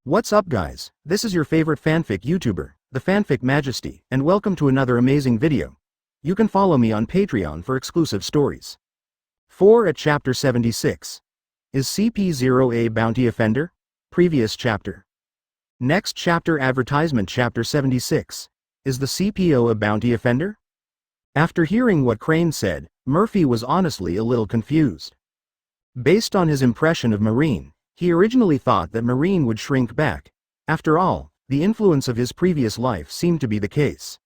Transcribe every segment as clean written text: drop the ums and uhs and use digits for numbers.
What's up guys, this is your favorite fanfic YouTuber, the Fanfic Majesty, and welcome to another amazing video. You can follow me on Patreon for exclusive stories. 4 at Chapter 76. Is CP0 a bounty offender? Previous chapter. Next chapter advertisement Chapter 76. Is the CPO a bounty offender? After hearing what Crane said, Murphy was honestly a little confused. Based on his impression of Marine, he originally thought that Marine would shrink back. After all, the influence of his previous life seemed to be the case.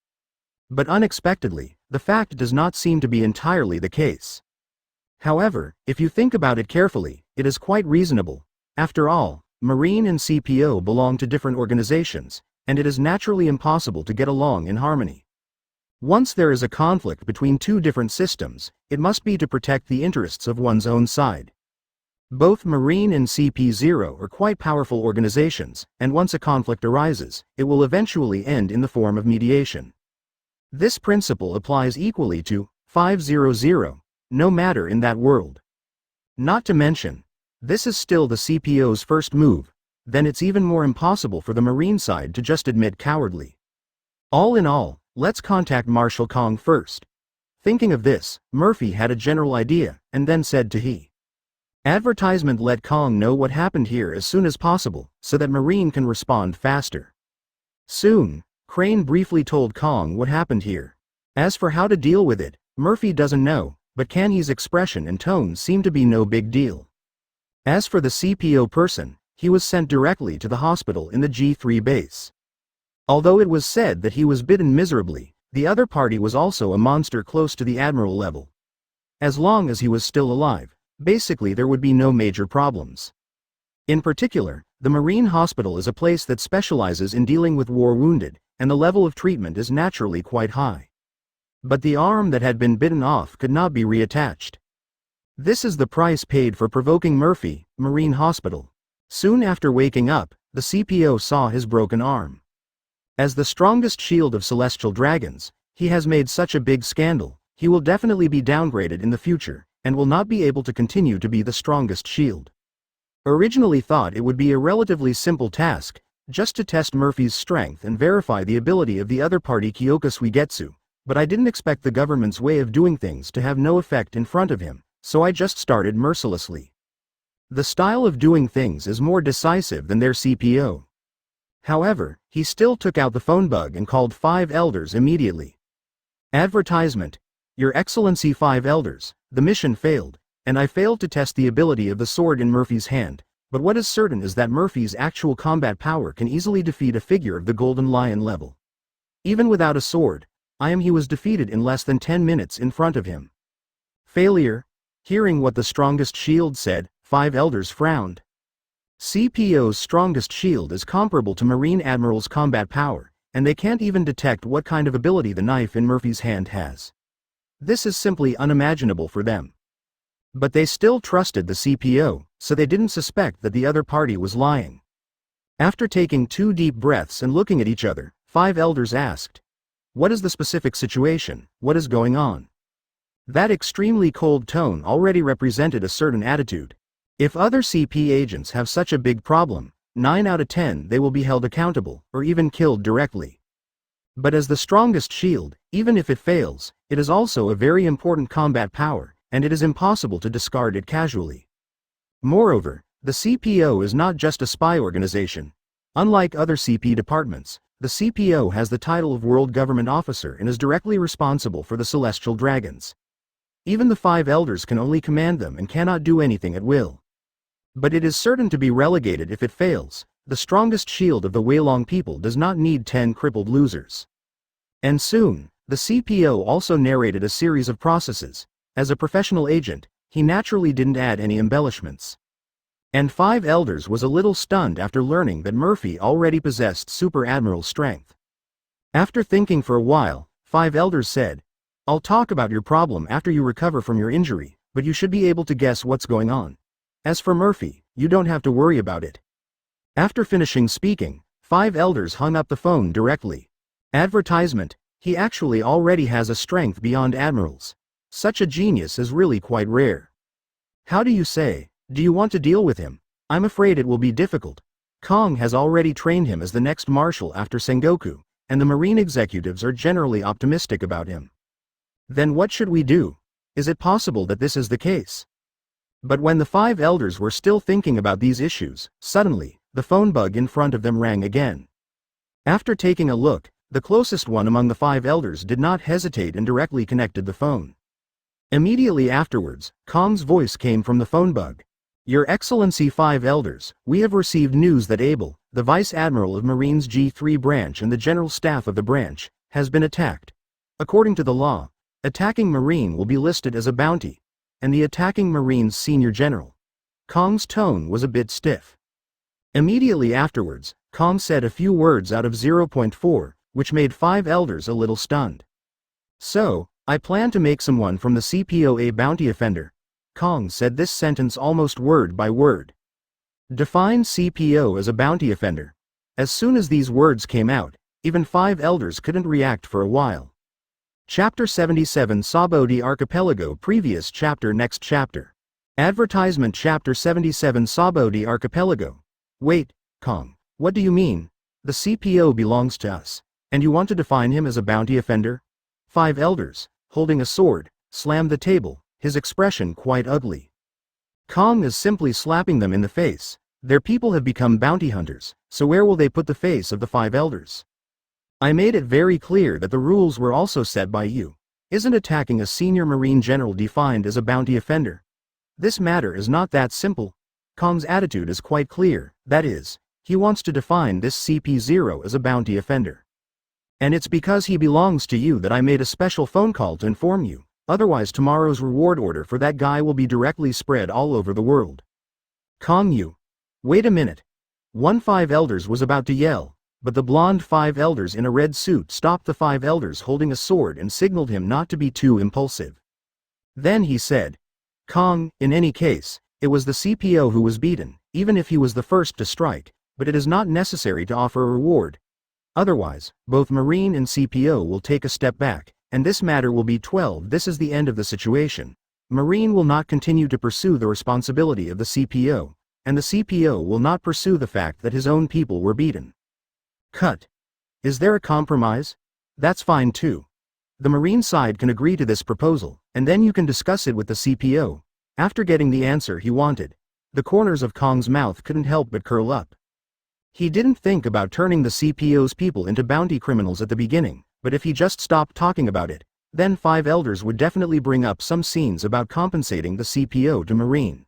But unexpectedly, the fact does not seem to be entirely the case. However, if you think about it carefully, it is quite reasonable. After all, Marine and CPO belong to different organizations, and it is naturally impossible to get along in harmony. Once there is a conflict between two different systems, it must be to protect the interests of one's own side. Both Marine and CP0 are quite powerful organizations, and once a conflict arises, it will eventually end in the form of mediation. This principle applies equally to 500, no matter in that world. Not to mention, this is still the CPO's first move, then it's even more impossible for the Marine side to just admit cowardly. All in all, let's contact Marshal Kong first. Thinking of this, Murphy had a general idea, and then said to he. Advertisement let Kong know what happened here as soon as possible, so that Marine can respond faster. Soon, Crane briefly told Kong what happened here. As for how to deal with it, Murphy doesn't know, but Kanye's expression and tone seem to be no big deal. As for the CPO person, he was sent directly to the hospital in the G3 base. Although it was said that he was bitten miserably, the other party was also a monster close to the Admiral level. As long as he was still alive, basically there would be no major problems. In particular, the Marine Hospital is a place that specializes in dealing with war wounded, and the level of treatment is naturally quite high. But the arm that had been bitten off could not be reattached. This is the price paid for provoking Murphy, Marine Hospital. Soon after waking up, the CPO saw his broken arm. As the strongest shield of celestial dragons, he has made such a big scandal, he will definitely be downgraded in the future, and will not be able to continue to be the strongest shield. Originally thought it would be a relatively simple task, just to test Murphy's strength and verify the ability of the other party Kyōka Suigetsu, but I didn't expect the government's way of doing things to have no effect in front of him, so I just started mercilessly. The style of doing things is more decisive than their CPO. However, he still took out the phone bug and called 5 elders immediately. Advertisement. Your Excellency 5 elders, the mission failed, and I failed to test the ability of the sword in Murphy's hand, but what is certain is that Murphy's actual combat power can easily defeat a figure of the Golden Lion level. Even without a sword, he was defeated in less than 10 minutes in front of him. Failure. Hearing what the strongest shield said, 5 elders frowned. CPO's strongest shield is comparable to Marine Admiral's combat power, and they can't even detect what kind of ability the knife in Murphy's hand has. This is simply unimaginable for them. But they still trusted the CPO, so they didn't suspect that the other party was lying. After taking 2 deep breaths and looking at each other, 5 elders asked, "What is the specific situation? What is going on?" That extremely cold tone already represented a certain attitude. If other CP agents have such a big problem, 9 out of 10 they will be held accountable, or even killed directly. But as the strongest shield, even if it fails, it is also a very important combat power, and it is impossible to discard it casually. Moreover, the CPO is not just a spy organization. Unlike other CP departments, the CPO has the title of World Government Officer and is directly responsible for the Celestial Dragons. Even the 5 elders can only command them and cannot do anything at will. But it is certain to be relegated if it fails. The strongest shield of the Weilong people does not need 10 crippled losers. And soon, the CPO also narrated a series of processes. As a professional agent, he naturally didn't add any embellishments. And 5 elders was a little stunned after learning that Murphy already possessed Super Admiral strength. After thinking for a while, 5 elders said, "I'll talk about your problem after you recover from your injury, but you should be able to guess what's going on. As for Murphy, you don't have to worry about it." After finishing speaking, 5 elders hung up the phone directly. Advertisement. He actually already has a strength beyond admirals. Such a genius is really quite rare. How do you say? Do you want to deal with him? I'm afraid it will be difficult. Kong has already trained him as the next marshal after Sengoku, and the Marine executives are generally optimistic about him. Then what should we do? Is it possible that this is the case? But when the 5 elders were still thinking about these issues, suddenly, the phone bug in front of them rang again. After taking a look, the closest one among the 5 elders did not hesitate and directly connected the phone. Immediately afterwards, Kong's voice came from the phone bug. Your Excellency 5 elders, we have received news that Abel, the Vice Admiral of Marine's G3 branch and the General Staff of the branch, has been attacked. According to the law, attacking Marine will be listed as a bounty, and the attacking Marine's senior general. Kong's tone was a bit stiff. Immediately afterwards, Kong said a few words out of 0.4, which made 5 elders a little stunned. So, I plan to make someone from the CPO a bounty offender. Kong said this sentence almost word by word. Define CPO as a bounty offender. As soon as these words came out, even 5 elders couldn't react for a while. Chapter 77 Sabodi Archipelago Previous chapter Next chapter. Advertisement Chapter 77 Sabodi Archipelago. Wait, Kong, what do you mean? The CPO belongs to us, and you want to define him as a bounty offender? 5 elders, holding a sword, slammed the table, his expression quite ugly. Kong is simply slapping them in the face. Their people have become bounty hunters, so where will they put the face of the 5 elders? I made it very clear that the rules were also set by you. Isn't attacking a senior Marine general defined as a bounty offender? This matter is not that simple. Kong's attitude is quite clear, that is, he wants to define this CP0 as a bounty offender. And it's because he belongs to you that I made a special phone call to inform you. Otherwise tomorrow's reward order for that guy will be directly spread all over the world. Kong you. Wait a minute. 5 elders was about to yell, but the blonde 5 elders in a red suit stopped the 5 elders holding a sword and signaled him not to be too impulsive. Then he said, Kong, in any case, it was the CPO who was beaten, even if he was the first to strike, but it is not necessary to offer a reward. Otherwise, both Marine and CPO will take a step back, and this matter will be 12. This is the end of the situation. Marine will not continue to pursue the responsibility of the CPO, and the CPO will not pursue the fact that his own people were beaten. Cut. Is there a compromise? That's fine too. The Marine side can agree to this proposal, and then you can discuss it with the CPO. After getting the answer he wanted, the corners of Kong's mouth couldn't help but curl up. He didn't think about turning the CPO's people into bounty criminals at the beginning, but if he just stopped talking about it, then 5 elders would definitely bring up some scenes about compensating the CPO to Marine.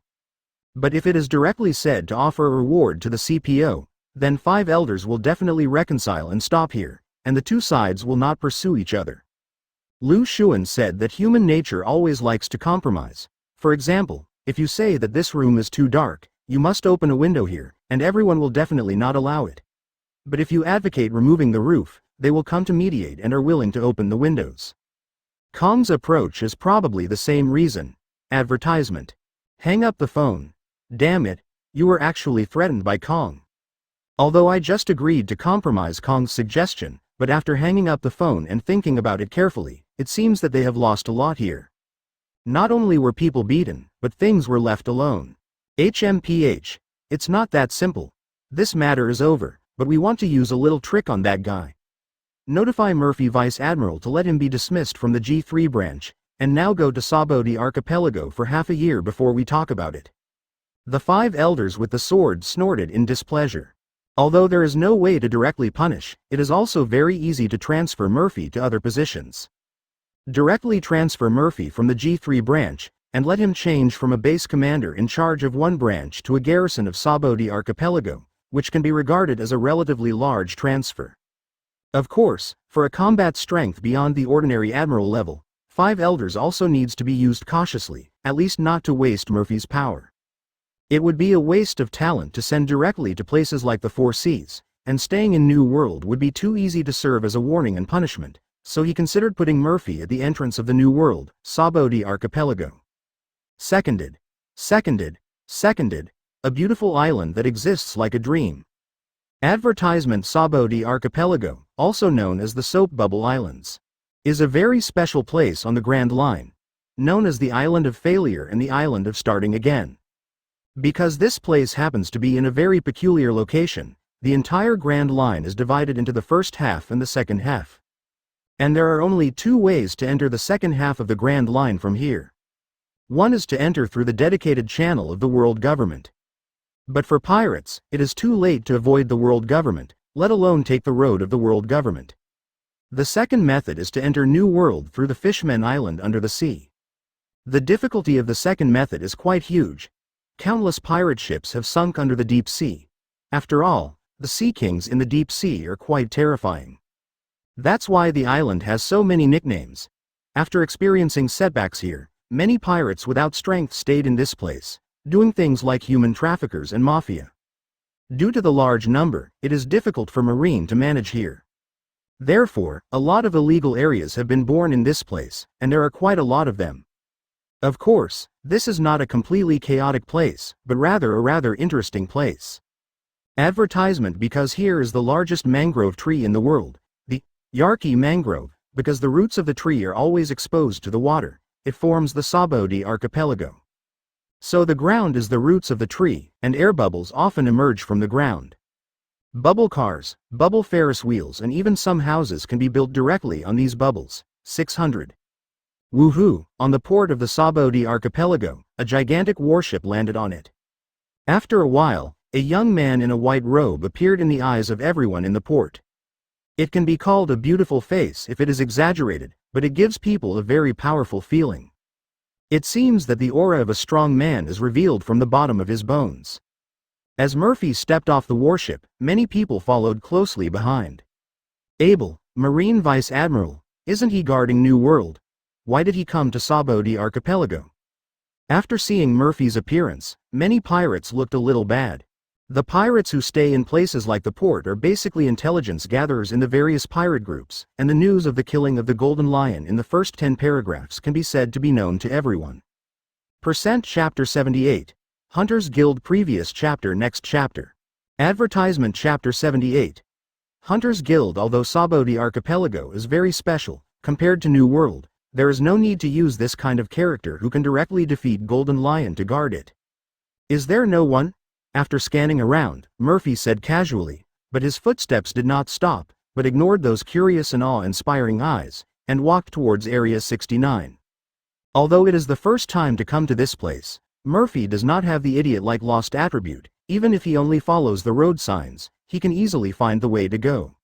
But if it is directly said to offer a reward to the CPO, then 5 elders will definitely reconcile and stop here, and the two sides will not pursue each other. Lu Xuan said that human nature always likes to compromise. For example, if you say that this room is too dark, you must open a window here, and everyone will definitely not allow it. But if you advocate removing the roof, they will come to mediate and are willing to open the windows. Kong's approach is probably the same reason. Advertisement. Hang up the phone. Damn it, you were actually threatened by Kong. Although I just agreed to compromise Kong's suggestion, but after hanging up the phone and thinking about it carefully, it seems that they have lost a lot here. Not only were people beaten, but things were left alone. HMPH. It's not that simple. This matter is over, but we want to use a little trick on that guy. Notify Murphy Vice Admiral to let him be dismissed from the G3 branch, and now go to Sabodi Archipelago for half a year before we talk about it. The 5 elders with the sword snorted in displeasure. Although there is no way to directly punish, it is also very easy to transfer Murphy to other positions. Directly transfer Murphy from the G3 branch, and let him change from a base commander in charge of one branch to a garrison of Sabodi Archipelago, which can be regarded as a relatively large transfer. Of course, for a combat strength beyond the ordinary admiral level, 5 elders also needs to be used cautiously, at least not to waste Murphy's power. It would be a waste of talent to send directly to places like the 4 Seas, and staying in New World would be too easy to serve as a warning and punishment, so he considered putting Murphy at the entrance of the New World, Sabodi Archipelago. Seconded. A beautiful island that exists like a dream. Advertisement Sabodi Archipelago, also known as the Soap Bubble Islands, is a very special place on the Grand Line, known as the Island of Failure and the Island of Starting Again. Because this place happens to be in a very peculiar location, the entire Grand Line is divided into the first half and the second half. And there are only two ways to enter the second half of the Grand Line from here. One is to enter through the dedicated channel of the world government. But for pirates, it is too late to avoid the world government, let alone take the road of the world government. The second method is to enter New World through the Fishmen Island under the sea. The difficulty of the second method is quite huge. Countless pirate ships have sunk under the deep sea. After all, the Sea Kings in the deep sea are quite terrifying. That's why the island has so many nicknames. After experiencing setbacks here, many pirates without strength stayed in this place, doing things like human traffickers and mafia. Due to the large number, it is difficult for Marine to manage here. Therefore, a lot of illegal areas have been born in this place, and there are quite a lot of them. Of course, this is not a completely chaotic place, but rather a rather interesting place. Advertisement because here is the largest mangrove tree in the world, the Yarki mangrove, because the roots of the tree are always exposed to the water. It forms the Sabodi archipelago. So the ground is the roots of the tree, and air bubbles often emerge from the ground. Bubble cars, bubble Ferris wheels and even some houses can be built directly on these bubbles. 600. Woohoo! On the port of the Sabodi archipelago, a gigantic warship landed on it. After a while, a young man in a white robe appeared in the eyes of everyone in the port. It can be called a beautiful face if it is exaggerated, but it gives people a very powerful feeling. It seems that the aura of a strong man is revealed from the bottom of his bones. As Murphy stepped off the warship, many people followed closely behind. Abel, Marine Vice Admiral, isn't he guarding New World? Why did he come to Sabodi archipelago? After seeing Murphy's appearance, many pirates looked a little bad. The pirates who stay in places like the port are basically intelligence gatherers in the various pirate groups, and the news of the killing of the Golden Lion in the first 10 paragraphs can be said to be known to everyone. Chapter 78. Hunters Guild Previous Chapter Next Chapter. Advertisement Chapter 78. Hunters Guild. Although Sabodi archipelago is very special, compared to New World, there is no need to use this kind of character who can directly defeat Golden Lion to guard it. Is there no one? After scanning around, Murphy said casually, but his footsteps did not stop, but ignored those curious and awe-inspiring eyes, and walked towards Area 69. Although it is the first time to come to this place, Murphy does not have the idiot-like lost attribute. Even if he only follows the road signs, he can easily find the way to go.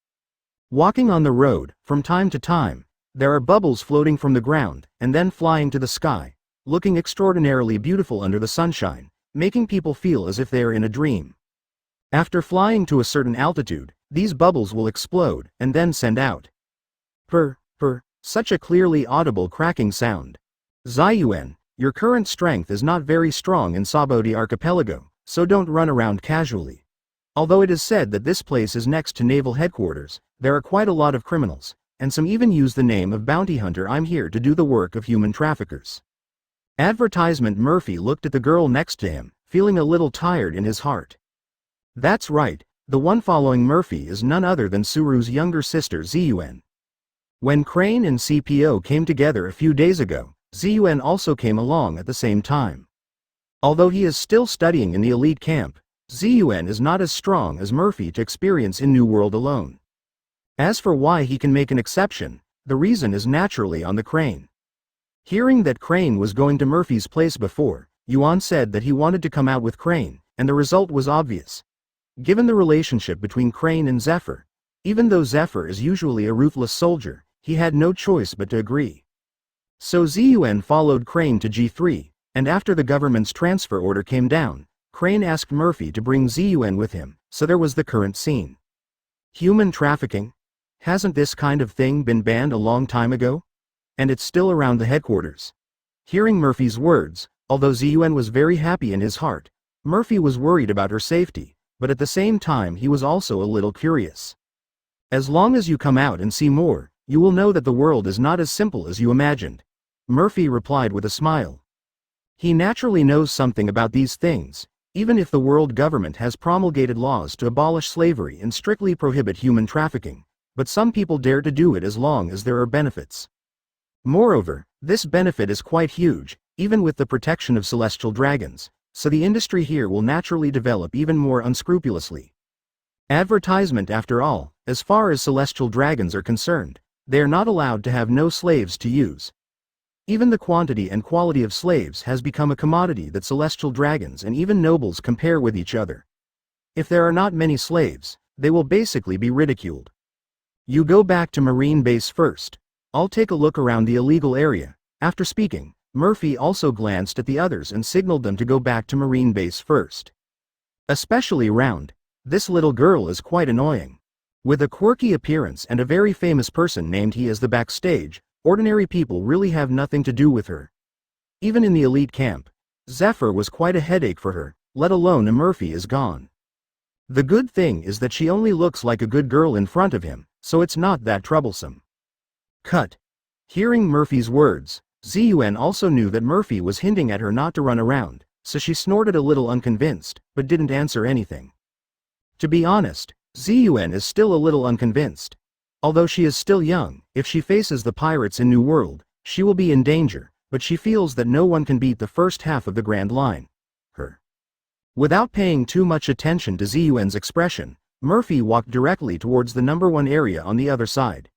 Walking on the road, from time to time, there are bubbles floating from the ground, and then flying to the sky, looking extraordinarily beautiful under the sunshine, making people feel as if they are in a dream. After flying to a certain altitude, these bubbles will explode, and then send out such a clearly audible cracking sound. Ziyuan, your current strength is not very strong in Sabodi archipelago, so don't run around casually. Although it is said that this place is next to naval headquarters, there are quite a lot of criminals, and some even use the name of bounty hunter. I'm here to do the work of human traffickers. Advertisement. Murphy looked at the girl next to him, feeling a little tired in his heart. That's right, the one following Murphy is none other than Suru's younger sister Ziyuan. When Crane and CPO came together a few days ago, Ziyuan also came along at the same time. Although he is still studying in the elite camp, Ziyuan is not as strong as Murphy to experience in New World alone. As for why he can make an exception, the reason is naturally on the Crane. Hearing that Crane was going to Murphy's place before, Yuan said that he wanted to come out with Crane, and the result was obvious. Given the relationship between Crane and Zephyr, even though Zephyr is usually a ruthless soldier, he had no choice but to agree. So Ziyuan followed Crane to G3, and after the government's transfer order came down, Crane asked Murphy to bring Ziyuan with him, so there was the current scene. Human trafficking? Hasn't this kind of thing been banned a long time ago? And it's still around the headquarters. Hearing Murphy's words, although Ziyuan was very happy in his heart, Murphy was worried about her safety, but at the same time he was also a little curious. As long as you come out and see more, you will know that the world is not as simple as you imagined, Murphy replied with a smile. He naturally knows something about these things, even if the world government has promulgated laws to abolish slavery and strictly prohibit human trafficking, but some people dare to do it as long as there are benefits. Moreover, this benefit is quite huge. Even with the protection of celestial dragons, so the industry here will naturally develop even more unscrupulously. Advertisement after all, as far as celestial dragons are concerned, they are not allowed to have no slaves to use. Even the quantity and quality of slaves has become a commodity that celestial dragons and even nobles compare with each other. If there are not many slaves, they will basically be ridiculed. You go back to Marine Base first. I'll take a look around the illegal area. After speaking, Murphy also glanced at the others and signaled them to go back to Marine Base first. Especially Round. This little girl is quite annoying. With a quirky appearance and a very famous person named he as the backstage, ordinary people really have nothing to do with her. Even in the elite camp, Zephyr was quite a headache for her, let alone Murphy is gone. The good thing is that she only looks like a good girl in front of him, so it's not that troublesome. Cut. Hearing Murphy's words, Zun also knew that Murphy was hinting at her not to run around, so she snorted a little unconvinced, but didn't answer anything. To be honest, Zun is still a little unconvinced. Although she is still young, if she faces the pirates in New World, she will be in danger, but she feels that no one can beat the first half of the Grand Line. Her. Without paying too much attention to Zun's expression, Murphy walked directly towards the number 1 area on the other side.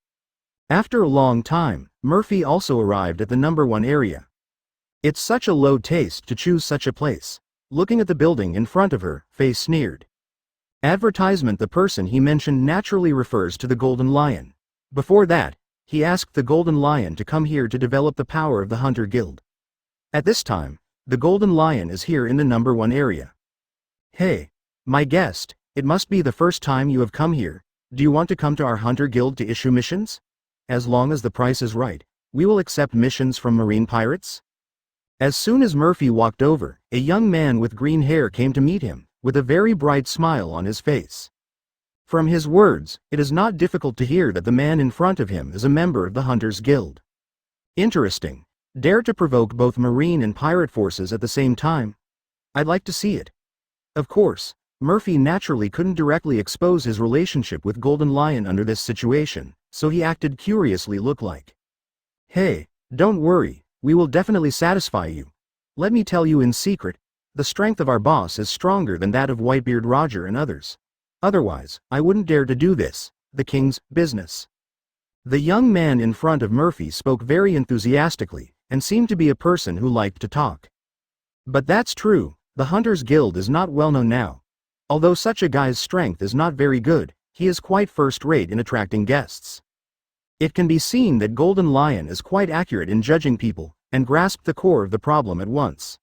After a long time, Murphy also arrived at the number 1 area. It's such a low taste to choose such a place. Looking at the building in front of her, Faye sneered. Advertisement. The person he mentioned naturally refers to the Golden Lion. Before that, he asked the Golden Lion to come here to develop the power of the Hunter Guild. At this time, the Golden Lion is here in the number 1 area. Hey, my guest, it must be the first time you have come here. Do you want to come to our Hunter Guild to issue missions? As long as the price is right, we will accept missions from marine pirates. As soon as Murphy walked over, a young man with green hair came to meet him, with a very bright smile on his face. From his words, it is not difficult to hear that the man in front of him is a member of the Hunters Guild. Interesting. Dare to provoke both marine and pirate forces at the same time? I'd like to see it. Of course, Murphy naturally couldn't directly expose his relationship with Golden Lion under this situation, so he acted curiously like. Hey, don't worry, we will definitely satisfy you. Let me tell you in secret, the strength of our boss is stronger than that of Whitebeard Roger and others. Otherwise, I wouldn't dare to do this, the king's business. The young man in front of Murphy spoke very enthusiastically, and seemed to be a person who liked to talk. But that's true, the Hunters Guild is not well known now. Although such a guy's strength is not very good, he is quite first-rate in attracting guests. It can be seen that Golden Lion is quite accurate in judging people, and grasped the core of the problem at once.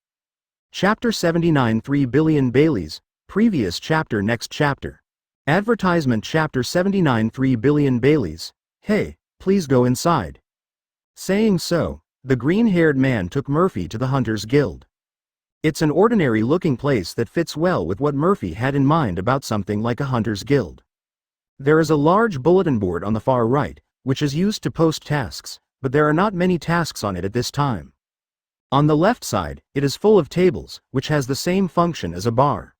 Chapter 79 3 Billion Baileys, previous chapter. Next chapter. Advertisement. Chapter 79 3 Billion Baileys, hey, please go inside. Saying so, the green-haired man took Murphy to the Hunters Guild. It's an ordinary-looking place that fits well with what Murphy had in mind about something like a Hunters Guild. There is a large bulletin board on the far right, which is used to post tasks, but there are not many tasks on it at this time. On the left side, it is full of tables, which has the same function as a bar.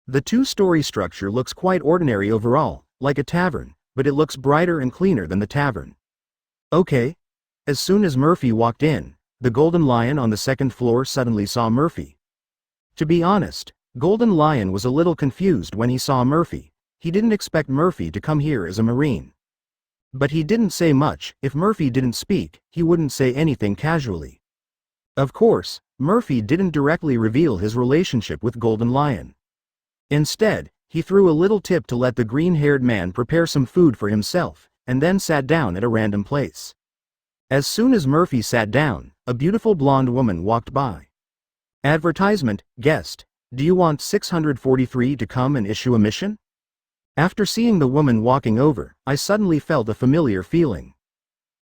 The 2-story structure looks quite ordinary overall, like a tavern, but it looks brighter and cleaner than the tavern. Okay. As soon as Murphy walked in, the Golden Lion on the 2nd floor suddenly saw Murphy. To be honest, Golden Lion was a little confused when he saw Murphy. He didn't expect Murphy to come here as a marine. But he didn't say much. If Murphy didn't speak, he wouldn't say anything casually. Of course, Murphy didn't directly reveal his relationship with Golden Lion. Instead, he threw a little tip to let the green-haired man prepare some food for himself, and then sat down at a random place. As soon as Murphy sat down, a beautiful blonde woman walked by. Advertisement. Guest, do you want 643 to come and issue a mission? After seeing the woman walking over, I suddenly felt a familiar feeling.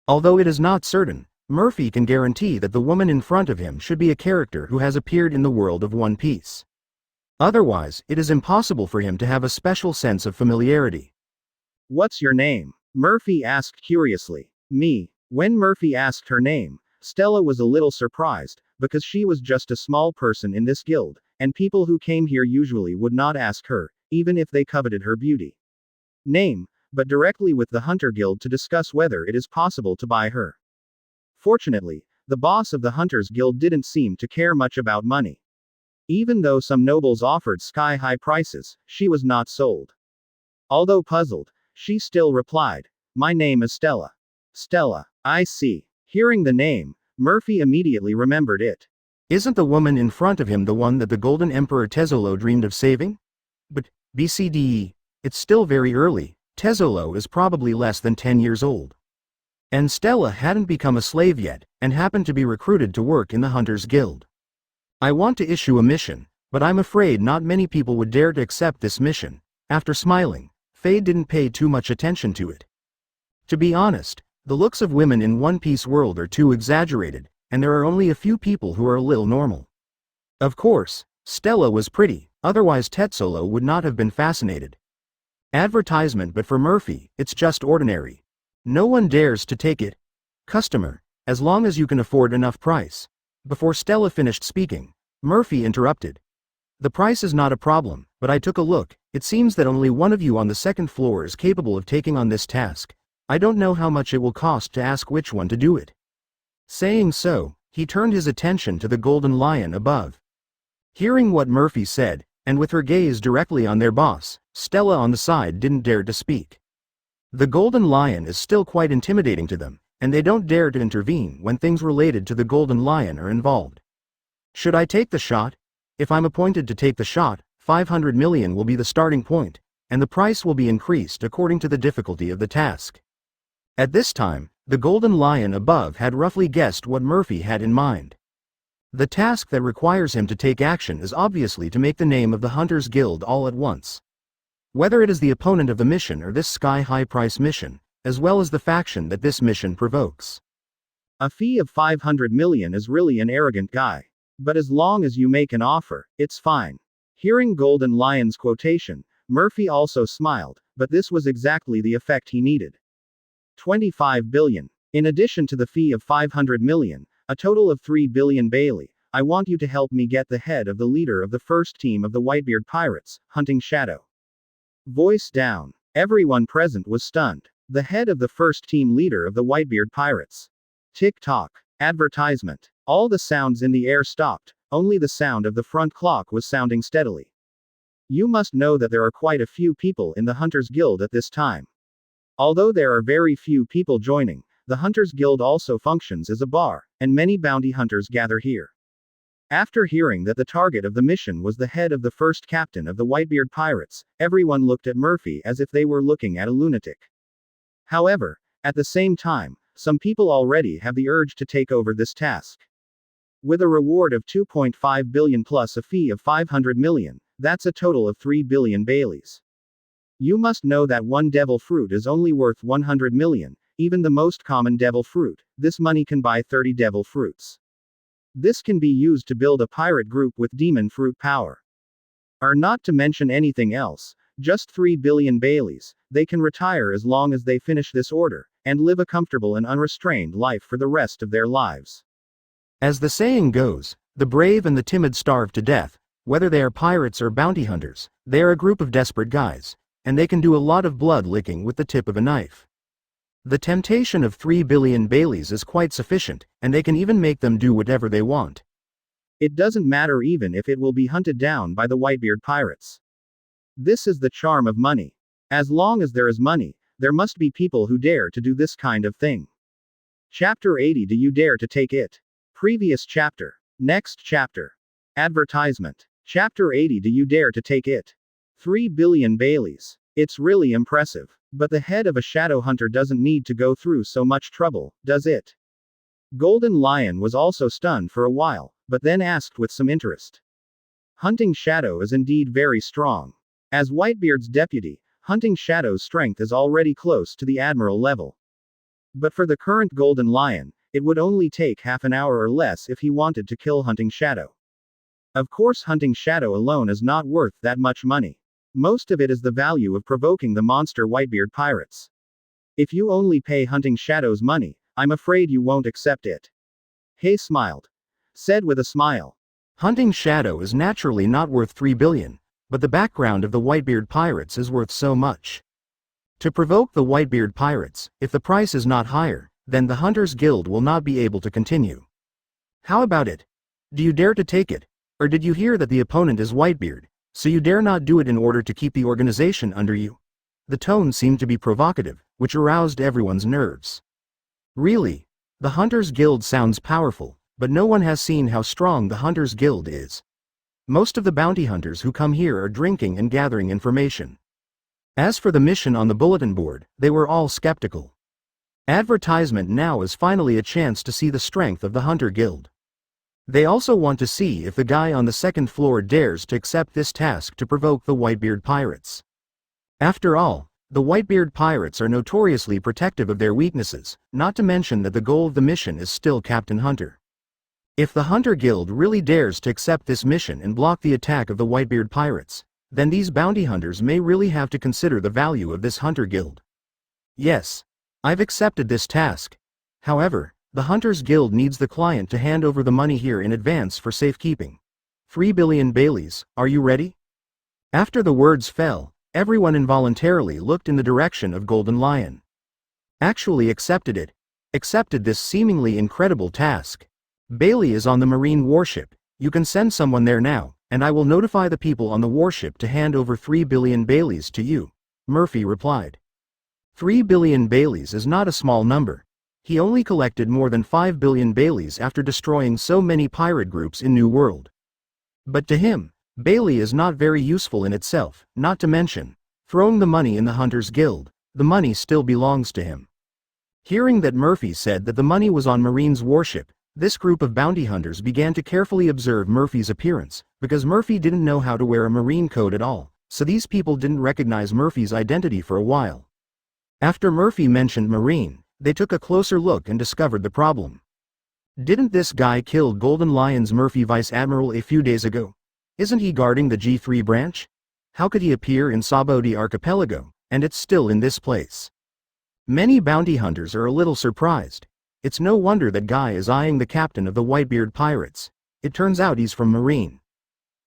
Although it is not certain, Murphy can guarantee that the woman in front of him should be a character who has appeared in the world of One Piece. Otherwise, it is impossible for him to have a special sense of familiarity. What's your name? Murphy asked curiously. Me. When Murphy asked her name, Stella was a little surprised, because she was just a small person in this guild, and people who came here usually would not ask her, even if they coveted her beauty. Name, but directly with the Hunter Guild to discuss whether it is possible to buy her. Fortunately, the boss of the Hunters Guild didn't seem to care much about money. Even though some nobles offered sky-high prices, she was not sold. Although puzzled, she still replied, "My name is Stella." Stella. I see. Hearing the name, Murphy immediately remembered it. Isn't the woman in front of him the one that the Golden Emperor Tezzolo dreamed of saving? But, BCDE, it's still very early. Tezzolo is probably less than 10 years old. And Stella hadn't become a slave yet, and happened to be recruited to work in the Hunters Guild. I want to issue a mission, but I'm afraid not many people would dare to accept this mission. After smiling, Faye didn't pay too much attention to it. To be honest, the looks of women in One Piece world are too exaggerated, and there are only a few people who are a little normal. Of course, Stella was pretty, otherwise Tezzolo would not have been fascinated. Advertisement, but for Murphy, it's just ordinary. No one dares to take it. Customer, as long as you can afford enough price. Before Stella finished speaking, Murphy interrupted. The price is not a problem, but I took a look. It seems that only one of you on the second floor is capable of taking on this task. I don't know how much it will cost to ask which one to do it. Saying so, he turned his attention to the golden lion above. Hearing what Murphy said, and with her gaze directly on their boss, Stella on the side didn't dare to speak. The golden lion is still quite intimidating to them, and they don't dare to intervene when things related to the golden lion are involved. Should I take the shot? If I'm appointed to take the shot, 500 million will be the starting point, and the price will be increased according to the difficulty of the task. At this time, the golden lion above had roughly guessed what Murphy had in mind. The task that requires him to take action is obviously to make the name of the Hunters Guild all at once. Whether it is the opponent of the mission or this sky-high price mission, as well as the faction that this mission provokes. A fee of 500 million is really an arrogant guy. But as long as you make an offer, it's fine. Hearing Golden Lion's quotation, Murphy also smiled, but this was exactly the effect he needed. 25 billion. In addition to the fee of 500 million, a total of 3 billion Bailey, I want you to help me get the head of the leader of the first team of the Whitebeard Pirates, Hunting Shadow. Voice down. Everyone present was stunned. The head of the first team leader of the Whitebeard Pirates. Tick-tock. Advertisement. All the sounds in the air stopped, only the sound of the front clock was sounding steadily. You must know that there are quite a few people in the Hunters Guild at this time. Although there are very few people joining, the Hunters Guild also functions as a bar, and many bounty hunters gather here. After hearing that the target of the mission was the head of the first captain of the Whitebeard Pirates, everyone looked at Murphy as if they were looking at a lunatic. However, at the same time, some people already have the urge to take over this task. With a reward of 2.5 billion plus a fee of 500 million, that's a total of 3 billion Baileys. You must know that one devil fruit is only worth 100 million, even the most common devil fruit. This money can buy 30 devil fruits. This can be used to build a pirate group with demon fruit power. Or not to mention anything else, just 3 billion Baileys, they can retire as long as they finish this order, and live a comfortable and unrestrained life for the rest of their lives. As the saying goes, the brave and the timid starve to death. Whether they are pirates or bounty hunters, they are a group of desperate guys, and they can do a lot of blood licking with the tip of a knife. The temptation of 3 billion Baileys is quite sufficient, and they can even make them do whatever they want. It doesn't matter even if it will be hunted down by the Whitebeard Pirates. This is the charm of money. As long as there is money, there must be people who dare to do this kind of thing. Chapter 80. Do you dare to take it? Previous chapter. Next chapter. Advertisement. Chapter 80. Do you dare to take it? 3 billion Baileys. It's really impressive. But the head of a shadow hunter doesn't need to go through so much trouble, does it? Golden Lion was also stunned for a while, but then asked with some interest. Hunting Shadow is indeed very strong. As Whitebeard's deputy, Hunting Shadow's strength is already close to the Admiral level. But for the current Golden Lion, it would only take half an hour or less if he wanted to kill Hunting Shadow. Of course, Hunting Shadow alone is not worth that much money. Most of it is the value of provoking the monster Whitebeard Pirates. If you only pay Hunting Shadow's money, I'm afraid you won't accept it. Hay smiled. Said with a smile. Hunting Shadow is naturally not worth 3 billion, but the background of the Whitebeard Pirates is worth so much. To provoke the Whitebeard Pirates, if the price is not higher, then the Hunters Guild will not be able to continue. How about it? Do you dare to take it? Or did you hear that the opponent is Whitebeard, so you dare not do it in order to keep the organization under you? The tone seemed to be provocative, which aroused everyone's nerves. Really? The Hunters Guild sounds powerful, but no one has seen how strong the Hunters Guild is. Most of the bounty hunters who come here are drinking and gathering information. As for the mission on the bulletin board, they were all skeptical. Advertisement now is finally a chance to see the strength of the Hunter Guild. They also want to see if the guy on the second floor dares to accept this task to provoke the Whitebeard pirates. After all, the Whitebeard pirates are notoriously protective of their weaknesses, not to mention that the goal of the mission is still Captain Hunter. If the Hunter Guild really dares to accept this mission and block the attack of the Whitebeard pirates, then these bounty hunters may really have to consider the value of this Hunter Guild. Yes, I've accepted this task. However, the Hunters Guild needs the client to hand over the money here in advance for safekeeping. 3 billion Baileys, are you ready? After the words fell, everyone involuntarily looked in the direction of Golden Lion. Actually accepted this seemingly incredible task. Bailey is on the Marine warship. You can send someone there now, and I will notify the people on the warship to hand over 3 billion Baileys to you, Murphy replied. 3 billion Baileys is not a small number. He only collected more than 5 billion Baileys after destroying so many pirate groups in New World. But to him, Bailey is not very useful in itself, not to mention, throwing the money in the Hunters Guild, the money still belongs to him. Hearing that Murphy said that the money was on Marine's warship, this group of bounty hunters began to carefully observe Murphy's appearance, because Murphy didn't know how to wear a Marine coat at all, so these people didn't recognize Murphy's identity for a while. After Murphy mentioned Marine, they took a closer look and discovered the problem. Didn't this guy kill Golden Lion's Murphy Vice Admiral a few days ago? Isn't he guarding the G3 branch? How could he appear in Sabodi Archipelago, and it's still in this place? Many bounty hunters are a little surprised. It's no wonder that guy is eyeing the captain of the Whitebeard pirates. It turns out he's from Marine.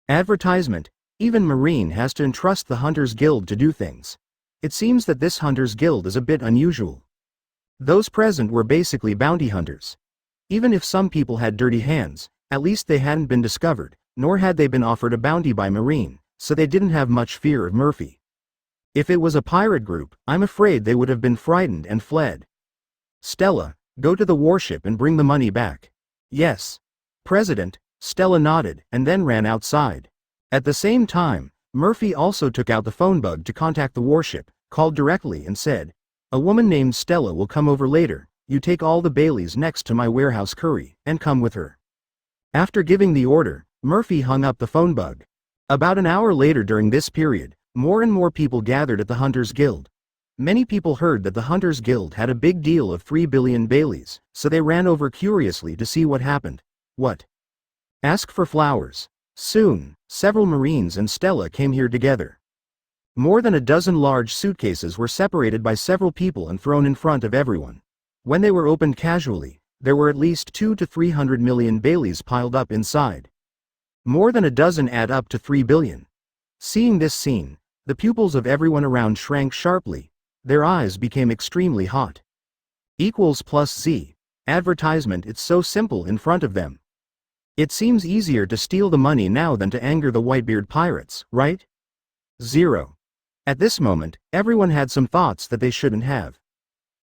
Advertisement, even Marine has to entrust the Hunters Guild to do things. It seems that this Hunters Guild is a bit unusual. Those present were basically bounty hunters. Even if some people had dirty hands, at least they hadn't been discovered, nor had they been offered a bounty by Marine, so they didn't have much fear of Murphy. If it was a pirate group, I'm afraid they would have been frightened and fled. Stella, go to the warship and bring the money back. Yes. President, Stella nodded and then ran outside. At the same time, Murphy also took out the phone bug to contact the warship, called directly and said, "A woman named Stella will come over later. You take all the Baileys next to my warehouse curry, and come with her." After giving the order, Murphy hung up the phone bug. About an hour later during this period, more and more people gathered at the Hunters Guild. Many people heard that the Hunters Guild had a big deal of 3 billion Baileys, so they ran over curiously to see what happened. What? Ask for flowers. Soon, several Marines and Stella came here together. More than a dozen large suitcases were separated by several people and thrown in front of everyone. When they were opened casually, there were at least 200 to 300 million Baileys piled up inside. More than a dozen add up to 3 billion. Seeing this scene, the pupils of everyone around shrank sharply. Their eyes became extremely hot. Equals plus Z. Advertisement. It's so simple in front of them. It seems easier to steal the money now than to anger the Whitebeard pirates, right? 0. At this moment, everyone had some thoughts that they shouldn't have.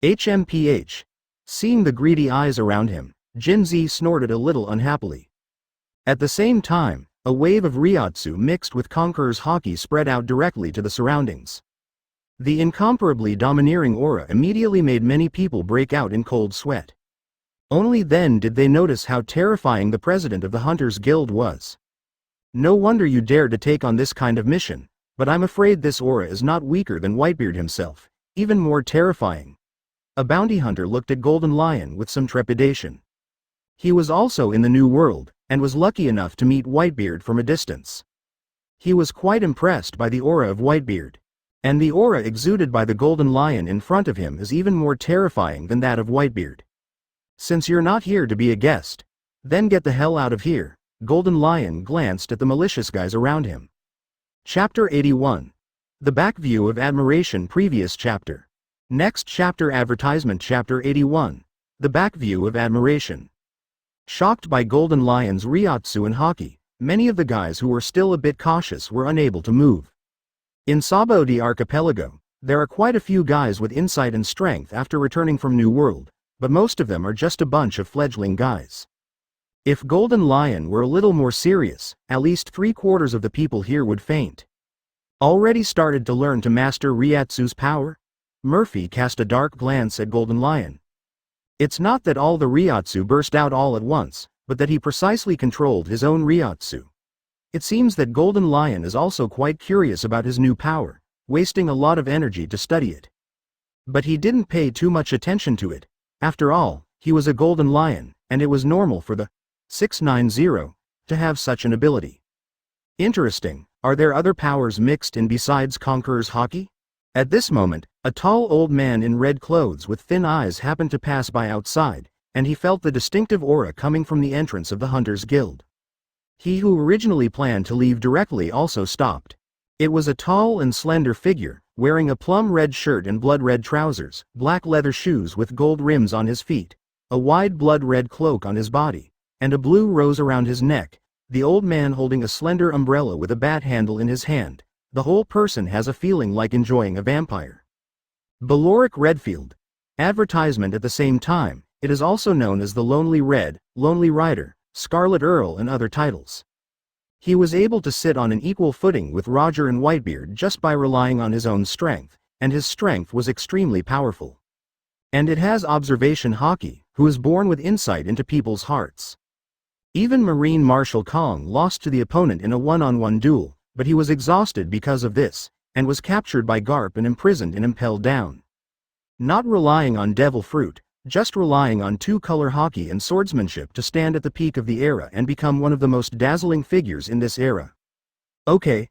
HMPH. Seeing the greedy eyes around him, Jinzi snorted a little unhappily. At the same time, a wave of Ryotsu mixed with Conqueror's haki spread out directly to the surroundings. The incomparably domineering aura immediately made many people break out in cold sweat. Only then did they notice how terrifying the president of the Hunters Guild was. No wonder you dared to take on this kind of mission, but I'm afraid this aura is not weaker than Whitebeard himself, even more terrifying. A bounty hunter looked at Golden Lion with some trepidation. He was also in the New World, and was lucky enough to meet Whitebeard from a distance. He was quite impressed by the aura of Whitebeard. And the aura exuded by the Golden Lion in front of him is even more terrifying than that of Whitebeard. Since you're not here to be a guest, then get the hell out of here. Golden Lion glanced at the malicious guys around him. Chapter 81. The Back View of Admiration. Previous chapter. Next chapter. Advertisement. Chapter 81. The Back View of Admiration. Shocked by Golden Lion's Ryotsu and haki, many of the guys who were still a bit cautious were unable to move. In Sabo the Archipelago, there are quite a few guys with insight and strength after returning from New World, but most of them are just a bunch of fledgling guys. If Golden Lion were a little more serious, at least 3/4 of the people here would faint. Already started to learn to master Ryatsu's power? Murphy cast a dark glance at Golden Lion. It's not that all the Ryatsu burst out all at once, but that he precisely controlled his own Ryatsu. It seems that Golden Lion is also quite curious about his new power, wasting a lot of energy to study it. But he didn't pay too much attention to it. After all, he was a Golden Lion, and it was normal for the 690 to have such an ability. Interesting, are there other powers mixed in besides Conqueror's Haki? At this moment, a tall old man in red clothes with thin eyes happened to pass by outside, and he felt the distinctive aura coming from the entrance of the Hunters' Guild. He who originally planned to leave directly also stopped. It was a tall and slender figure, wearing a plum red shirt and blood red trousers, black leather shoes with gold rims on his feet, a wide blood red cloak on his body, and a blue rose around his neck, the old man holding a slender umbrella with a bat handle in his hand. The whole person has a feeling like enjoying a vampire. Baloric Redfield. Advertisement at the same time, it is also known as the Lonely Red, Lonely Rider, Scarlet Earl and other titles. He was able to sit on an equal footing with Roger and Whitebeard just by relying on his own strength, and his strength was extremely powerful. And it has observation Haki, who is born with insight into people's hearts. Even Marine Marshal Kong lost to the opponent in a one-on-one duel, but he was exhausted because of this, and was captured by Garp and imprisoned and impelled down. Not relying on Devil Fruit, just relying on two-color Haki and swordsmanship to stand at the peak of the era and become one of the most dazzling figures in this era. Okay.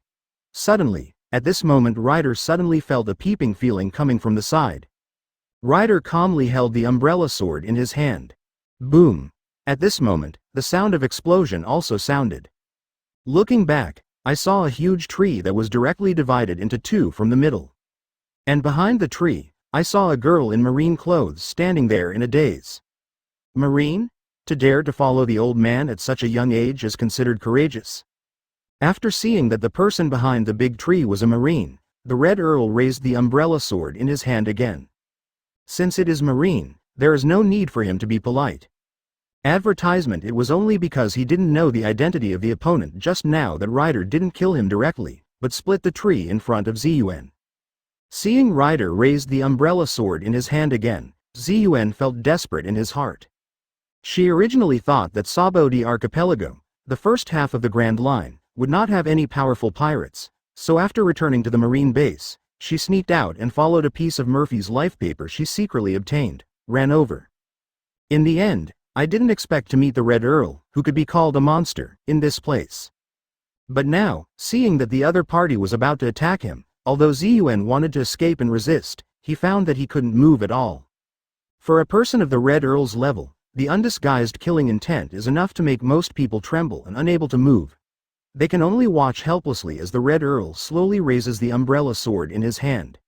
Suddenly, at this moment Ryder suddenly felt a peeping feeling coming from the side. Ryder calmly held the umbrella sword in his hand. Boom. At this moment, the sound of explosion also sounded. Looking back, I saw a huge tree that was directly divided into two from the middle. And behind the tree, I saw a girl in marine clothes standing there in a daze. Marine? To dare to follow the old man at such a young age is considered courageous. After seeing that the person behind the big tree was a marine, the Red Earl raised the umbrella sword in his hand again. Since it is marine, there is no need for him to be polite. Advertisement. It was only because he didn't know the identity of the opponent just now that Ryder didn't kill him directly, but split the tree in front of Zun. Seeing Ryder raise the umbrella sword in his hand again, Zun felt desperate in his heart. She originally thought that Sabo the Archipelago, the first half of the Grand Line, would not have any powerful pirates, so after returning to the marine base, she sneaked out and followed a piece of Murphy's life paper she secretly obtained, ran over. In the end, I didn't expect to meet the Red Earl, who could be called a monster, in this place. But now, seeing that the other party was about to attack him, although Zun wanted to escape and resist, he found that he couldn't move at all. For a person of the Red Earl's level, the undisguised killing intent is enough to make most people tremble and unable to move. They can only watch helplessly as the Red Earl slowly raises the umbrella sword in his hand.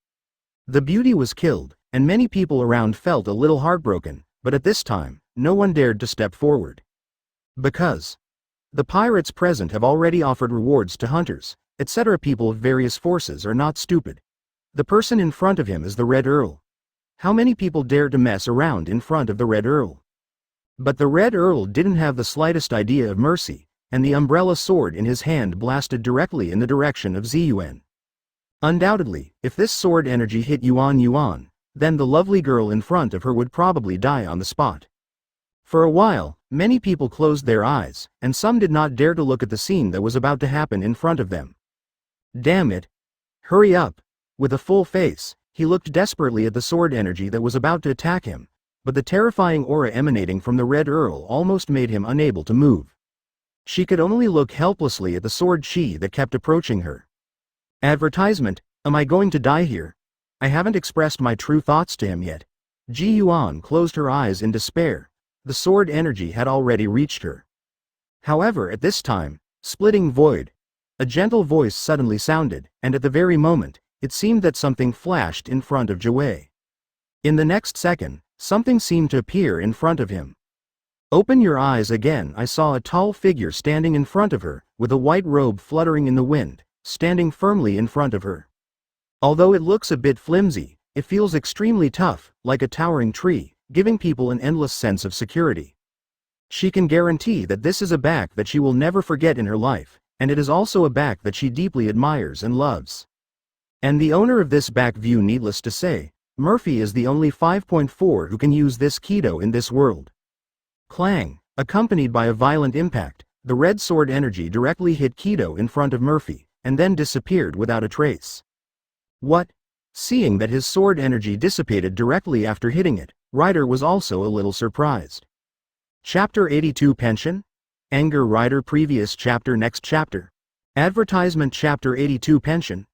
The beauty was killed, and many people around felt a little heartbroken, but at this time, no one dared to step forward. Because the pirates present have already offered rewards to hunters, etc. People of various forces are not stupid. The person in front of him is the Red Earl. How many people dare to mess around in front of the Red Earl? But the Red Earl didn't have the slightest idea of mercy, and the umbrella sword in his hand blasted directly in the direction of Zun. Undoubtedly, if this sword energy hit Yuan, then the lovely girl in front of her would probably die on the spot. For a while, many people closed their eyes, and some did not dare to look at the scene that was about to happen in front of them. Damn it! Hurry up! With a full face, he looked desperately at the sword energy that was about to attack him, but the terrifying aura emanating from the Red Earl almost made him unable to move. She could only look helplessly at the sword chi that kept approaching her. Advertisement. Am I going to die here? I haven't expressed my true thoughts to him yet. Yuan closed her eyes in despair. The sword energy had already reached her. However, at this time, splitting void, a gentle voice suddenly sounded, and at the very moment, it seemed that something flashed in front of Jue. In the next second, something seemed to appear in front of him. Open your eyes again. I saw a tall figure standing in front of her, with a white robe fluttering in the wind, standing firmly in front of her. Although it looks a bit flimsy, it feels extremely tough, like a towering tree, giving people an endless sense of security. She can guarantee that this is a back that she will never forget in her life, and it is also a back that she deeply admires and loves. And the owner of this back view, needless to say, Murphy is the only 5.4 who can use this Kido in this world. Clang, accompanied by a violent impact, the red sword energy directly hit Kido in front of Murphy, and then disappeared without a trace. What? Seeing that his sword energy dissipated directly after hitting it, Ryder was also a little surprised. Chapter 82 Pension? Anger Ryder Previous chapter Next chapter. Advertisement Chapter 82 Pension?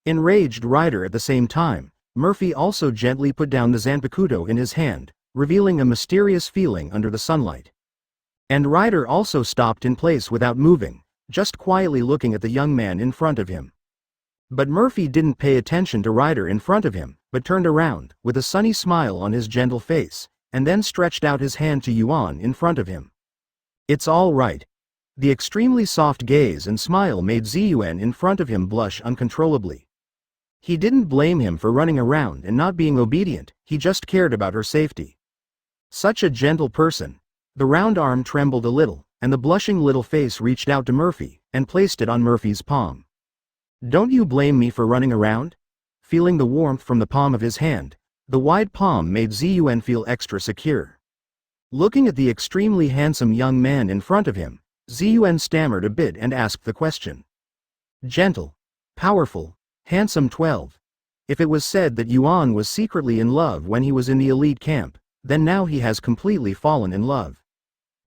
Enraged Ryder at the same time, Murphy also gently put down the Zanpakuto in his hand, revealing a mysterious feeling under the sunlight. And Ryder also stopped in place without moving, just quietly looking at the young man in front of him. But Murphy didn't pay attention to Ryder in front of him, but turned around, with a sunny smile on his gentle face, and then stretched out his hand to Yuan in front of him. It's all right. The extremely soft gaze and smile made Ziyuan in front of him blush uncontrollably. He didn't blame him for running around and not being obedient, he just cared about her safety. Such a gentle person. The round arm trembled a little, and the blushing little face reached out to Murphy, and placed it on Murphy's palm. Don't you blame me for running around? Feeling the warmth from the palm of his hand, the wide palm made Ziyuan feel extra secure. Looking at the extremely handsome young man in front of him, Ziyuan stammered a bit and asked the question. Gentle, powerful, handsome 12. If it was said that Yuan was secretly in love when he was in the elite camp, then now he has completely fallen in love.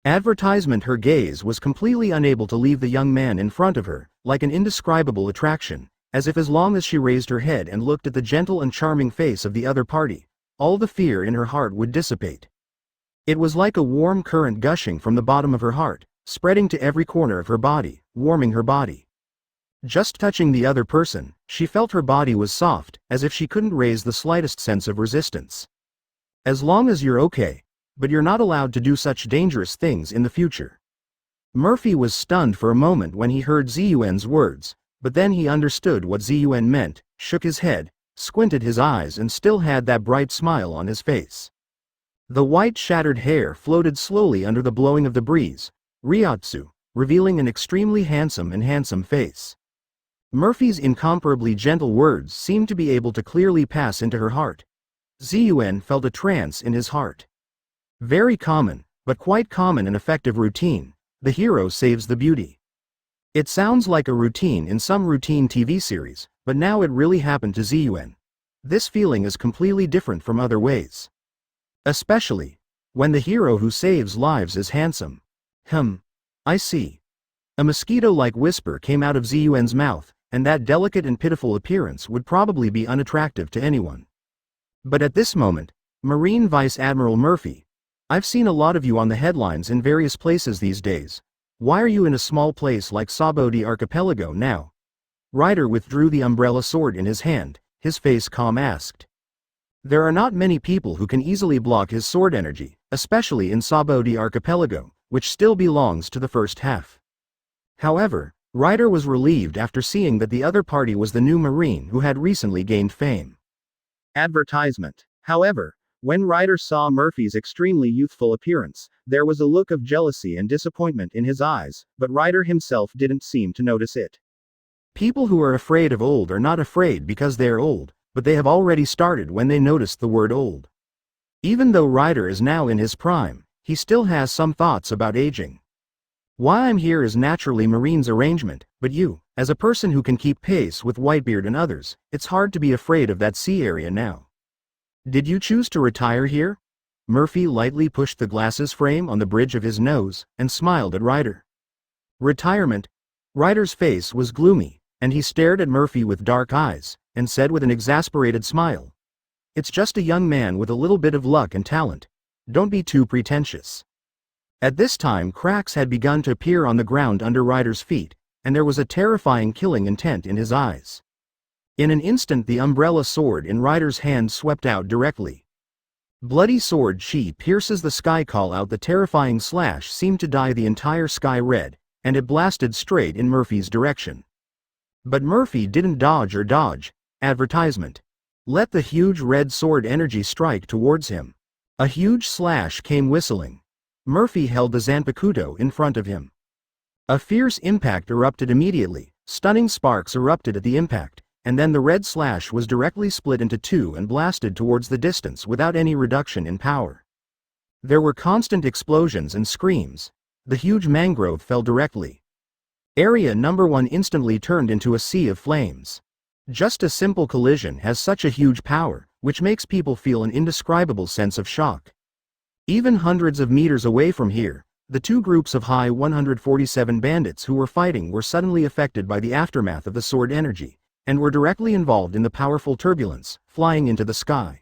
Advertisement. Her gaze was completely unable to leave the young man in front of her, like an indescribable attraction, as if as long as she raised her head and looked at the gentle and charming face of the other party, all the fear in her heart would dissipate. It was like a warm current gushing from the bottom of her heart, spreading to every corner of her body, warming her body. Just touching the other person, she felt her body was soft, as if she couldn't raise the slightest sense of resistance. As long as you're okay, but you're not allowed to do such dangerous things in the future. Murphy was stunned for a moment when he heard Ziyuan's words, but then he understood what Ziyuan meant, shook his head, squinted his eyes and still had that bright smile on his face. The white shattered hair floated slowly under the blowing of the breeze, Ryotsu, revealing an extremely handsome face. Murphy's incomparably gentle words seemed to be able to clearly pass into her heart. Ziyuan felt a trance in his heart. Very common, but quite common and effective routine. The hero saves the beauty. It sounds like a routine in some routine TV series, but now it really happened to Ziyuan. This feeling is completely different from other ways. Especially when the hero who saves lives is handsome. I see. A mosquito-like whisper came out of Ziyuan's mouth, and that delicate and pitiful appearance would probably be unattractive to anyone. But at this moment, Marine Vice Admiral Murphy, I've seen a lot of you on the headlines in various places these days. Why are you in a small place like Sabodi Archipelago now? Ryder withdrew the umbrella sword in his hand, his face calm asked. There are not many people who can easily block his sword energy, especially in Sabodi Archipelago, which still belongs to the first half. However, Ryder was relieved after seeing that the other party was the new Marine who had recently gained fame. Advertisement. However, when Ryder saw Murphy's extremely youthful appearance, there was a look of jealousy and disappointment in his eyes, but Ryder himself didn't seem to notice it. People who are afraid of old are not afraid because they are old, but they have already started when they noticed the word old. Even though Ryder is now in his prime, he still has some thoughts about aging. Why I'm here is naturally Marine's arrangement, but you, as a person who can keep pace with Whitebeard and others, it's hard to be afraid of that sea area now. Did you choose to retire here? Murphy lightly pushed the glasses frame on the bridge of his nose, and smiled at Ryder. Retirement? Ryder's face was gloomy, and he stared at Murphy with dark eyes, and said with an exasperated smile. It's just a young man with a little bit of luck and talent. Don't be too pretentious. At this time cracks had begun to appear on the ground under Ryder's feet, and there was a terrifying killing intent in his eyes. In an instant the umbrella sword in Ryder's hand swept out directly. Bloody sword chi pierces the sky. Call out. The terrifying slash seemed to dye the entire sky red, and it blasted straight in Murphy's direction. But Murphy didn't dodge or dodge. Advertisement. Let the huge red sword energy strike towards him. A huge slash came whistling. Murphy held the Zanpakuto in front of him. A fierce impact erupted immediately. Stunning sparks erupted at the impact, and then the red slash was directly split into two and blasted towards the distance without any reduction in power. There were constant explosions and screams. The huge mangrove fell directly. Area number 1 instantly turned into a sea of flames. Just a simple collision has such a huge power, which makes people feel an indescribable sense of shock. Even hundreds of meters away from here, the two groups of high 147 bandits who were fighting were suddenly affected by the aftermath of the sword energy, and were directly involved in the powerful turbulence, flying into the sky.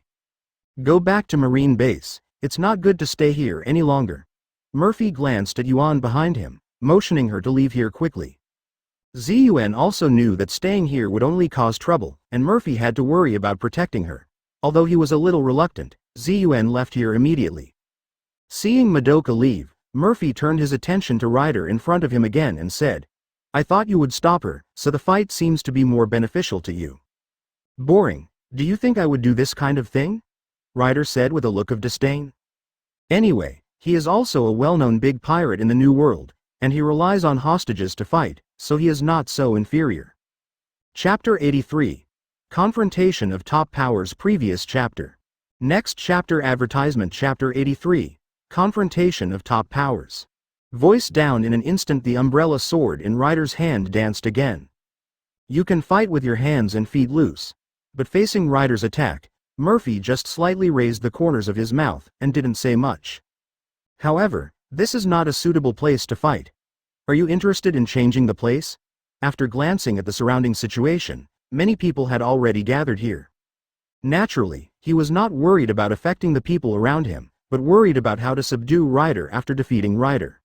Go back to Marine Base. It's not good to stay here any longer. Murphy glanced at Yuan behind him, motioning her to leave here quickly. Ziyuan also knew that staying here would only cause trouble, and Murphy had to worry about protecting her. Although he was a little reluctant, Ziyuan left here immediately. Seeing Madoka leave, Murphy turned his attention to Ryder in front of him again and said, "I thought you would stop her, so the fight seems to be more beneficial to you." "Boring. Do you think I would do this kind of thing?" Ryder said with a look of disdain. "Anyway, he is also a well-known big pirate in the New World, and he relies on hostages to fight, so he is not so inferior." Chapter 83. Confrontation of Top Powers. Previous chapter. Next chapter. Advertisement. Chapter 83. Confrontation of Top Powers. Voice down. In an instant the umbrella sword in Ryder's hand danced again. You can fight with your hands and feet loose. But facing Ryder's attack, Murphy just slightly raised the corners of his mouth and didn't say much. However, this is not a suitable place to fight. Are you interested in changing the place? After glancing at the surrounding situation, many people had already gathered here. Naturally, he was not worried about affecting the people around him, but worried about how to subdue Ryder after defeating Ryder.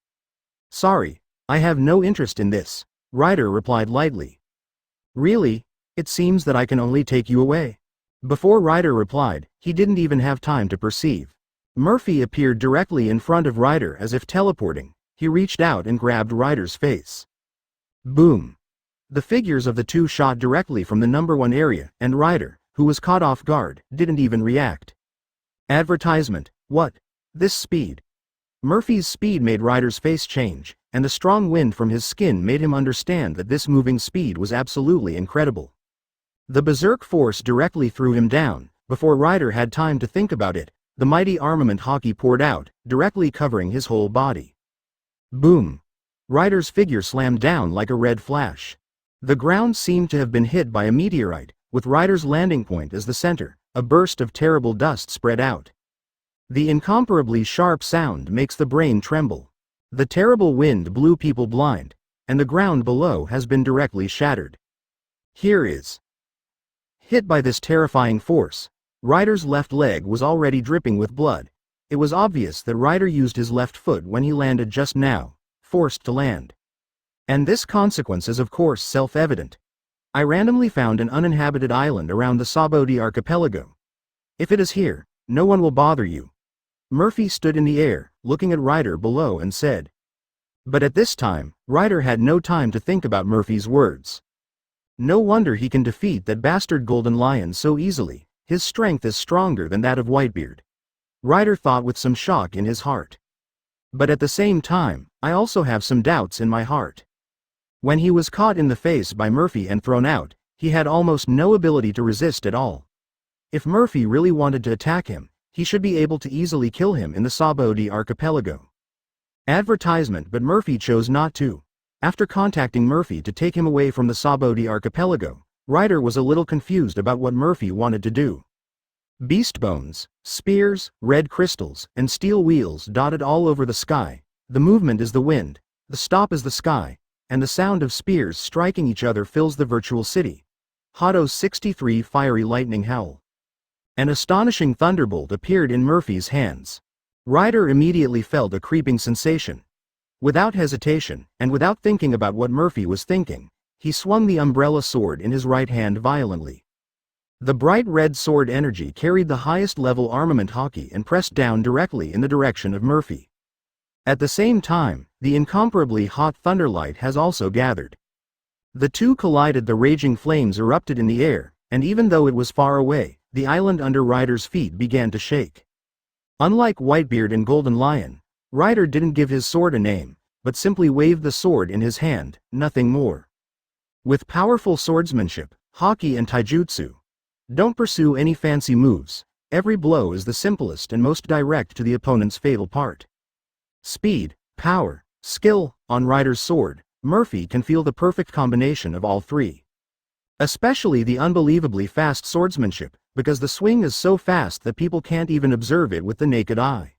"Sorry, I have no interest in this," Ryder replied lightly. "Really? It seems that I can only take you away." Before Ryder replied, he didn't even have time to perceive. Murphy appeared directly in front of Ryder as if teleporting. He reached out and grabbed Ryder's face. Boom! The figures of the two shot directly from the number 1 area, and Ryder, who was caught off guard, didn't even react. Advertisement. What? This speed? Murphy's speed made Ryder's face change, and the strong wind from his skin made him understand that this moving speed was absolutely incredible. The berserk force directly threw him down. Before Ryder had time to think about it, the mighty armament hockey poured out, directly covering his whole body. Boom! Ryder's figure slammed down like a red flash. The ground seemed to have been hit by a meteorite, with Ryder's landing point as the center. A burst of terrible dust spread out. The incomparably sharp sound makes the brain tremble. The terrible wind blew people blind, and the ground below has been directly shattered. Here is. Hit by this terrifying force, Ryder's left leg was already dripping with blood. It was obvious that Ryder used his left foot when he landed just now, forced to land. And this consequence is of course self-evident. I randomly found an uninhabited island around the Sabodi archipelago. If it is here, no one will bother you. Murphy stood in the air, looking at Ryder below and said. But at this time, Ryder had no time to think about Murphy's words. No wonder he can defeat that bastard Golden Lion so easily. His strength is stronger than that of Whitebeard. Ryder thought with some shock in his heart. But at the same time, I also have some doubts in my heart. When he was caught in the face by Murphy and thrown out, he had almost no ability to resist at all. If Murphy really wanted to attack him, he should be able to easily kill him in the Sabodi archipelago. Advertisement. But Murphy chose not to. After contacting Murphy to take him away from the Sabodi archipelago, Ryder was a little confused about what Murphy wanted to do. Beast bones, spears, red crystals, and steel wheels dotted all over the sky. The movement is the wind, the stop is the sky, and the sound of spears striking each other fills the virtual city. Hado 63 fiery lightning howl. An astonishing thunderbolt appeared in Murphy's hands. Ryder immediately felt a creeping sensation. Without hesitation, and without thinking about what Murphy was thinking, he swung the umbrella sword in his right hand violently. The bright red sword energy carried the highest level armament hockey and pressed down directly in the direction of Murphy. At the same time, the incomparably hot thunderlight has also gathered. The two collided, the raging flames erupted in the air, and even though it was far away, the island under Ryder's feet began to shake. Unlike Whitebeard and Golden Lion, Ryder didn't give his sword a name, but simply waved the sword in his hand, nothing more. With powerful swordsmanship, haki and taijutsu, don't pursue any fancy moves, every blow is the simplest and most direct to the opponent's fatal part. Speed, power, skill, on Ryder's sword, Murphy can feel the perfect combination of all three. Especially the unbelievably fast swordsmanship, because the swing is so fast that people can't even observe it with the naked eye.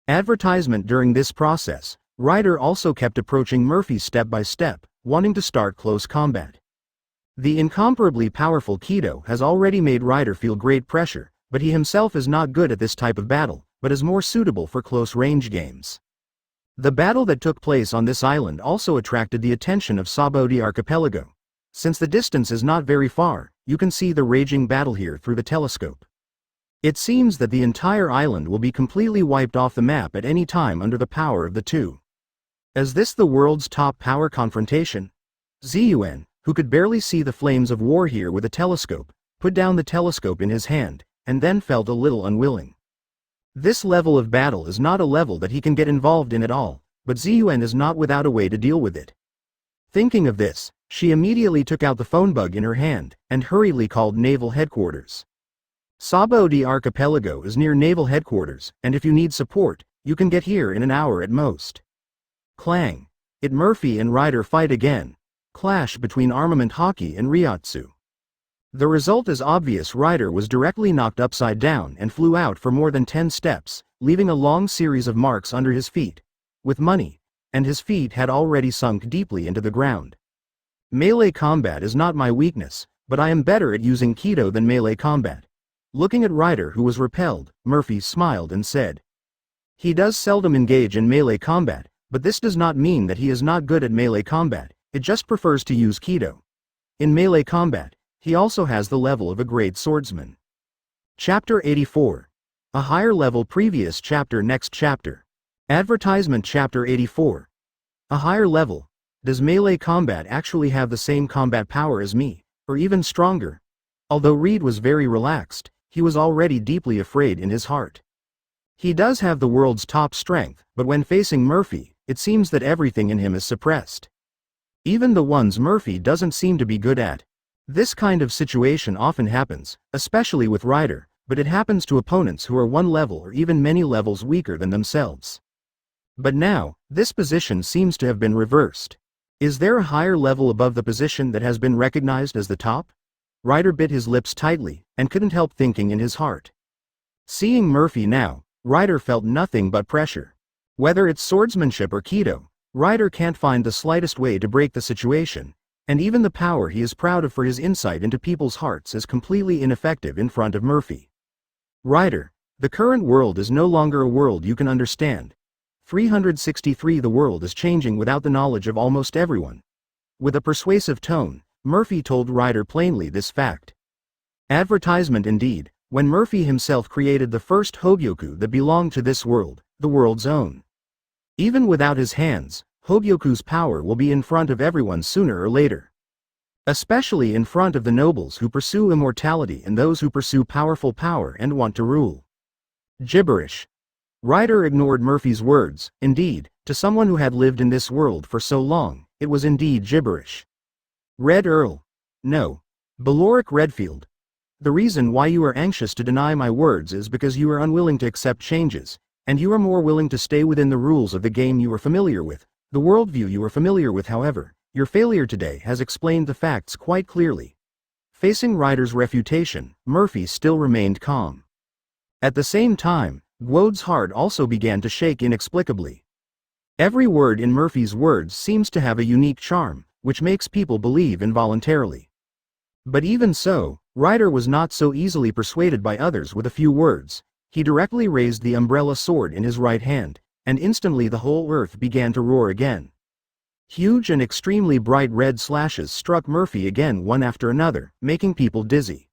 Advertisement during this process, Ryder also kept approaching Murphy step by step, wanting to start close combat. The incomparably powerful Kido has already made Ryder feel great pressure, but he himself is not good at this type of battle, but is more suitable for close-range games. The battle that took place on this island also attracted the attention of Sabaody Archipelago. Since the distance is not very far, you can see the raging battle here through the telescope. It seems that the entire island will be completely wiped off the map at any time under the power of the two. Is this the world's top power confrontation? Ziyuan, who could barely see the flames of war here with a telescope, put down the telescope in his hand, and then felt a little unwilling. This level of battle is not a level that he can get involved in at all, but Ziyuan is not without a way to deal with it. Thinking of this, she immediately took out the phone bug in her hand, and hurriedly called Naval Headquarters. Sabaody Archipelago is near Naval Headquarters, and if you need support, you can get here in an hour at most. Clang! It Murphy and Ryder fight again. Clash between armament hockey and Ryatsu. The result is obvious. Ryder was directly knocked upside down and flew out for more than 10 steps, leaving a long series of marks under his feet. With money, and his feet had already sunk deeply into the ground. Melee combat is not my weakness, but I am better at using Kido than melee combat. Looking at Ryder, who was repelled, Murphy smiled and said, "He does seldom engage in melee combat, but this does not mean that he is not good at melee combat, it just prefers to use Kido. In melee combat, he also has the level of a great swordsman." Chapter 84. A higher level. Previous chapter. Next chapter. Advertisement. Chapter 84. A higher level. Does melee combat actually have the same combat power as me, or even stronger? Although Reed was very relaxed, he was already deeply afraid in his heart. He does have the world's top strength, but when facing Murphy, it seems that everything in him is suppressed. Even the ones Murphy doesn't seem to be good at. This kind of situation often happens, especially with Ryder, but it happens to opponents who are one level or even many levels weaker than themselves. But now, this position seems to have been reversed. Is there a higher level above the position that has been recognized as the top? Ryder bit his lips tightly, and couldn't help thinking in his heart. Seeing Murphy now, Ryder felt nothing but pressure. Whether it's swordsmanship or Kido, Ryder can't find the slightest way to break the situation, and even the power he is proud of for his insight into people's hearts is completely ineffective in front of Murphy. Ryder, the current world is no longer a world you can understand. 363 The world is changing without the knowledge of almost everyone. With a persuasive tone, Murphy told Ryder plainly this fact. Advertisement indeed, when Murphy himself created the first Hogyoku that belonged to this world, the world's own. Even without his hands, Hogyoku's power will be in front of everyone sooner or later. Especially in front of the nobles who pursue immortality and those who pursue powerful power and want to rule. Gibberish. Ryder ignored Murphy's words. Indeed, to someone who had lived in this world for so long, it was indeed gibberish. Red Earl. No. Beloric Redfield. The reason why you are anxious to deny my words is because you are unwilling to accept changes, and you are more willing to stay within the rules of the game you are familiar with, the worldview you are familiar with. However, your failure today has explained the facts quite clearly. Facing Ryder's refutation, Murphy still remained calm. At the same time, Guode's heart also began to shake inexplicably. Every word in Murphy's words seems to have a unique charm, which makes people believe involuntarily. But even so, Ryder was not so easily persuaded by others. With a few words, he directly raised the umbrella sword in his right hand, and instantly the whole earth began to roar again. Huge and extremely bright red slashes struck Murphy again, one after another, making people dizzy.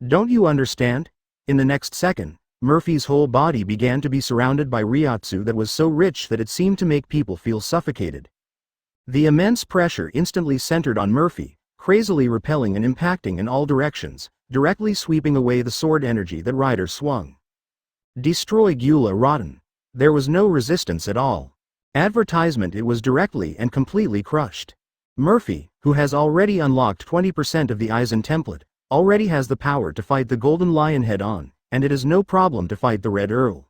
Don't you understand? In the next second, Murphy's whole body began to be surrounded by Ryotsu that was so rich that it seemed to make people feel suffocated. The immense pressure instantly centered on Murphy, crazily repelling and impacting in all directions, directly sweeping away the sword energy that Rider swung. Destroy Gyula Rotten. There was no resistance at all. Advertisement, it was directly and completely crushed. Murphy, who has already unlocked 20% of the Aizen template, already has the power to fight the Golden Lion head-on, and it is no problem to fight the Red Earl.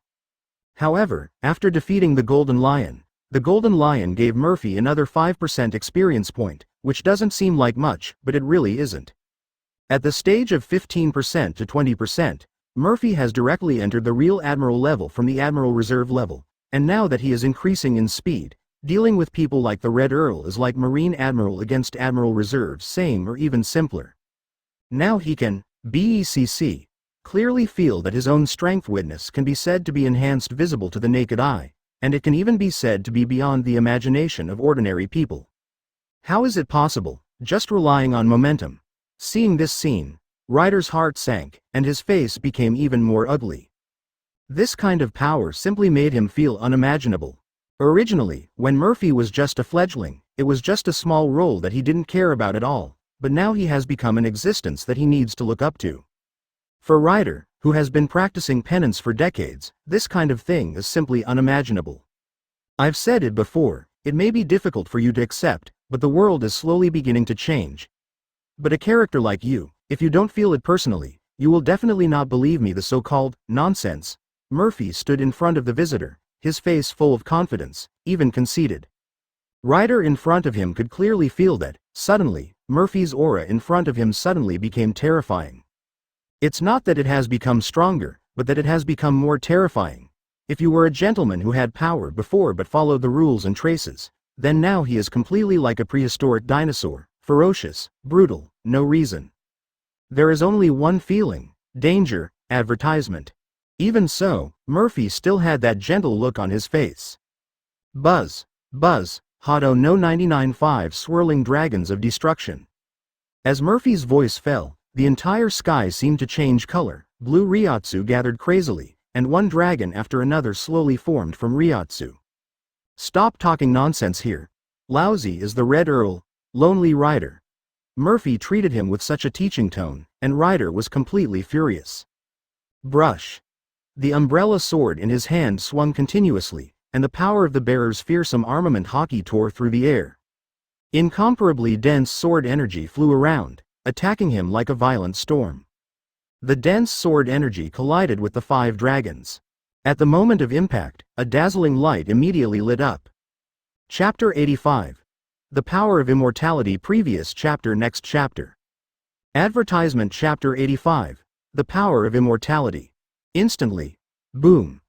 However, after defeating the Golden Lion gave Murphy another 5% experience point, which doesn't seem like much, but it really isn't. At the stage of 15% to 20%, Murphy has directly entered the real Admiral level from the Admiral Reserve level, and now that he is increasing in speed, dealing with people like the Red Earl is like Marine Admiral against Admiral Reserve, same or even simpler. Now he can, BECC, clearly feel that his own strength witness can be said to be enhanced, visible to the naked eye, and it can even be said to be beyond the imagination of ordinary people. How is it possible, just relying on momentum? Seeing this scene, Rider's heart sank, and his face became even more ugly. This kind of power simply made him feel unimaginable. Originally, when Murphy was just a fledgling, it was just a small role that he didn't care about at all, but now he has become an existence that he needs to look up to. For Rider, who has been practicing penance for decades, this kind of thing is simply unimaginable. I've said it before, it may be difficult for you to accept, but the world is slowly beginning to change. But a character like you, if you don't feel it personally, you will definitely not believe me. The so-called nonsense. Murphy stood in front of the visitor, his face full of confidence, even conceited. Rider in front of him could clearly feel that, suddenly, Murphy's aura in front of him suddenly became terrifying. It's not that it has become stronger, but that it has become more terrifying. If you were a gentleman who had power before but followed the rules and traces, then now he is completely like a prehistoric dinosaur, ferocious, brutal, no reason. There is only one feeling: danger, advertisement. Even so, Murphy still had that gentle look on his face. Buzz, buzz, Hado no 99.5 swirling dragons of destruction. As Murphy's voice fell, the entire sky seemed to change color. Blue Ryotsu gathered crazily, and one dragon after another slowly formed from Ryotsu. Stop talking nonsense here. Lousy is the Red Earl, lonely Rider. Murphy treated him with such a teaching tone, and Rider was completely furious. Brush. The umbrella sword in his hand swung continuously, and the power of the bearer's fearsome armament hockey tore through the air. Incomparably dense sword energy flew around, attacking him like a violent storm. The dense sword energy collided with the 5 dragons. At the moment of impact, a dazzling light immediately lit up. Chapter 85. The Power of Immortality. Previous chapter. Next chapter. Advertisement. Chapter 85. The Power of Immortality. Instantly, boom.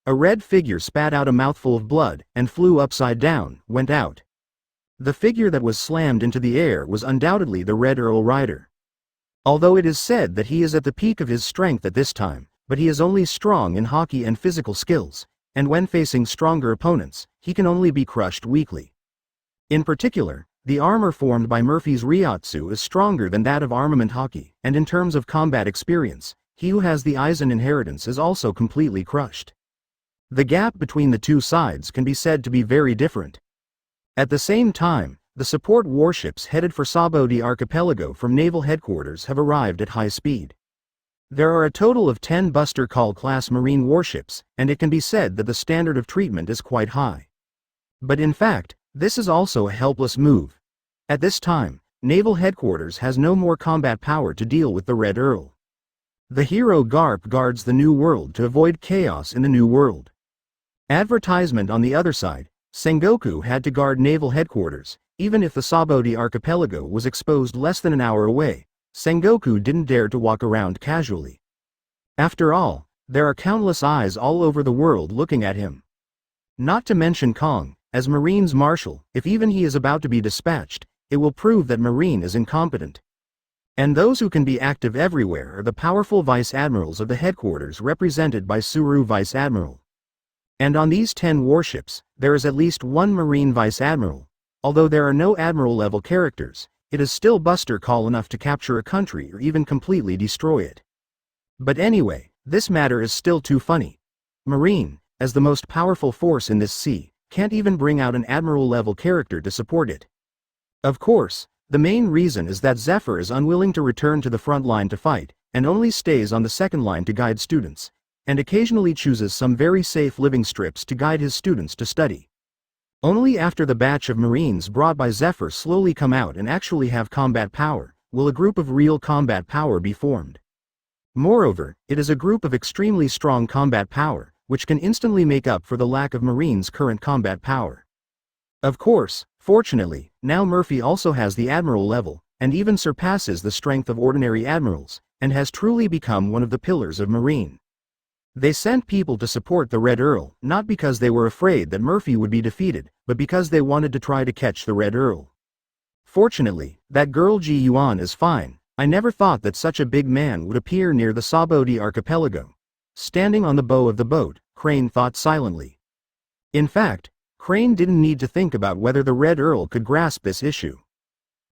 A red figure spat out a mouthful of blood, and flew upside down, went out. The figure that was slammed into the air was undoubtedly the Red Earl Rider. Although it is said that he is at the peak of his strength at this time, but he is only strong in hockey and physical skills, and when facing stronger opponents, he can only be crushed weakly. In particular, the armor formed by Murphy's Ryotsu is stronger than that of armament hockey, and in terms of combat experience, he who has the Aizen inheritance is also completely crushed. The gap between the two sides can be said to be very different. At the same time, the support warships headed for Sabodi Archipelago from Naval Headquarters have arrived at high speed. There are a total of 10 Buster Call-class marine warships, and it can be said that the standard of treatment is quite high. But in fact, this is also a helpless move. At this time, Naval Headquarters has no more combat power to deal with the Red Earl. The hero Garp guards the New World to avoid chaos in the New World. Advertisement. On the other side, Sengoku had to guard Naval Headquarters. Even if the Sabodi Archipelago was exposed less than an hour away, Sengoku didn't dare to walk around casually. After all, there are countless eyes all over the world looking at him. Not to mention Kong, as Marine's Marshal. If even he is about to be dispatched, it will prove that Marine is incompetent. And those who can be active everywhere are the powerful Vice Admirals of the Headquarters, represented by Suru Vice Admiral. And on these 10 warships, there is at least one Marine Vice Admiral. Although there are no Admiral-level characters, it is still Buster Call enough to capture a country or even completely destroy it. But anyway, this matter is still too funny. Marine, as the most powerful force in this sea, can't even bring out an admiral-level character to support it. Of course, the main reason is that Zephyr is unwilling to return to the front line to fight, and only stays on the second line to guide students, and occasionally chooses some very safe living strips to guide his students to study. Only after the batch of Marines brought by Zephyr slowly come out and actually have combat power, will a group of real combat power be formed. Moreover, it is a group of extremely strong combat power, which can instantly make up for the lack of Marines' current combat power. Of course, fortunately, now Murphy also has the admiral level, and even surpasses the strength of ordinary admirals, and has truly become one of the pillars of Marine. They sent people to support the Red Earl, not because they were afraid that Murphy would be defeated, but because they wanted to try to catch the Red Earl. Fortunately, that girl Ji Yuan is fine. I never thought that such a big man would appear near the Sabodi archipelago. Standing on the bow of the boat, Crane thought silently. In fact, Crane didn't need to think about whether the Red Earl could grasp this issue.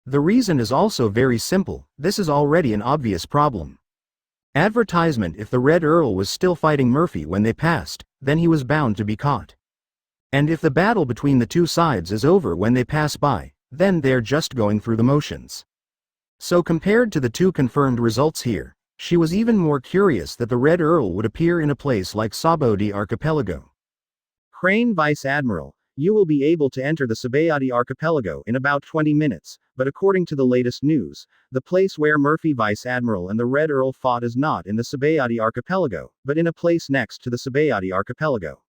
The reason is also very simple, this is already an obvious problem. Advertisement: if the Red Earl was still fighting Murphy when they passed, then he was bound to be caught. And if the battle between the two sides is over when they pass by, then they're just going through the motions. So compared to the two confirmed results here, she was even more curious that the Red Earl would appear in a place like Sabodi archipelago. Crane Vice Admiral, you will be able to enter the Sabayati archipelago in about 20 minutes, but according to the latest news, the place where Murphy Vice Admiral and the Red Earl fought is not in the Sabayati archipelago, but in a place next to the Sabayati archipelago.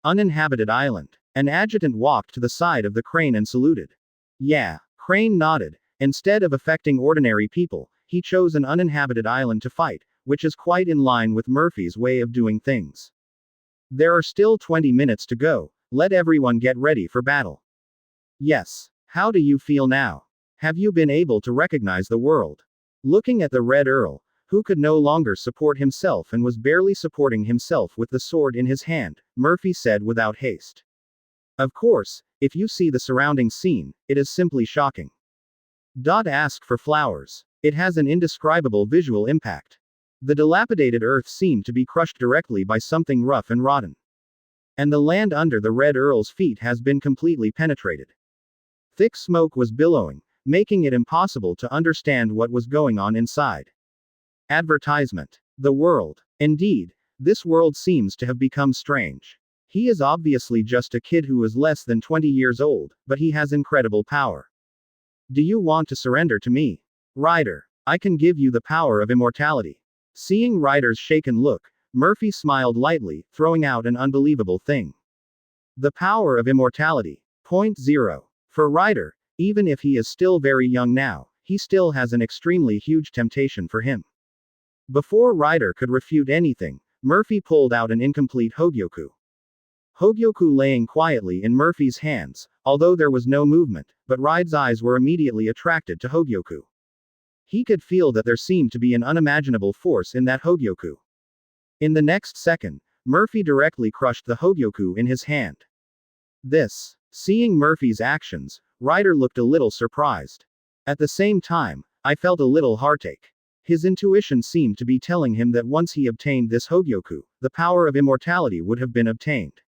Uninhabited island. An adjutant walked to the side of the Crane and saluted. Yeah, Crane nodded. Instead of affecting ordinary people, he chose an uninhabited island to fight, which is quite in line with Murphy's way of doing things. There are still 20 minutes to go, let everyone get ready for battle. Yes. How do you feel now? Have you been able to recognize the world? Looking at the Red Earl, who could no longer support himself and was barely supporting himself with the sword in his hand, Murphy said without haste. Of course, if you see the surrounding scene, it is simply shocking. Ask for flowers. It has an indescribable visual impact. The dilapidated earth seemed to be crushed directly by something rough and rotten. And the land under the Red Earl's feet has been completely penetrated. Thick smoke was billowing, making it impossible to understand what was going on inside. Advertisement. The world. Indeed, this world seems to have become strange. He is obviously just a kid who is less than 20 years old, but he has incredible power. Do you want to surrender to me? Ryder, I can give you the power of immortality. Seeing Ryder's shaken look, Murphy smiled lightly, throwing out an unbelievable thing. The power of immortality. 0. For Ryder, even if he is still very young now, he still has an extremely huge temptation for him. Before Ryder could refute anything, Murphy pulled out an incomplete Hogyoku. Hogyoku laying quietly in Murphy's hands, although there was no movement, but Ryder's eyes were immediately attracted to Hogyoku. He could feel that there seemed to be an unimaginable force in that Hogyoku. In the next second, Murphy directly crushed the Hogyoku in his hand. Seeing Murphy's actions, Ryder looked a little surprised. At the same time, I felt a little heartache. His intuition seemed to be telling him that once he obtained this Hogyoku, the power of immortality would have been obtained.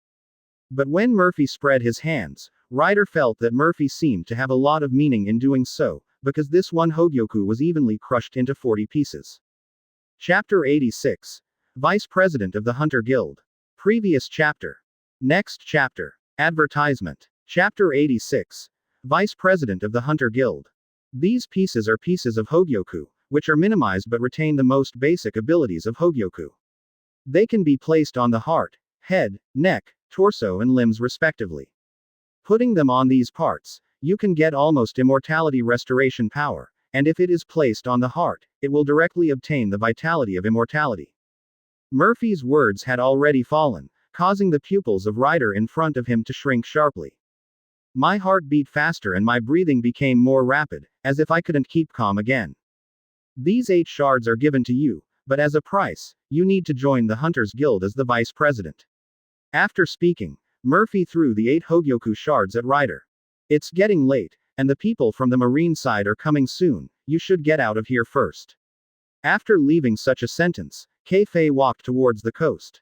But when Murphy spread his hands, Ryder felt that Murphy seemed to have a lot of meaning in doing so, because this one Hogyoku was evenly crushed into 40 pieces. Chapter 86. Vice President of the Hunter Guild. Previous chapter. Next chapter. Advertisement. Chapter 86. Vice President of the Hunter Guild. These pieces are pieces of Hogyoku, which are minimized but retain the most basic abilities of Hogyoku. They can be placed on the heart, head, neck, torso and limbs respectively. Putting them on these parts, you can get almost immortality restoration power, and if it is placed on the heart, it will directly obtain the vitality of immortality. Murphy's words had already fallen, causing the pupils of Ryder in front of him to shrink sharply. My heart beat faster and my breathing became more rapid, as if I couldn't keep calm again. These 8 shards are given to you, but as a price, you need to join the Hunters Guild as the vice president. After speaking, Murphy threw the 8 Hogyoku shards at Ryder. It's getting late, and the people from the marine side are coming soon, you should get out of here first. After leaving such a sentence, Kei-Fei walked towards the coast.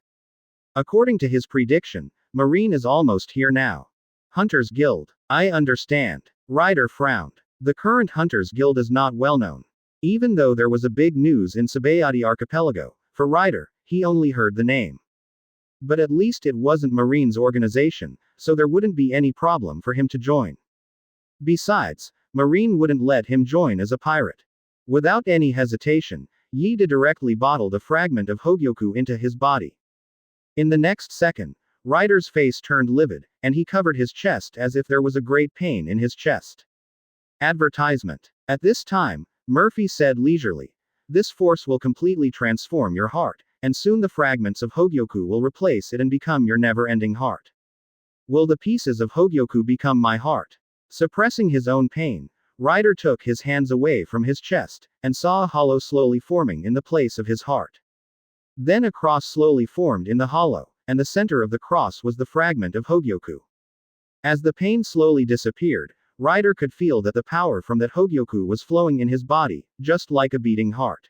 According to his prediction, Marine is almost here now. Hunters Guild. I understand. Ryder frowned. The current Hunters Guild is not well known. Even though there was a big news in Tsubayati Archipelago, for Ryder, he only heard the name. But at least it wasn't Marine's organization, so there wouldn't be any problem for him to join. Besides, Marine wouldn't let him join as a pirate. Without any hesitation, Yida directly bottled a fragment of Hogyoku into his body. In the next second, Ryder's face turned livid, and he covered his chest as if there was a great pain in his chest. Advertisement. At this time, Murphy said leisurely, "This force will completely transform your heart, and soon the fragments of Hogyoku will replace it and become your never-ending heart. Will the pieces of Hogyoku become my heart?" Suppressing his own pain, Ryder took his hands away from his chest, and saw a hollow slowly forming in the place of his heart. Then a cross slowly formed in the hollow, and the center of the cross was the fragment of Hogyoku. As the pain slowly disappeared, Ryder could feel that the power from that Hogyoku was flowing in his body, just like a beating heart.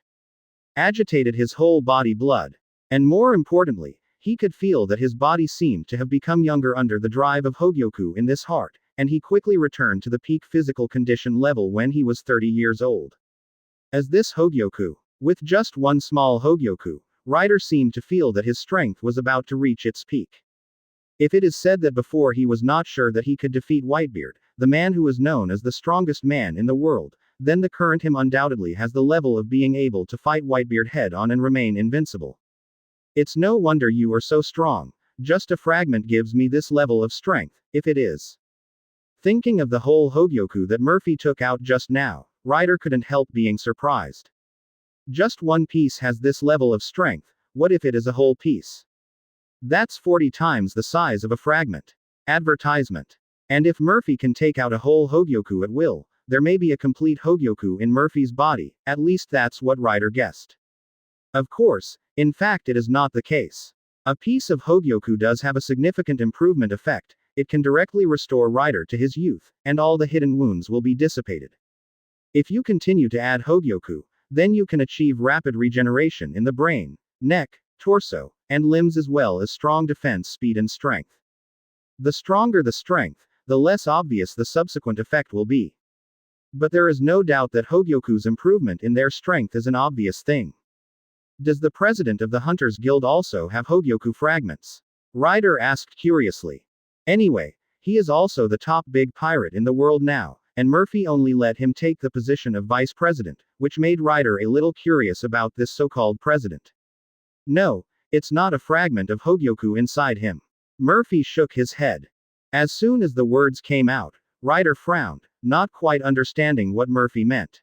Agitated his whole body blood. And more importantly, he could feel that his body seemed to have become younger under the drive of Hogyoku in this heart, and he quickly returned to the peak physical condition level when he was 30 years old. As this Hogyoku, with just one small Hogyoku, Ryder seemed to feel that his strength was about to reach its peak. If it is said that before he was not sure that he could defeat Whitebeard, the man who is known as the strongest man in the world, then the current him undoubtedly has the level of being able to fight Whitebeard head on and remain invincible. It's no wonder you are so strong. Just a fragment gives me this level of strength, if it is. Thinking of the whole Hogyoku that Murphy took out just now, Ryder couldn't help being surprised. Just one piece has this level of strength, what if it is a whole piece? That's 40 times the size of a fragment. Advertisement. And if Murphy can take out a whole Hogyoku at will, there may be a complete Hogyoku in Murphy's body, at least that's what Ryder guessed. Of course, in fact it is not the case. A piece of Hogyoku does have a significant improvement effect, it can directly restore Ryder to his youth, and all the hidden wounds will be dissipated. If you continue to add Hogyoku, then you can achieve rapid regeneration in the brain, neck, torso, and limbs as well as strong defense speed and strength. The stronger the strength, the less obvious the subsequent effect will be. But there is no doubt that Hogyoku's improvement in their strength is an obvious thing. Does the president of the Hunters Guild also have Hogyoku fragments? Ryder asked curiously. Anyway, he is also the top big pirate in the world now, and Murphy only let him take the position of vice president, which made Ryder a little curious about this so-called president. No, it's not a fragment of Hogyoku inside him. Murphy shook his head. As soon as the words came out, Ryder frowned, not quite understanding what Murphy meant.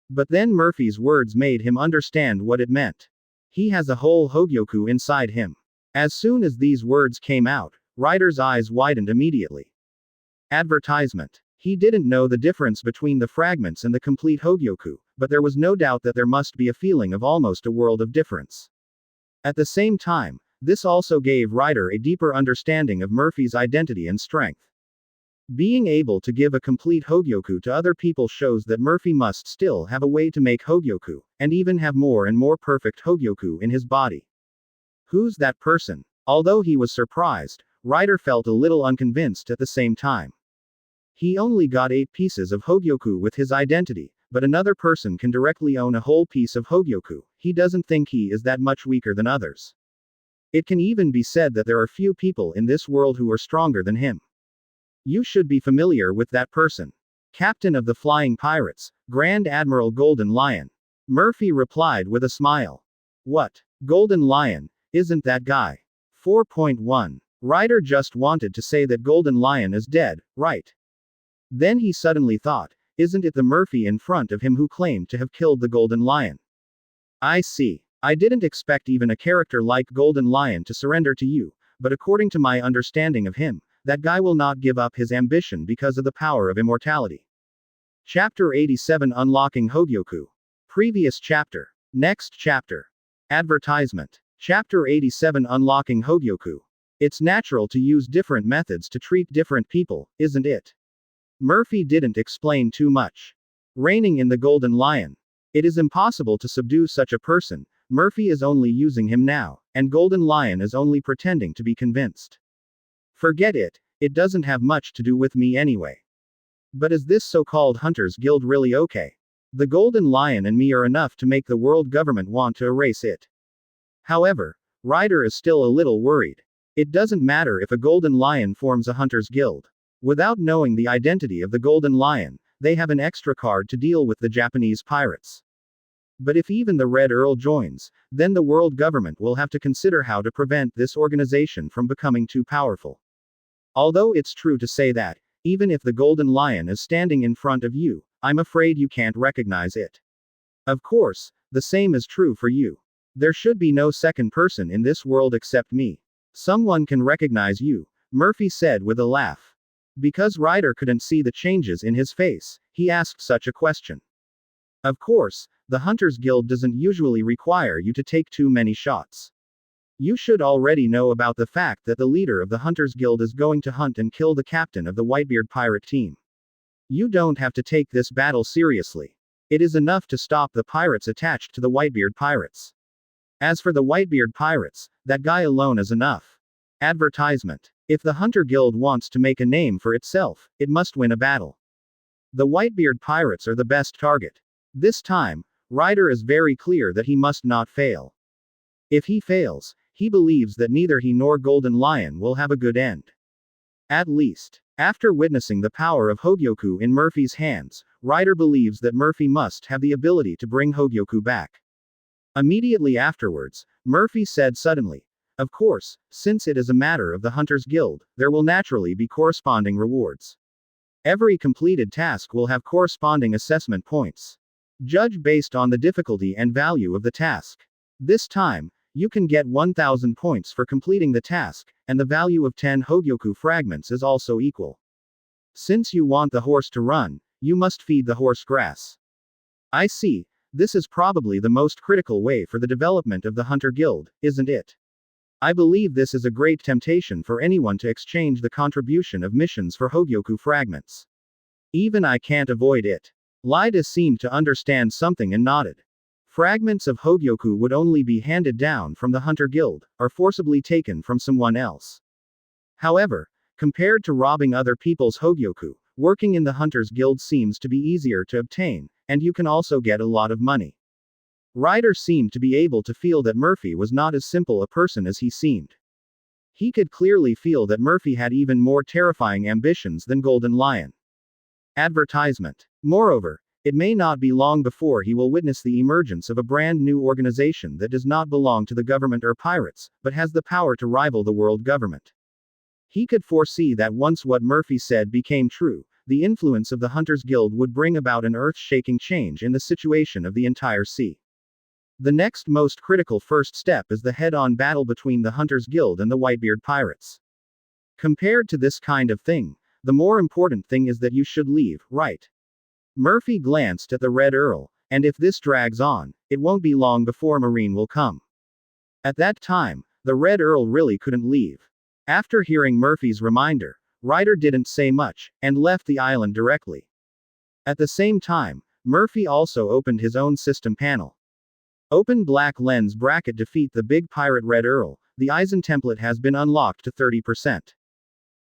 But then Murphy's words made him understand what it meant. He has a whole Hogyoku inside him. As soon as these words came out, Ryder's eyes widened immediately. Advertisement. He didn't know the difference between the fragments and the complete Hogyoku, but there was no doubt that there must be a feeling of almost a world of difference. At the same time, this also gave Ryder a deeper understanding of Murphy's identity and strength. Being able to give a complete Hogyoku to other people shows that Murphy must still have a way to make Hogyoku, and even have more and more perfect Hogyoku in his body. Who's that person? Although he was surprised, Ryder felt a little unconvinced at the same time. He only got 8 pieces of Hogyoku with his identity, but another person can directly own a whole piece of Hogyoku. He doesn't think he is that much weaker than others. It can even be said that there are few people in this world who are stronger than him. You should be familiar with that person. Captain of the Flying Pirates, Grand Admiral Golden Lion. Murphy replied with a smile. What? Golden Lion, isn't that guy? 4.1. Ryder just wanted to say that Golden Lion is dead, right? Then he suddenly thought, isn't it the Murphy in front of him who claimed to have killed the Golden Lion? I see. I didn't expect even a character like Golden Lion to surrender to you, but according to my understanding of him, that guy will not give up his ambition because of the power of immortality. Chapter 87 Unlocking Hogyoku. Previous chapter. Next chapter. Advertisement. Chapter 87 Unlocking Hogyoku. It's natural to use different methods to treat different people, isn't it? Murphy didn't explain too much. Reigning in the Golden Lion. It is impossible to subdue such a person, Murphy is only using him now, and Golden Lion is only pretending to be convinced. Forget it, it doesn't have much to do with me anyway. But is this so-called Hunters Guild really okay? The Golden Lion and me are enough to make the world government want to erase it. However, Ryder is still a little worried. It doesn't matter if a Golden Lion forms a Hunters Guild. Without knowing the identity of the Golden Lion, they have an extra card to deal with the Japanese pirates. But if even the Red Earl joins, then the world government will have to consider how to prevent this organization from becoming too powerful. Although it's true to say that, even if the Golden Lion is standing in front of you, I'm afraid you can't recognize it. Of course, the same is true for you. There should be no second person in this world except me. Someone can recognize you, Murphy said with a laugh. Because Ryder couldn't see the changes in his face, he asked such a question. Of course, the Hunters Guild doesn't usually require you to take too many shots. You should already know about the fact that the leader of the Hunters Guild is going to hunt and kill the captain of the Whitebeard pirate team. You don't have to take this battle seriously. It is enough to stop the pirates attached to the Whitebeard pirates. As for the Whitebeard pirates, that guy alone is enough. Advertisement. If the Hunter Guild wants to make a name for itself, it must win a battle. The Whitebeard pirates are the best target. This time, Ryder is very clear that he must not fail. If he fails, he believes that neither he nor Golden Lion will have a good end. At least, after witnessing the power of Hogyoku in Murphy's hands, Ryder believes that Murphy must have the ability to bring Hogyoku back. Immediately afterwards, Murphy said suddenly, "Of course, since it is a matter of the Hunters Guild, there will naturally be corresponding rewards. Every completed task will have corresponding assessment points. Judge based on the difficulty and value of the task. This time, you can get 1000 points for completing the task, and the value of 10 Hogyoku fragments is also equal. Since you want the horse to run, you must feed the horse grass." I see, this is probably the most critical way for the development of the Hunter Guild, isn't it? I believe this is a great temptation for anyone to exchange the contribution of missions for Hogyoku fragments. Even I can't avoid it. Lyda seemed to understand something and nodded. Fragments of Hogyoku would only be handed down from the Hunter Guild, or forcibly taken from someone else. However, compared to robbing other people's Hogyoku, working in the Hunters Guild seems to be easier to obtain, and you can also get a lot of money. Ryder seemed to be able to feel that Murphy was not as simple a person as he seemed. He could clearly feel that Murphy had even more terrifying ambitions than Golden Lion. Advertisement. Moreover, it may not be long before he will witness the emergence of a brand new organization that does not belong to the government or pirates, but has the power to rival the world government. He could foresee that once what Murphy said became true, the influence of the Hunters Guild would bring about an earth-shaking change in the situation of the entire sea. The next most critical first step is the head-on battle between the Hunters Guild and the Whitebeard pirates. Compared to this kind of thing, the more important thing is that you should leave, right? Murphy glanced at the Red Earl, and if this drags on, it won't be long before Marine will come. At that time, the Red Earl really couldn't leave. After hearing Murphy's reminder, Ryder didn't say much, and left the island directly. At the same time, Murphy also opened his own system panel. Open black lens bracket defeat the big pirate Red Earl, the Aizen template has been unlocked to 30%.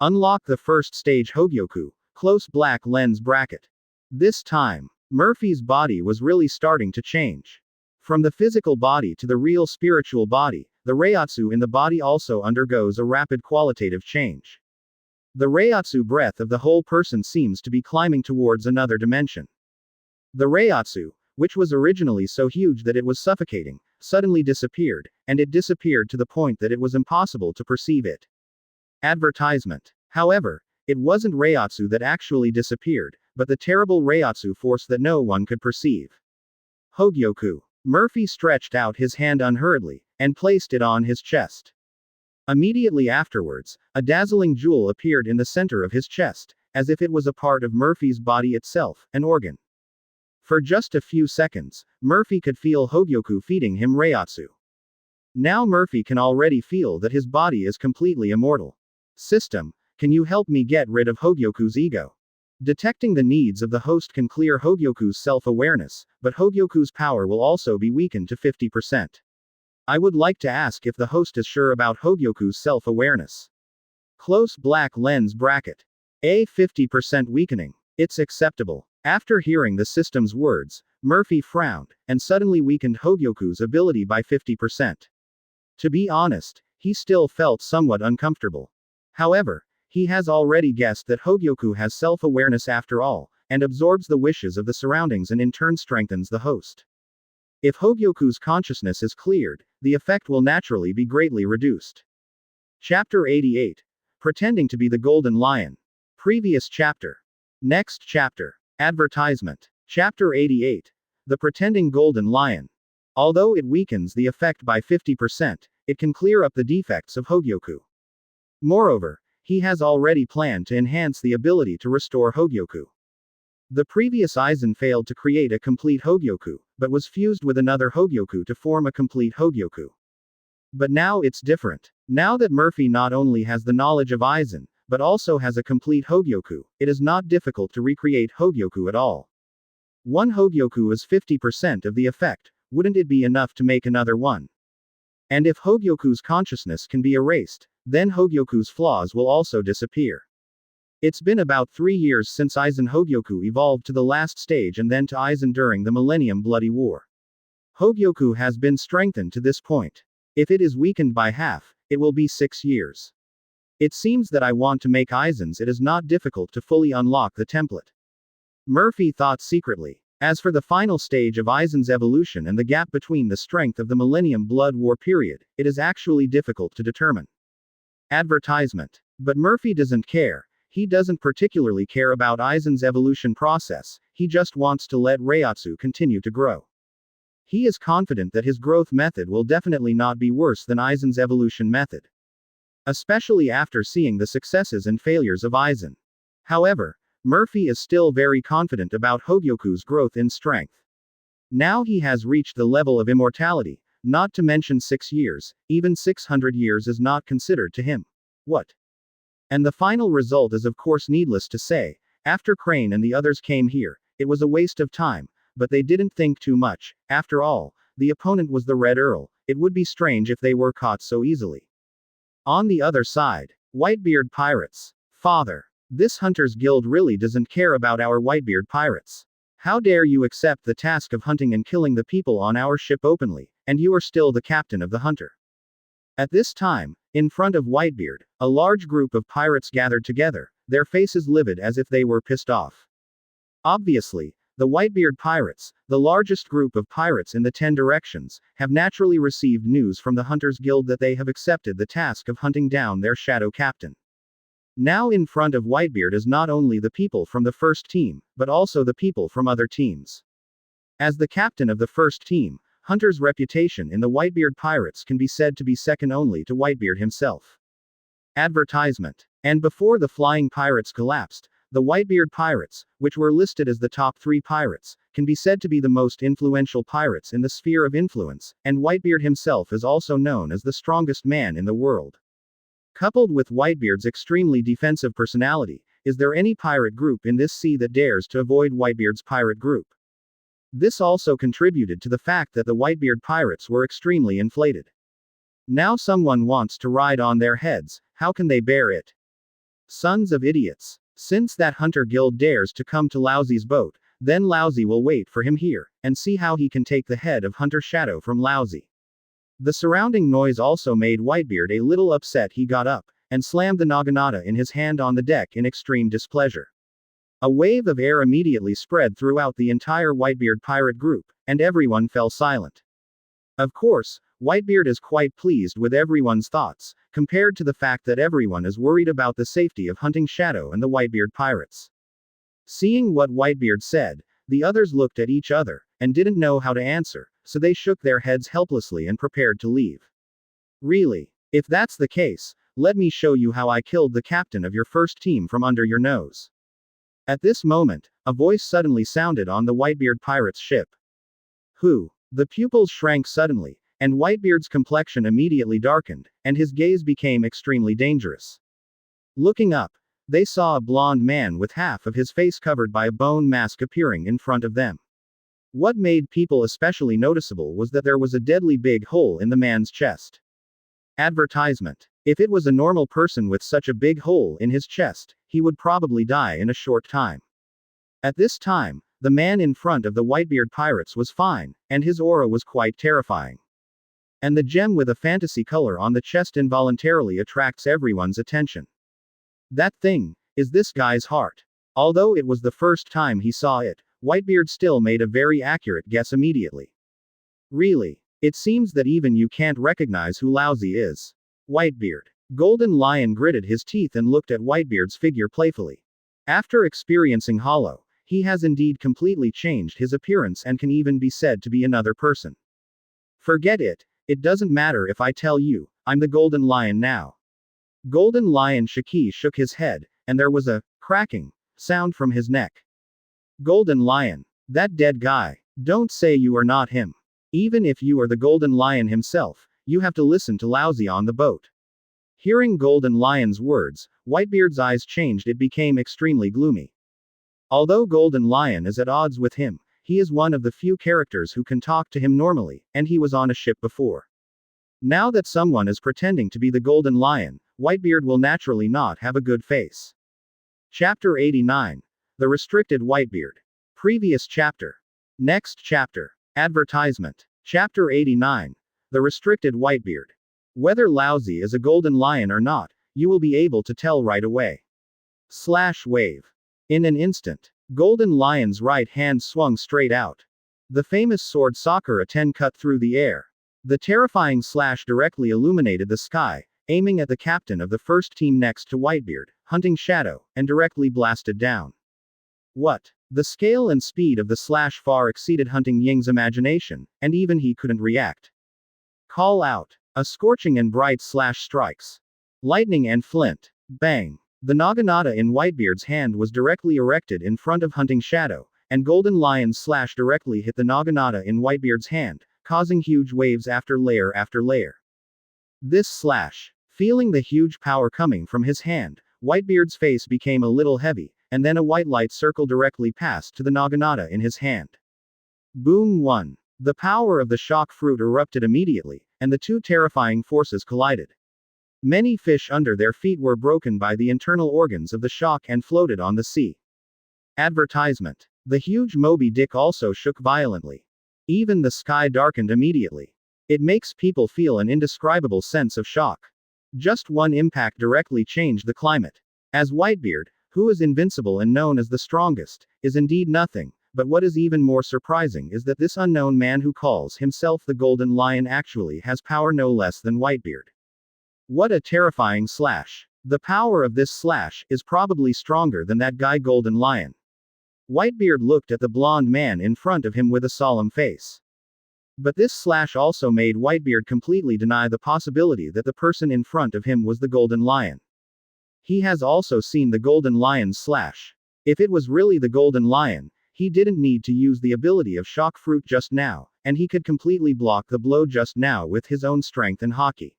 Unlock the first stage Hogyoku, close black lens bracket. This time, Murphy's body was really starting to change. From the physical body to the real spiritual body, the Reiatsu in the body also undergoes a rapid qualitative change. The Reiatsu breath of the whole person seems to be climbing towards another dimension. The Reiatsu, which was originally so huge that it was suffocating, suddenly disappeared, and it disappeared to the point that it was impossible to perceive it. Advertisement. However, it wasn't Reiatsu that actually disappeared, but the terrible Reiatsu force that no one could perceive. Hogyoku. Murphy stretched out his hand unhurriedly, and placed it on his chest. Immediately afterwards, a dazzling jewel appeared in the center of his chest, as if it was a part of Murphy's body itself, an organ. For just a few seconds, Murphy could feel Hogyoku feeding him Reiatsu. Now Murphy can already feel that his body is completely immortal. System, can you help me get rid of Hogyoku's ego? Detecting the needs of the host can clear Hogyoku's self-awareness, but Hogyoku's power will also be weakened to 50%. I would like to ask if the host is sure about Hogyoku's self-awareness. Close black lens bracket. A 50% weakening. It's acceptable. After hearing the system's words, Murphy frowned, and suddenly weakened Hogyoku's ability by 50%. To be honest, he still felt somewhat uncomfortable. However, he has already guessed that Hogyoku has self-awareness after all, and absorbs the wishes of the surroundings and in turn strengthens the host. If Hogyoku's consciousness is cleared, the effect will naturally be greatly reduced. Chapter 88. Pretending to be the Golden Lion. Previous chapter. Next chapter. Advertisement. Chapter 88. The Pretending Golden Lion. Although it weakens the effect by 50%, it can clear up the defects of Hogyoku. Moreover, he has already planned to enhance the ability to restore Hogyoku. The previous Aizen failed to create a complete Hogyoku, but was fused with another Hogyoku to form a complete Hogyoku. But now it's different. Now that Murphy not only has the knowledge of Aizen, but also has a complete Hogyoku, it is not difficult to recreate Hogyoku at all. One Hogyoku is 50% of the effect, wouldn't it be enough to make another one? And if Hogyoku's consciousness can be erased, then Hogyoku's flaws will also disappear. It's been about 3 years since Aizen Hogyoku evolved to the last stage and then to Aizen during the Millennium Bloody War. Hogyoku has been strengthened to this point. If it is weakened by half, it will be 6 years. It seems that I want to make Aizen's it is not difficult to fully unlock the template. Murphy thought secretly. As for the final stage of Aizen's evolution and the gap between the strength of the Millennium Blood War period, it is actually difficult to determine. Advertisement. But Murphy doesn't care. He doesn't particularly care about Aizen's evolution process, he just wants to let Reiatsu continue to grow. He is confident that his growth method will definitely not be worse than Aizen's evolution method. Especially after seeing the successes and failures of Aizen. However, Murphy is still very confident about Hogyoku's growth in strength. Now he has reached the level of immortality, not to mention 6 years, even 600 years is not considered to him. What? And the final result is of course needless to say. After Crane and the others came here, it was a waste of time, but they didn't think too much. After all, the opponent was the Red Earl, it would be strange if they were caught so easily. On the other side, Whitebeard pirates. Father. This Hunters Guild really doesn't care about our Whitebeard pirates. How dare you accept the task of hunting and killing the people on our ship openly, and you are still the captain of the hunter. At this time, in front of Whitebeard, a large group of pirates gathered together, their faces livid as if they were pissed off. Obviously, the Whitebeard pirates, the largest group of pirates in the 10 directions, have naturally received news from the Hunters Guild that they have accepted the task of hunting down their shadow captain. Now in front of Whitebeard is not only the people from the first team, but also the people from other teams. As the captain of the first team, Hunter's reputation in the Whitebeard pirates can be said to be second only to Whitebeard himself. Advertisement. And before the flying pirates collapsed, the Whitebeard pirates, which were listed as the top 3 pirates, can be said to be the most influential pirates in the sphere of influence, and Whitebeard himself is also known as the strongest man in the world. Coupled with Whitebeard's extremely defensive personality, is there any pirate group in this sea that dares to avoid Whitebeard's pirate group? This also contributed to the fact that the Whitebeard pirates were extremely inflated. Now someone wants to ride on their heads, how can they bear it? Sons of idiots. Since that Hunter Guild dares to come to Lousy's boat, then Lousy will wait for him here, and see how he can take the head of Hunter Shadow from Lousy. The surrounding noise also made Whitebeard a little upset. He got up, and slammed the naginata in his hand on the deck in extreme displeasure. A wave of air immediately spread throughout the entire Whitebeard pirate group, and everyone fell silent. Of course, Whitebeard is quite pleased with everyone's thoughts, compared to the fact that everyone is worried about the safety of hunting Shadow and the Whitebeard pirates. Seeing what Whitebeard said, the others looked at each other, and didn't know how to answer, so they shook their heads helplessly and prepared to leave. Really? If that's the case, let me show you how I killed the captain of your first team from under your nose. At this moment, a voice suddenly sounded on the Whitebeard pirate's ship. Who? The pupils shrank suddenly, and Whitebeard's complexion immediately darkened, and his gaze became extremely dangerous. Looking up, they saw a blond man with half of his face covered by a bone mask appearing in front of them. What made people especially noticeable was that there was a deadly big hole in the man's chest. Advertisement. If it was a normal person with such a big hole in his chest, he would probably die in a short time. At this time, the man in front of the Whitebeard pirates was fine, and his aura was quite terrifying. And the gem with a fantasy color on the chest involuntarily attracts everyone's attention. That thing is this guy's heart. Although it was the first time he saw it, Whitebeard still made a very accurate guess immediately. Really? It seems that even you can't recognize who Lousy is. Whitebeard. Golden Lion gritted his teeth and looked at Whitebeard's figure playfully. After experiencing Hollow, he has indeed completely changed his appearance and can even be said to be another person. Forget it. It doesn't matter if I tell you, I'm the Golden Lion now. Golden Lion Shiki shook his head, and there was a cracking sound from his neck. Golden Lion. That dead guy. Don't say you are not him. Even if you are the Golden Lion himself, you have to listen to Lousy on the boat. Hearing Golden Lion's words, Whitebeard's eyes changed. It became extremely gloomy. Although Golden Lion is at odds with him, he is one of the few characters who can talk to him normally, and he was on a ship before. Now that someone is pretending to be the Golden Lion, Whitebeard will naturally not have a good face. Chapter 89. The Restricted Whitebeard. Previous chapter. Next chapter. Advertisement. Chapter 89. The Restricted Whitebeard. Whether Lousy is a Golden Lion or not, you will be able to tell right away. Wave. In an instant, Golden Lion's right hand swung straight out. The famous sword Sakura 10 cut through the air. The terrifying slash directly illuminated the sky, aiming at the captain of the first team next to Whitebeard, Hunting Shadow, and directly blasted down. What? The scale and speed of the slash far exceeded Hunting Ying's imagination, and even he couldn't react. Call out. A scorching and bright slash strikes. Lightning and flint. Bang. The naginata in Whitebeard's hand was directly erected in front of Hunting Shadow, and Golden Lion's slash directly hit the naginata in Whitebeard's hand, causing huge waves after layer after layer. This slash. Feeling the huge power coming from his hand, Whitebeard's face became a little heavy, and then a white light circle directly passed to the naginata in his hand. Boom 1. The power of the shock fruit erupted immediately, and the two terrifying forces collided. Many fish under their feet were broken by the internal organs of the shock and floated on the sea. Advertisement. The huge Moby Dick also shook violently. Even the sky darkened immediately. It makes people feel an indescribable sense of shock. Just one impact directly changed the climate. As Whitebeard, who is invincible and known as the strongest, is indeed nothing, but what is even more surprising is that this unknown man who calls himself the Golden Lion actually has power no less than Whitebeard. What a terrifying slash. The power of this slash is probably stronger than that guy Golden Lion. Whitebeard looked at the blonde man in front of him with a solemn face. But this slash also made Whitebeard completely deny the possibility that the person in front of him was the Golden Lion. He has also seen the Golden Lion's slash. If it was really the Golden Lion, he didn't need to use the ability of shock fruit just now, and he could completely block the blow just now with his own strength and haki.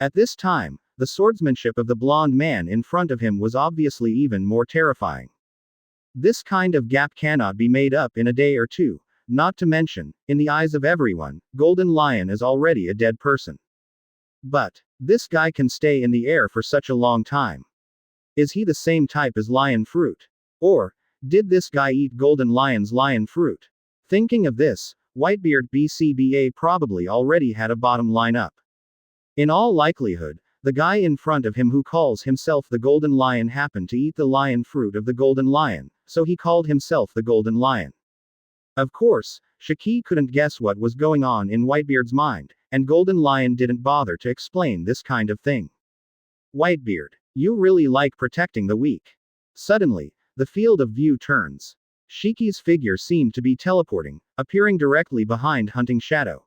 At this time, the swordsmanship of the blonde man in front of him was obviously even more terrifying. This kind of gap cannot be made up in a day or two, not to mention, in the eyes of everyone, Golden Lion is already a dead person. But this guy can stay in the air for such a long time. Is he the same type as lion fruit? Or did this guy eat Golden Lion's lion fruit? Thinking of this, Whitebeard BCBA probably already had a bottom line up. In all likelihood, the guy in front of him who calls himself the Golden Lion happened to eat the lion fruit of the Golden Lion, so he called himself the Golden Lion. Of course, Shiki couldn't guess what was going on in Whitebeard's mind, and Golden Lion didn't bother to explain this kind of thing. Whitebeard, you really like protecting the weak. Suddenly, the field of view turns. Shiki's figure seemed to be teleporting, appearing directly behind Hunting Shadow.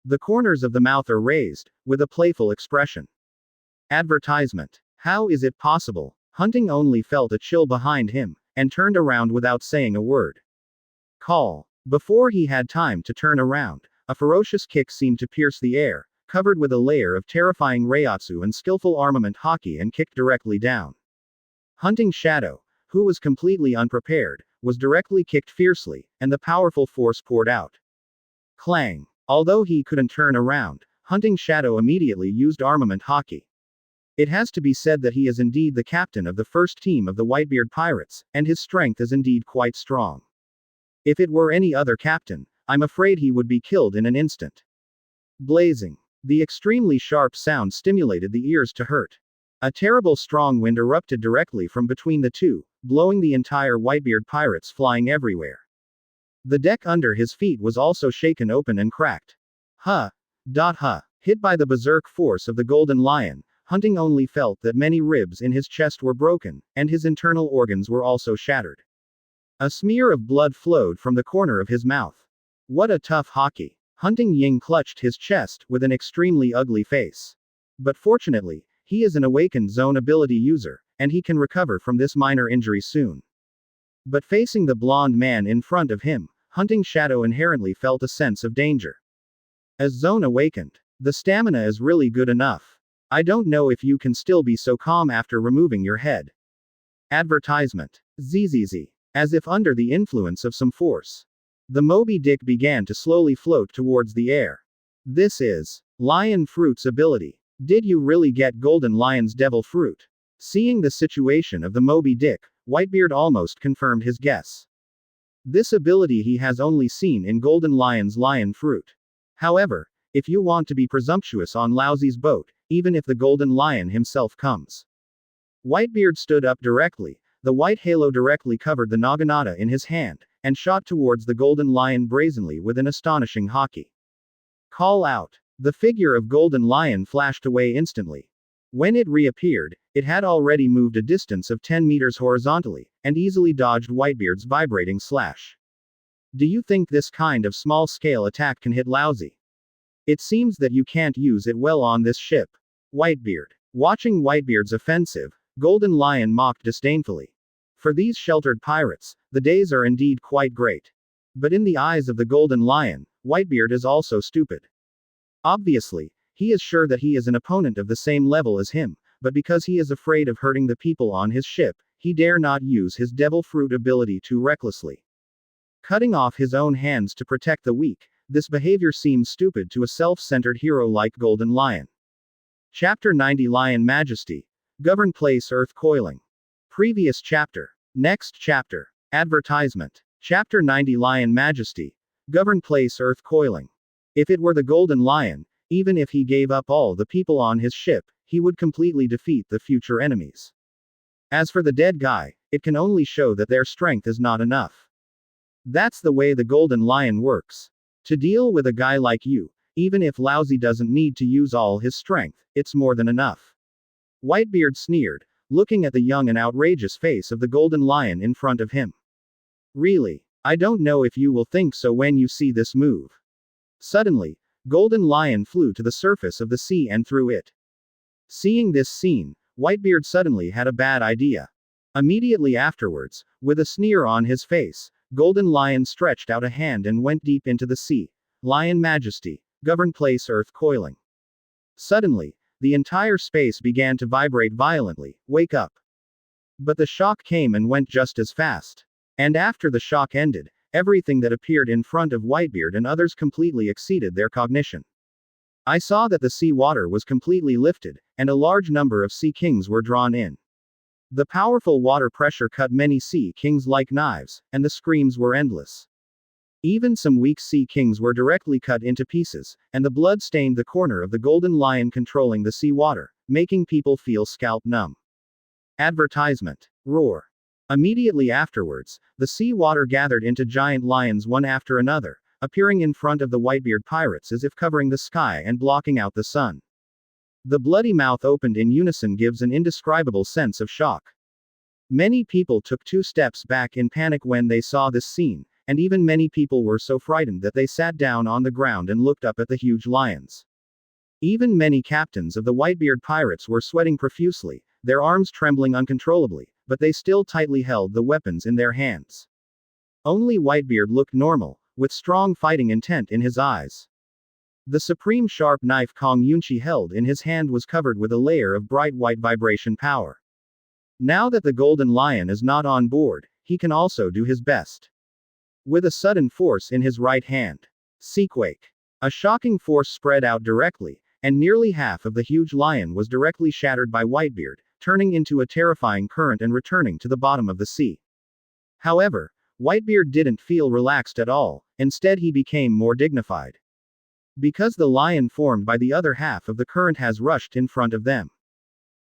The corners of the mouth are raised, with a playful expression. Advertisement. How is it possible? Hunting only felt a chill behind him, and turned around without saying a word. Call. Before he had time to turn around, a ferocious kick seemed to pierce the air, covered with a layer of terrifying reiatsu and skillful armament haki and kicked directly down. Hunting Shadow, who was completely unprepared, was directly kicked fiercely, and the powerful force poured out. Clang. Although he couldn't turn around, Hunting Shadow immediately used armament hockey. It has to be said that he is indeed the captain of the first team of the Whitebeard Pirates, and his strength is indeed quite strong. If it were any other captain, I'm afraid he would be killed in an instant. Blazing. The extremely sharp sound stimulated the ears to hurt. A terrible strong wind erupted directly from between the two, blowing the entire Whitebeard Pirates flying everywhere. The deck under his feet was also shaken open and cracked. Huh. Hit by the berserk force of the Golden Lion, Hunting only felt that many ribs in his chest were broken, and his internal organs were also shattered. A smear of blood flowed from the corner of his mouth. What a tough hockey. Hunting Ying clutched his chest with an extremely ugly face. But fortunately, he is an awakened zone ability user, and he can recover from this minor injury soon. But facing the blonde man in front of him, Hunting Shadow inherently felt a sense of danger. As Zone awakened, the stamina is really good enough. I don't know if you can still be so calm after removing your head. Advertisement. ZZZ. As if under the influence of some force, the Moby Dick began to slowly float towards the air. This is Lion Fruit's ability. Did you really get Golden Lion's Devil Fruit? Seeing the situation of the Moby Dick, Whitebeard almost confirmed his guess. This ability he has only seen in Golden Lion's Lion Fruit. However, if you want to be presumptuous on Lousy's boat, even if the Golden Lion himself comes. Whitebeard stood up directly, the white halo directly covered the naginata in his hand, and shot towards the Golden Lion brazenly with an astonishing hockey. Call out. The figure of Golden Lion flashed away instantly. When it reappeared, it had already moved a distance of 10 meters horizontally, and easily dodged Whitebeard's vibrating slash. Do you think this kind of small-scale attack can hit Lousy? It seems that you can't use it well on this ship. Whitebeard. Watching Whitebeard's offensive, Golden Lion mocked disdainfully. For these sheltered pirates, the days are indeed quite great. But in the eyes of the Golden Lion, Whitebeard is also stupid. Obviously, he is sure that he is an opponent of the same level as him, but because he is afraid of hurting the people on his ship, he dare not use his Devil Fruit ability too recklessly. Cutting off his own hands to protect the weak, this behavior seems stupid to a self-centered hero like Golden Lion. Chapter 90 Lion Majesty. Govern Place Earth Coiling. Previous chapter. Next chapter. Advertisement. Chapter 90 Lion Majesty. Govern Place Earth Coiling. If it were the Golden Lion, even if he gave up all the people on his ship, he would completely defeat the future enemies. As for the dead guy, it can only show that their strength is not enough. That's the way the Golden Lion works. To deal with a guy like you, even if Lousy doesn't need to use all his strength, it's more than enough. Whitebeard sneered, looking at the young and outrageous face of the Golden Lion in front of him. Really? I don't know if you will think so when you see this move. Suddenly, Golden Lion flew to the surface of the sea and through it. Seeing this scene, Whitebeard suddenly had a bad idea. Immediately afterwards, with a sneer on his face, Golden Lion stretched out a hand and went deep into the sea. Lion Majesty. Govern Place Earth Coiling. Suddenly, the entire space began to vibrate violently. Wake up. But the shock came and went just as fast. And after the shock ended, everything that appeared in front of Whitebeard and others completely exceeded their cognition. I saw that the sea water was completely lifted, and a large number of sea kings were drawn in. The powerful water pressure cut many sea kings like knives, and the screams were endless. Even some weak sea kings were directly cut into pieces, and the blood stained the corner of the Golden Lion controlling the sea water, making people feel scalp numb. Advertisement. Roar. Immediately afterwards, the sea water gathered into giant lions one after another, appearing in front of the Whitebeard pirates as if covering the sky and blocking out the sun. The bloody mouth opened in unison gives an indescribable sense of shock. Many people took 2 steps back in panic when they saw this scene, and even many people were so frightened that they sat down on the ground and looked up at the huge lions. Even many captains of the Whitebeard pirates were sweating profusely, their arms trembling uncontrollably, but they still tightly held the weapons in their hands. Only Whitebeard looked normal, with strong fighting intent in his eyes. The supreme sharp knife Kong Yunchi held in his hand was covered with a layer of bright white vibration power. Now that the Golden Lion is not on board, he can also do his best. With a sudden force in his right hand. Seaquake. A shocking force spread out directly, and nearly half of the huge lion was directly shattered by Whitebeard, turning into a terrifying current and returning to the bottom of the sea. However, Whitebeard didn't feel relaxed at all, instead he became more dignified. Because the lion formed by the other half of the current has rushed in front of them.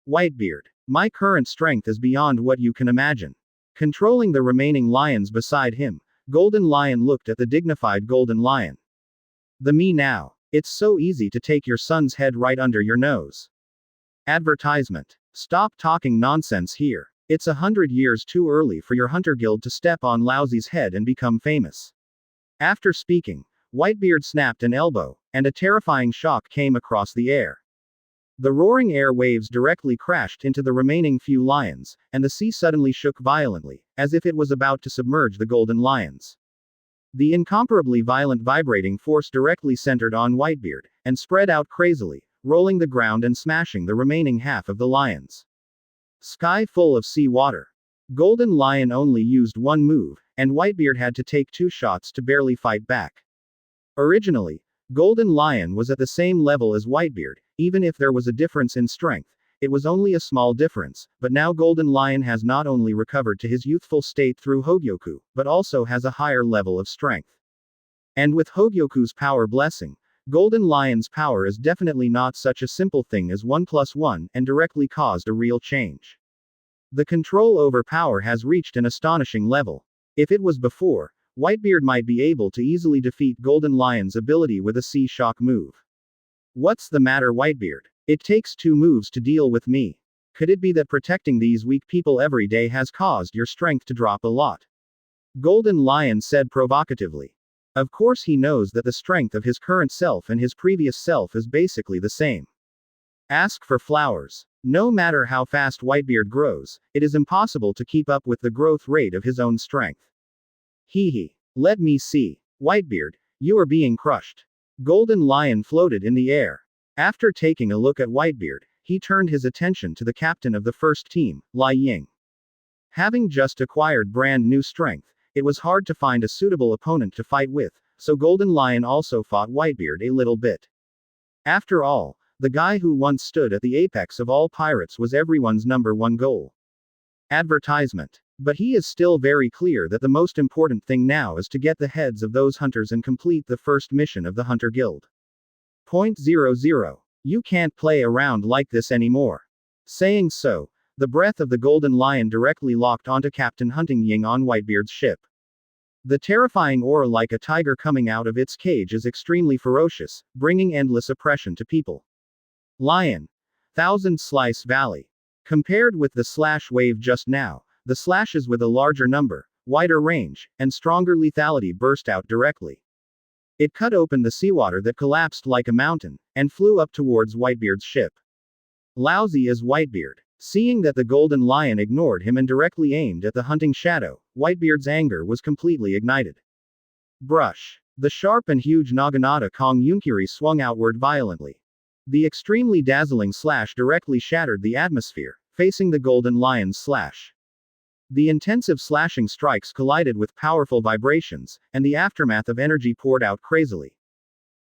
Whitebeard. My current strength is beyond what you can imagine. Controlling the remaining lions beside him, Golden Lion looked at the dignified Golden Lion. The me now. It's so easy to take your son's head right under your nose. Advertisement. Stop talking nonsense here. It's 100 years too early for your hunter guild to step on Lousy's head and become famous. After speaking, Whitebeard snapped an elbow, and a terrifying shock came across the air. The roaring air waves directly crashed into the remaining few lions, and the sea suddenly shook violently, as if it was about to submerge the golden lions. The incomparably violent vibrating force directly centered on Whitebeard, and spread out crazily, rolling the ground and smashing the remaining half of the lions. Sky full of sea water. Golden Lion only used one move, and Whitebeard had to take 2 shots to barely fight back. Originally, Golden Lion was at the same level as Whitebeard, even if there was a difference in strength. It was only a small difference, but now Golden Lion has not only recovered to his youthful state through Hogyoku, but also has a higher level of strength. And with Hogyoku's power blessing, Golden Lion's power is definitely not such a simple thing as 1+1, and directly caused a real change. The control over power has reached an astonishing level. If it was before, Whitebeard might be able to easily defeat Golden Lion's ability with a sea shock move. What's the matter, Whitebeard? It takes 2 moves to deal with me. Could it be that protecting these weak people every day has caused your strength to drop a lot? Golden Lion said provocatively. Of course he knows that the strength of his current self and his previous self is basically the same. Ask for flowers. No matter how fast Whitebeard grows, it is impossible to keep up with the growth rate of his own strength. Hee. Let me see. Whitebeard, you are being crushed. Golden Lion floated in the air. After taking a look at Whitebeard, he turned his attention to the captain of the first team, Lai Ying. Having just acquired brand new strength, it was hard to find a suitable opponent to fight with, so Golden Lion also fought Whitebeard a little bit. After all, the guy who once stood at the apex of all pirates was everyone's #1 goal. Advertisement. But he is still very clear that the most important thing now is to get the heads of those hunters and complete the first mission of the Hunter Guild. .00. You can't play around like this anymore. Saying so, the breath of the Golden Lion directly locked onto Captain Hunting Ying on Whitebeard's ship. The terrifying aura like a tiger coming out of its cage is extremely ferocious, bringing endless oppression to people. Lion. Thousand Slice Valley. Compared with the slash wave just now, the slashes with a larger number, wider range, and stronger lethality burst out directly. It cut open the seawater that collapsed like a mountain, and flew up towards Whitebeard's ship. Lousy as Whitebeard. Seeing that the Golden Lion ignored him and directly aimed at the hunting shadow, Whitebeard's anger was completely ignited. Brush. The sharp and huge Naginata Kong Yunkiri swung outward violently. The extremely dazzling slash directly shattered the atmosphere, facing the Golden Lion's slash. The intensive slashing strikes collided with powerful vibrations, and the aftermath of energy poured out crazily.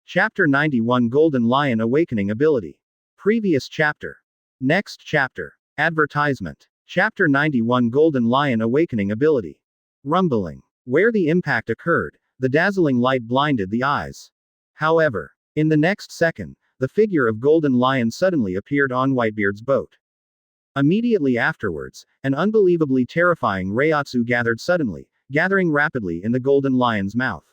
Chapter 91 Golden Lion Awakening Ability. Previous chapter. Next chapter. Advertisement. Chapter 91 Golden Lion Awakening Ability. Rumbling. Where the impact occurred, the dazzling light blinded the eyes. However, in the next second, the figure of Golden Lion suddenly appeared on Whitebeard's boat. Immediately afterwards, an unbelievably terrifying Reiatsu gathering rapidly in the Golden Lion's mouth.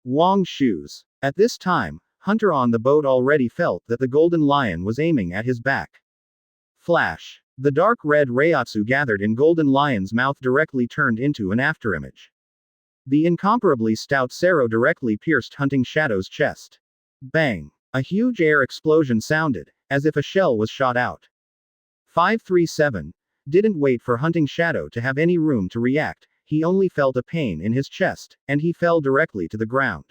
Wong shoes. At this time, Hunter on the boat already felt that the Golden Lion was aiming at his back. Flash. The dark red Reiatsu gathered in Golden Lion's mouth directly turned into an afterimage. The incomparably stout Sero directly pierced Hunting Shadow's chest. Bang. A huge air explosion sounded, as if a shell was shot out. 537 didn't wait for Hunting Shadow to have any room to react, he only felt a pain in his chest, and he fell directly to the ground.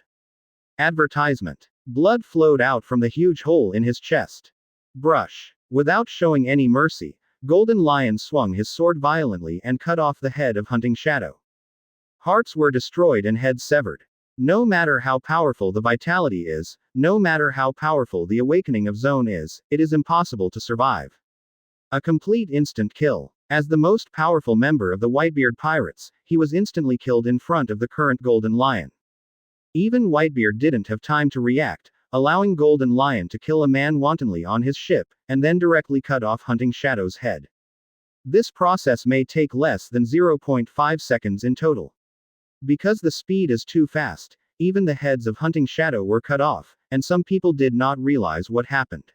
Advertisement. Blood flowed out from the huge hole in his chest. Brush. Without showing any mercy, Golden Lion swung his sword violently and cut off the head of Hunting Shadow. Hearts were destroyed and heads severed. No matter how powerful the vitality is, no matter how powerful the awakening of zone is, it is impossible to survive. A complete instant kill. As the most powerful member of the Whitebeard pirates, he was instantly killed in front of the current Golden Lion. Even Whitebeard didn't have time to react, allowing Golden Lion to kill a man wantonly on his ship, and then directly cut off Hunting Shadow's head. This process may take less than 0.5 seconds in total. Because the speed is too fast, even the heads of Hunting Shadow were cut off, and some people did not realize what happened.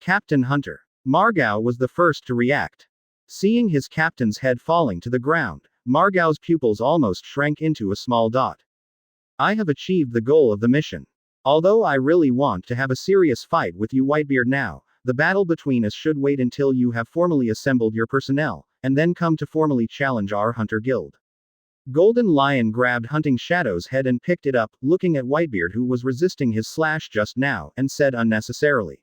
Captain Hunter Margao was the first to react. Seeing his captain's head falling to the ground, Margao's pupils almost shrank into a small dot. I have achieved the goal of the mission. Although I really want to have a serious fight with you Whitebeard now, the battle between us should wait until you have formally assembled your personnel, and then come to formally challenge our Hunter Guild. Golden Lion grabbed Hunting Shadow's head and picked it up, looking at Whitebeard who was resisting his slash just now, and said unnecessarily.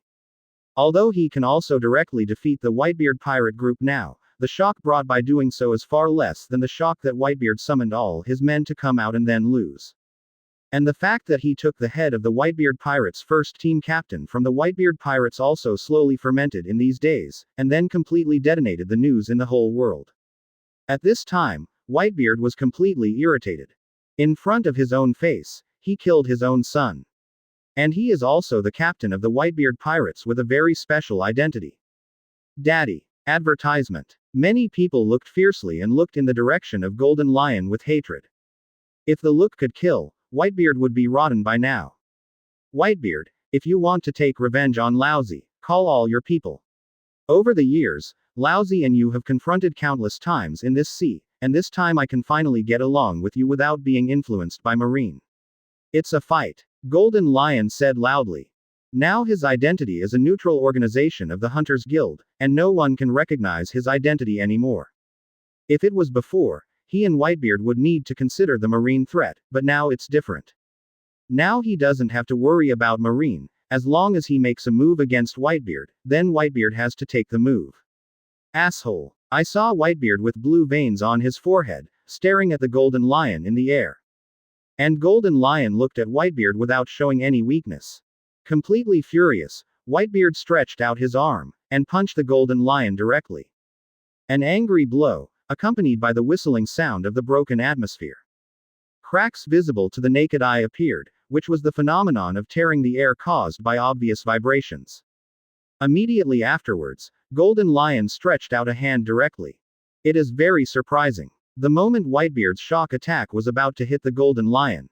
Although he can also directly defeat the Whitebeard pirate group now, the shock brought by doing so is far less than the shock that Whitebeard summoned all his men to come out and then lose. And the fact that he took the head of the Whitebeard Pirates' first team captain from the Whitebeard Pirates also slowly fermented in these days, and then completely detonated the news in the whole world. At this time, Whitebeard was completely irritated. In front of his own face, he killed his own son. And he is also the captain of the Whitebeard Pirates with a very special identity. Daddy. Advertisement. Many people looked fiercely and looked in the direction of Golden Lion with hatred. If the look could kill, Whitebeard would be rotten by now. Whitebeard, if you want to take revenge on Lousy, call all your people. Over the years, Lousy and you have confronted countless times in this sea, and this time I can finally get along with you without being influenced by Marine. It's a fight. Golden Lion said loudly. Now his identity is a neutral organization of the Hunters Guild, and no one can recognize his identity anymore. If it was before, he and Whitebeard would need to consider the Marine threat, but now it's different. Now he doesn't have to worry about Marine, as long as he makes a move against Whitebeard, then Whitebeard has to take the move. Asshole. I saw Whitebeard with blue veins on his forehead, staring at the Golden Lion in the air. And Golden Lion looked at Whitebeard without showing any weakness. Completely furious, Whitebeard stretched out his arm, and punched the Golden Lion directly. An angry blow, accompanied by the whistling sound of the broken atmosphere. Cracks visible to the naked eye appeared, which was the phenomenon of tearing the air caused by obvious vibrations. Immediately afterwards, Golden Lion stretched out a hand directly. It is very surprising. The moment Whitebeard's shock attack was about to hit the Golden Lion,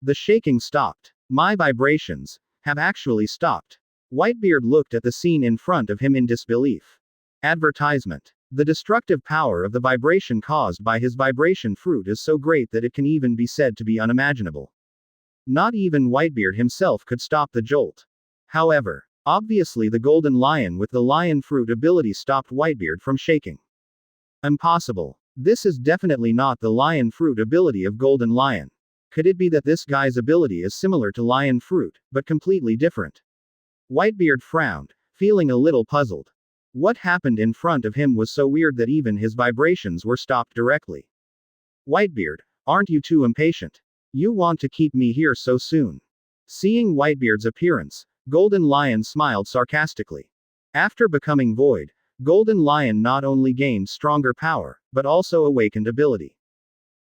the shaking stopped. My vibrations have actually stopped. Whitebeard looked at the scene in front of him in disbelief. Advertisement. The destructive power of the vibration caused by his vibration fruit is so great that it can even be said to be unimaginable. Not even Whitebeard himself could stop the jolt. However, obviously the Golden Lion with the lion fruit ability stopped Whitebeard from shaking. Impossible. This is definitely not the lion fruit ability of Golden Lion. Could it be that this guy's ability is similar to lion fruit, but completely different? Whitebeard frowned, feeling a little puzzled. What happened in front of him was so weird that even his vibrations were stopped directly. Whitebeard, aren't you too impatient? You want to keep me here so soon? Seeing Whitebeard's appearance, Golden Lion smiled sarcastically. After becoming void, Golden Lion not only gained stronger power, but also awakened ability.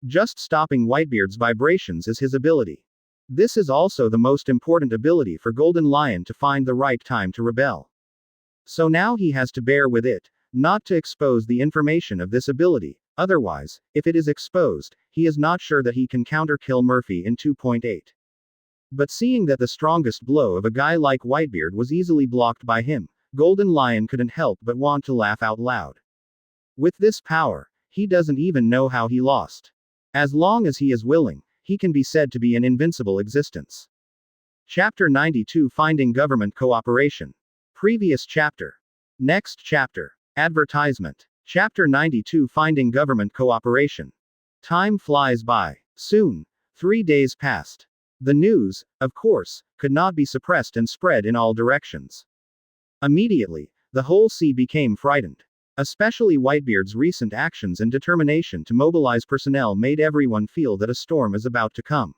Just stopping Whitebeard's vibrations is his ability. This is also the most important ability for Golden Lion to find the right time to rebel. So now he has to bear with it, not to expose the information of this ability, otherwise, if it is exposed, he is not sure that he can counter-kill Murphy in 2.8. But seeing that the strongest blow of a guy like Whitebeard was easily blocked by him, Golden Lion couldn't help but want to laugh out loud. With this power, he doesn't even know how he lost. As long as he is willing, he can be said to be an invincible existence. Chapter 92 Finding Government Cooperation. Previous chapter. Next chapter. Advertisement. Chapter 92 Finding Government Cooperation. Time flies by. Soon, 3 days passed. The news, of course, could not be suppressed and spread in all directions. Immediately, the whole sea became frightened. Especially Whitebeard's recent actions and determination to mobilize personnel made everyone feel that a storm is about to come.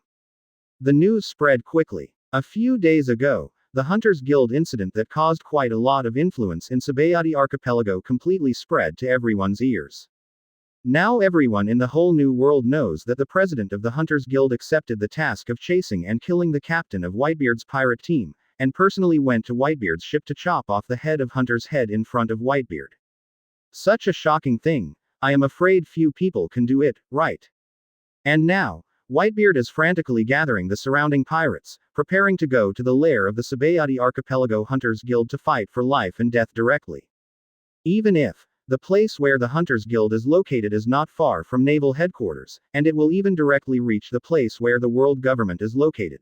The news spread quickly. A few days ago, the Hunters Guild incident that caused quite a lot of influence in Suigetsu archipelago completely spread to everyone's ears. Now everyone in the whole new world knows that the president of the Hunters Guild accepted the task of chasing and killing the captain of Whitebeard's pirate team, and personally went to Whitebeard's ship to chop off the head of Hunter's head in front of Whitebeard. Such a shocking thing, I am afraid few people can do it, right? And now, Whitebeard is frantically gathering the surrounding pirates, preparing to go to the lair of the Suigetsu Archipelago Hunters Guild to fight for life and death directly. Even if the place where the Hunters Guild is located is not far from naval headquarters, and it will even directly reach the place where the world government is located.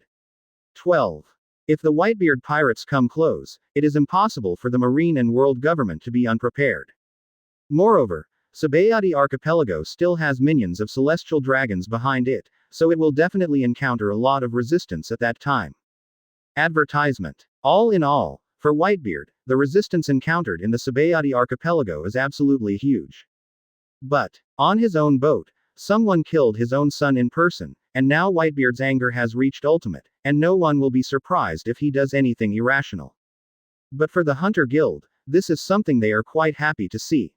12. If the Whitebeard pirates come close, it is impossible for the marine and world government to be unprepared. Moreover, Suigetsu Archipelago still has minions of celestial dragons behind it, so it will definitely encounter a lot of resistance at that time. Advertisement. All in all, for Whitebeard, the resistance encountered in the Suigetsu Archipelago is absolutely huge. But, on his own boat, someone killed his own son in person, and now Whitebeard's anger has reached ultimate, and no one will be surprised if he does anything irrational. But for the Hunter Guild, this is something they are quite happy to see.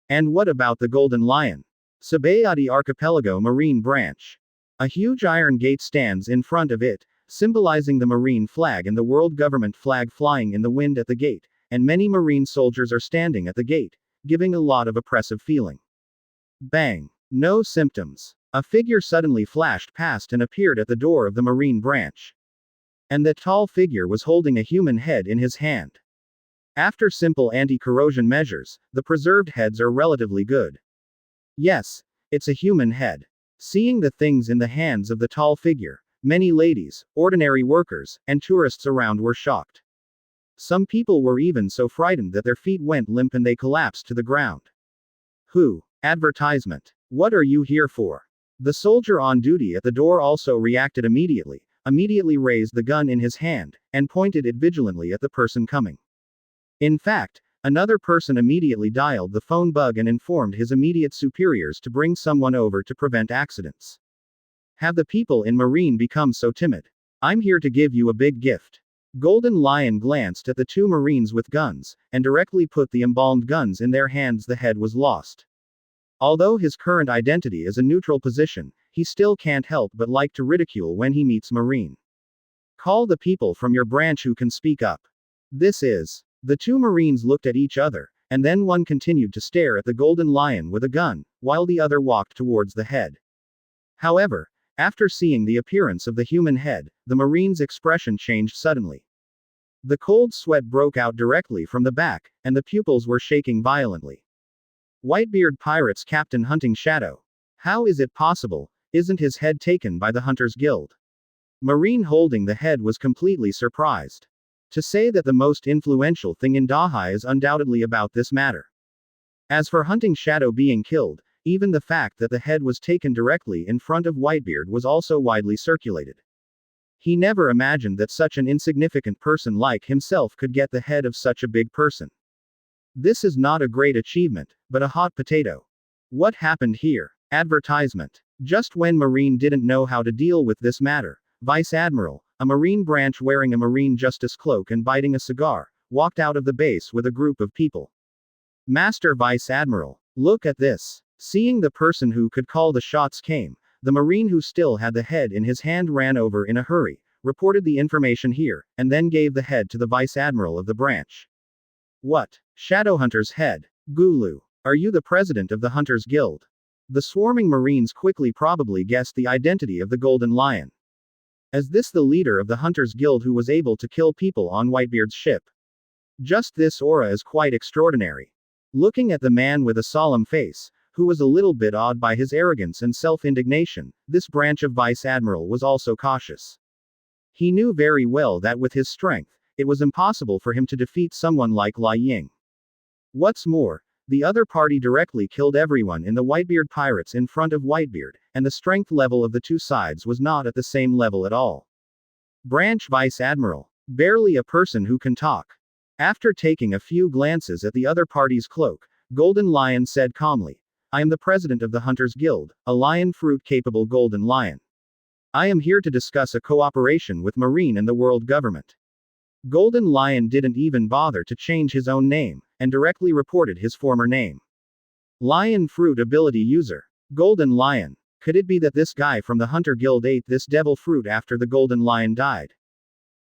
And what about the Golden Lion? Suigetsu Archipelago Marine Branch. A huge iron gate stands in front of it, symbolizing the marine flag and the world government flag flying in the wind at the gate, and many marine soldiers are standing at the gate, giving a lot of oppressive feeling. Bang! No symptoms. A figure suddenly flashed past and appeared at the door of the marine branch. And that tall figure was holding a human head in his hand. After simple anti-corrosion measures, the preserved heads are relatively good. Yes, it's a human head. Seeing the things in the hands of the tall figure, many ladies, ordinary workers, and tourists around were shocked. Some people were even so frightened that their feet went limp and they collapsed to the ground. Who? Advertisement. What are you here for? The soldier on duty at the door also reacted immediately raised the gun in his hand, and pointed it vigilantly at the person coming. In fact, another person immediately dialed the phone bug and informed his immediate superiors to bring someone over to prevent accidents. Have the people in Marine become so timid? I'm here to give you a big gift. Golden Lion glanced at the two Marines with guns, and directly put the embalmed guns in their hands. The head was lost. Although his current identity is a neutral position, he still can't help but like to ridicule when he meets Marine. Call the people from your branch who can speak up. This is. The two Marines looked at each other, and then one continued to stare at the Golden Lion with a gun, while the other walked towards the head. However, after seeing the appearance of the human head, the Marine's expression changed suddenly. The cold sweat broke out directly from the back, and the pupils were shaking violently. Whitebeard Pirates Captain Hunting Shadow. How is it possible? Isn't his head taken by the Hunters Guild? Marine holding the head was completely surprised. To say that the most influential thing in Dahai is undoubtedly about this matter. As for Hunting Shadow being killed, even the fact that the head was taken directly in front of Whitebeard was also widely circulated. He never imagined that such an insignificant person like himself could get the head of such a big person. This is not a great achievement, but a hot potato. What happened here? Advertisement. Just when Marine didn't know how to deal with this matter, Vice Admiral, a Marine branch wearing a Marine Justice cloak and biting a cigar, walked out of the base with a group of people. Master Vice Admiral, look at this. Seeing the person who could call the shots came, the Marine who still had the head in his hand ran over in a hurry, reported the information here, and then gave the head to the Vice Admiral of the branch. What? Shadowhunter's head. Gulu. Are you the president of the Hunters Guild? The swarming Marines quickly probably guessed the identity of the Golden Lion. Is this the leader of the Hunters Guild who was able to kill people on Whitebeard's ship? Just this aura is quite extraordinary. Looking at the man with a solemn face, who was a little bit awed by his arrogance and self-indignation, this branch of Vice Admiral was also cautious. He knew very well that with his strength, it was impossible for him to defeat someone like Lai Ying. What's more, the other party directly killed everyone in the Whitebeard pirates in front of Whitebeard, and the strength level of the two sides was not at the same level at all. Branch Vice Admiral. Barely a person who can talk. After taking a few glances at the other party's cloak, Golden Lion said calmly. I am the president of the Hunters Guild, a lion fruit-capable golden lion. I am here to discuss a cooperation with Marine and the world government. Golden Lion didn't even bother to change his own name, and directly reported his former name. Lion Fruit Ability User. Golden Lion. Could it be that this guy from the Hunter Guild ate this devil fruit after the Golden Lion died?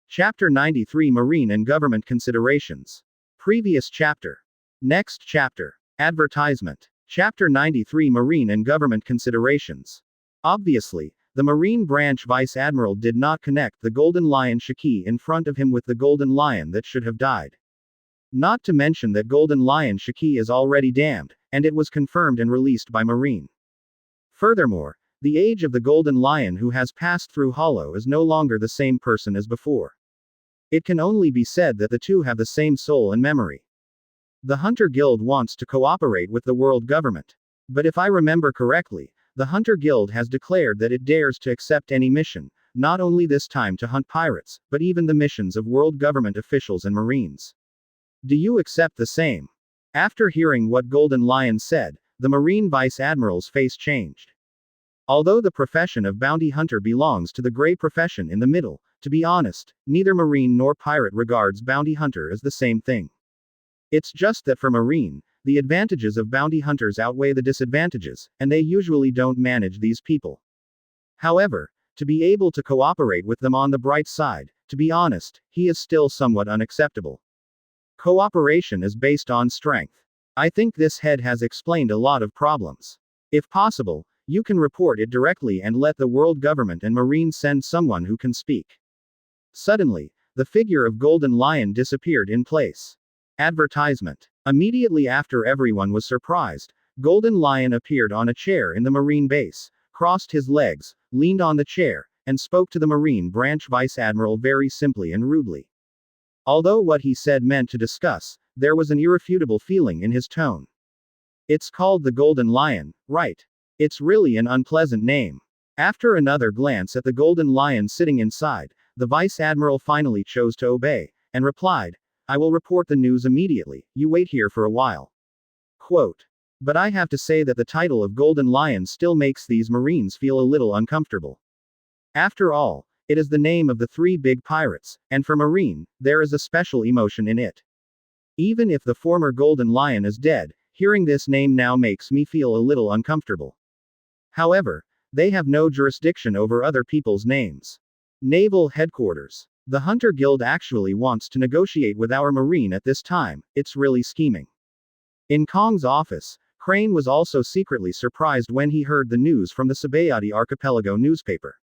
Chapter 93 Marine and Government Considerations. Previous chapter. Next chapter. Advertisement. Chapter 93 Marine and Government Considerations. Obviously, the Marine Branch Vice Admiral did not connect the Golden Lion Shiki in front of him with the Golden Lion that should have died. Not to mention that Golden Lion Shiki is already damned, and it was confirmed and released by Marine. Furthermore, the age of the Golden Lion who has passed through Hollow is no longer the same person as before. It can only be said that the two have the same soul and memory. The Hunter Guild wants to cooperate with the world government. But if I remember correctly, the Hunter Guild has declared that it dares to accept any mission, not only this time to hunt pirates, but even the missions of world government officials and Marines. Do you accept the same? After hearing what Golden Lion said, the Marine Vice Admiral's face changed. Although the profession of bounty hunter belongs to the gray profession in the middle, to be honest, neither Marine nor pirate regards bounty hunter as the same thing. It's just that for Marine, the advantages of bounty hunters outweigh the disadvantages, and they usually don't manage these people. However, to be able to cooperate with them on the bright side, to be honest, he is still somewhat unacceptable. Cooperation is based on strength. I think this head has explained a lot of problems. If possible, you can report it directly and let the world government and Marine send someone who can speak. Suddenly, the figure of Golden Lion disappeared in place. Advertisement. Immediately after everyone was surprised, Golden Lion appeared on a chair in the Marine base, crossed his legs, leaned on the chair, and spoke to the Marine Branch Vice Admiral very simply and rudely. Although what he said meant to discuss, there was an irrefutable feeling in his tone. It's called the Golden Lion, right? It's really an unpleasant name. After another glance at the Golden Lion sitting inside, the Vice Admiral finally chose to obey, and replied, I will report the news immediately, you wait here for a while. Quote. But I have to say that the title of Golden Lion still makes these Marines feel a little uncomfortable. After all, it is the name of the three big pirates, and for Marine, there is a special emotion in it. Even if the former Golden Lion is dead, hearing this name now makes me feel a little uncomfortable. However, they have no jurisdiction over other people's names. Naval Headquarters. The Hunter Guild actually wants to negotiate with our Marine at this time, it's really scheming. In Kong's office, Crane was also secretly surprised when he heard the news from the Suigetsu Archipelago newspaper.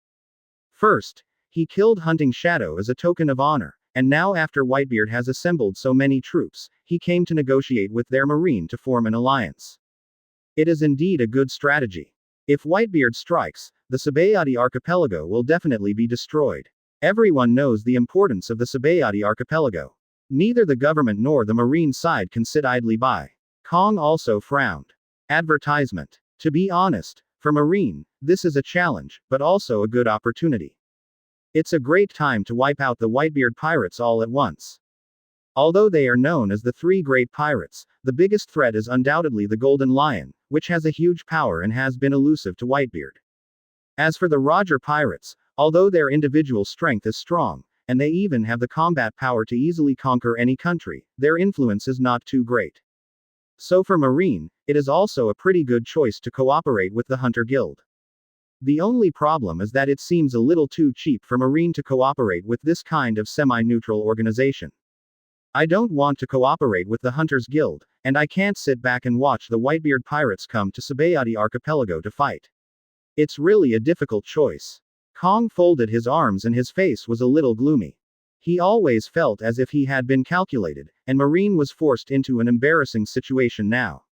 First, he killed Hunting Shadow as a token of honor, and now after Whitebeard has assembled so many troops, he came to negotiate with their Marine to form an alliance. It is indeed a good strategy. If Whitebeard strikes, the Suigetsu Archipelago will definitely be destroyed. Everyone knows the importance of the Suigetsu Archipelago. Neither the government nor the Marine side can sit idly by. Kong also frowned. Advertisement. To be honest, for Marine, this is a challenge, but also a good opportunity. It's a great time to wipe out the Whitebeard pirates all at once. Although they are known as the three great pirates, the biggest threat is undoubtedly the Golden Lion, which has a huge power and has been elusive to Whitebeard. As for the Roger pirates, although their individual strength is strong, and they even have the combat power to easily conquer any country, their influence is not too great. So for Marine, it is also a pretty good choice to cooperate with the Hunter Guild. The only problem is that it seems a little too cheap for Marine to cooperate with this kind of semi-neutral organization. I don't want to cooperate with the Hunters Guild, and I can't sit back and watch the Whitebeard pirates come to Suigetsu Archipelago to fight. It's really a difficult choice. Kong folded his arms and his face was a little gloomy. He always felt as if he had been calculated, and Marine was forced into an embarrassing situation now.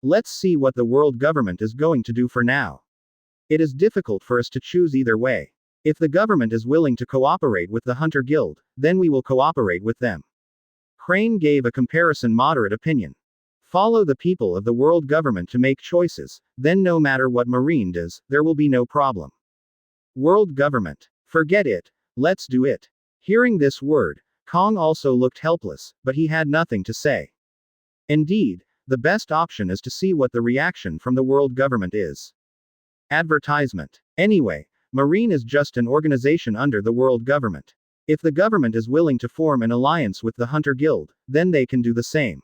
Let's see what the world government is going to do for now. It is difficult for us to choose either way. If the government is willing to cooperate with the Hunter Guild, then we will cooperate with them. Crane gave a comparison moderate opinion. Follow the people of the world government to make choices, then no matter what Marine does, there will be no problem. World government. Forget it. Let's do it. Hearing this word, Kong also looked helpless, but he had nothing to say. Indeed, The best option is to see what the reaction from the world government is. Advertisement. Anyway, Marine is just an organization under the world government. If the government is willing to form an alliance with the Hunter Guild, then they can do the same.